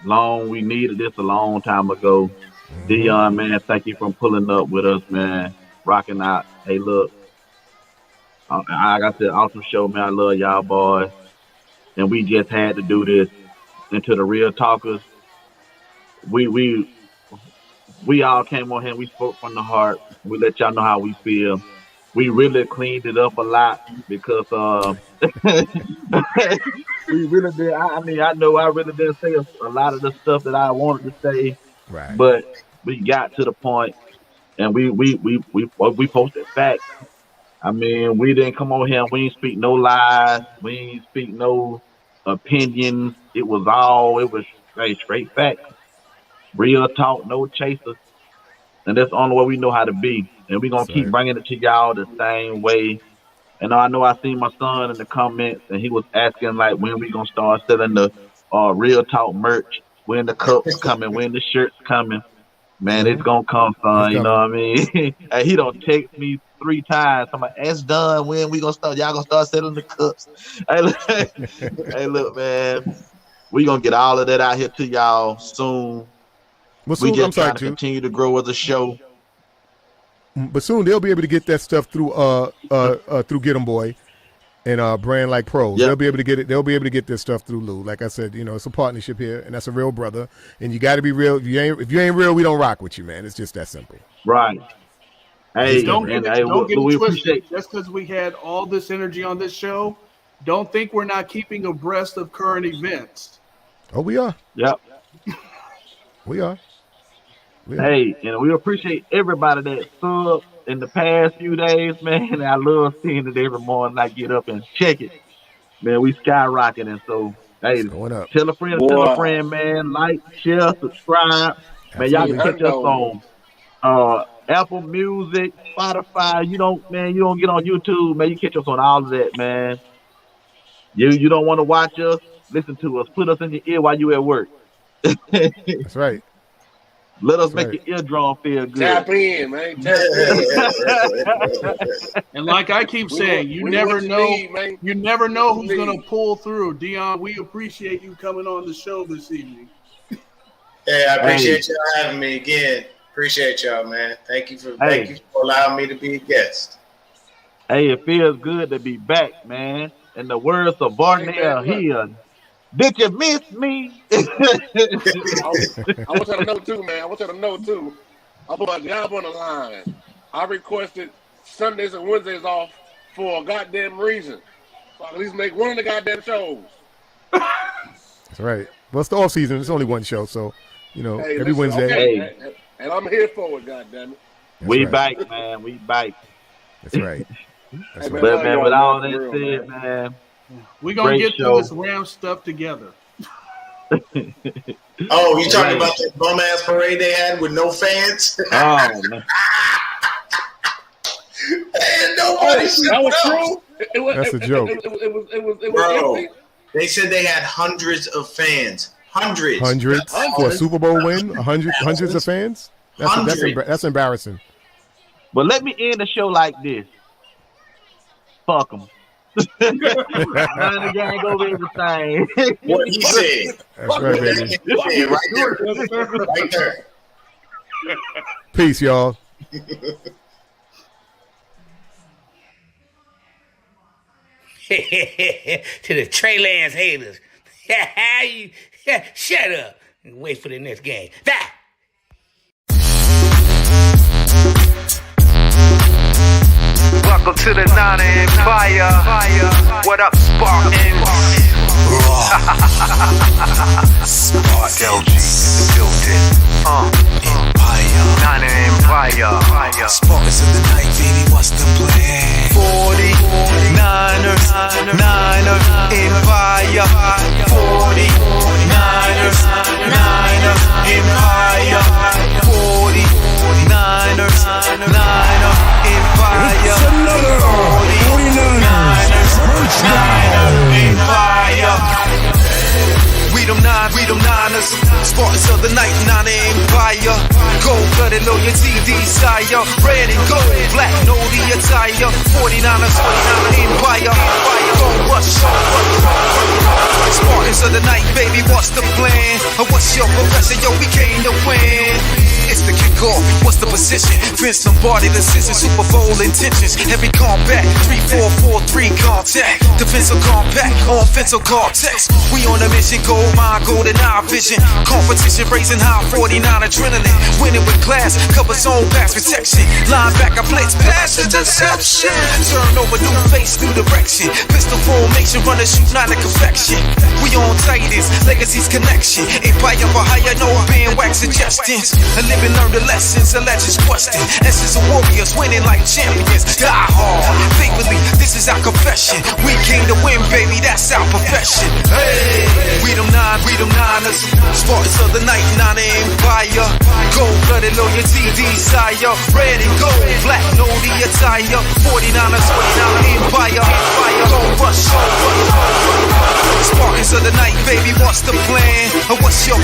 We needed this a long time ago. Mm-hmm. Dion, man, thank you for pulling up with us, man. Rocking out. Hey, look, I got the awesome show, man. I love y'all, boys. And we just had to do this. And to the real talkers, we all came on here. We spoke from the heart. We let y'all know how we feel. We really cleaned it up a lot because we really did. I know I really didn't say a lot of the stuff that I wanted to say, right? But we got to the point, and we posted facts. I mean, we didn't come on here. We didn't speak no lies. We didn't speak no opinions. It was straight facts, real talk, no chasers, and that's the only way we know how to be. And we're going to keep bringing it to y'all the same way. And I know I seen my son in the comments, and he was asking, like, when we going to start selling the Real Talk merch, when the cups coming, when the shirts coming. Man, it's going to come, son. You know what I mean? And he don't text me 3 times. I'm like, it's done. When we going to start? Y'all going to start selling the cups? Hey, look, man. We going to get all of that out here to y'all soon. Well, soon, we just trying to continue to grow as a show. But soon they'll be able to get that stuff through Get 'em Boy and Brand Like Pros. Yep. They'll be able to get it. They'll be able to get this stuff through Lou. Like I said, it's a partnership here, and that's a real brother. And you got to be real. If you ain't real, we don't rock with you, man. It's just that simple. Right. Hey, don't get it twisted. Just because we had all this energy on this show, don't think we're not keeping abreast of current events. Oh, we are. Yep. We are. Hey, and we appreciate everybody that subbed in the past few days, man. And I love seeing it every morning. I get up and check it. Man, we skyrocketing. So, hey, tell a friend, man. Like, share, subscribe. Man, y'all can catch us on Apple Music, Spotify. You don't get on YouTube, man. You catch us on all of that, man. You don't want to watch us? Listen to us. Put us in your ear while you at work. That's right. Let us make your eardrum feel good. Tap in, man. Tap in. And like I keep saying, you never know who's going to pull through. Dion, we appreciate you coming on the show this evening. Hey, I appreciate y'all having me again. Appreciate y'all, man. Thank you for allowing me to be a guest. Hey, it feels good to be back, man. In the words of Barnell Hill, did you miss me? I want y'all to know too, man. I put my job on the line. I requested Sundays and Wednesdays off for a goddamn reason. So I can at least make one of the goddamn shows. That's right. Well, it's the off season. It's only one show, so every Wednesday. Okay. And I'm here for it, goddammit. We back, man. We back. That's right. That's right. But man, with all that said, man, we're gonna get through this Ram stuff together. Oh, you talking about that bum ass parade they had with no fans? Oh man. And nobody that was true. That's a joke. It was Bro, empty. they said they had hundreds of fans. Hundreds for a Super Bowl win. Hundreds of fans. That's embarrassing. But let me end the show like this. Fuck them. None of the gang over everything. What he said. That's right, baby. Right there. Right there. Peace, y'all. To the Trey Lance haters. Shut up and wait for the next game. That. Welcome to the Nana Empire. What up, Spartans? Spartan LG in the building. Empire. Nana Empire. Spartans in the night, baby, what's the plan? 49ers, Niners, Empire. 49ers, Niners, Empire. 49ers, Niners, Empire. It's another 49ers, Empire. We them Niners, Spartans of the night, Nana Empire. Gold-blooded loyalty, desire. Red and gold, black, no the attire. 49ers, Empire. Gold rush. Spartans of the night, baby, what's the plan? What's your profession? Yo, we came to win. It's the kickoff, what's the position? Vince Lombardi, the decision, Super Bowl intentions. Heavy combat, 3-4-4-3 contact. Defensive compact, offensive cortex. We on a mission, gold mine, golden eye vision. Competition raising high, 49 adrenaline. Winning with class, cover zone, pass protection. Linebacker blitz, pass interception. Turn over, new face, new direction. Pistol formation, runner shoot, not a confection. We on Titans, legacy's connection. Empire for hire, no bandwagon suggestions. A living, learn the lessons, a legend's question. Essence of warriors, winning like champions. Die hard, faithfully, this is our confession. We came to win, baby, that's our profession. Hey, we them Niners, Spartans of the night, Nana Empire. Gold-blooded loyalty, desire. Red and gold, black, no the attire. 49ers, Empire. Gold rush. Spartans of the night, baby, what's the plan? What's your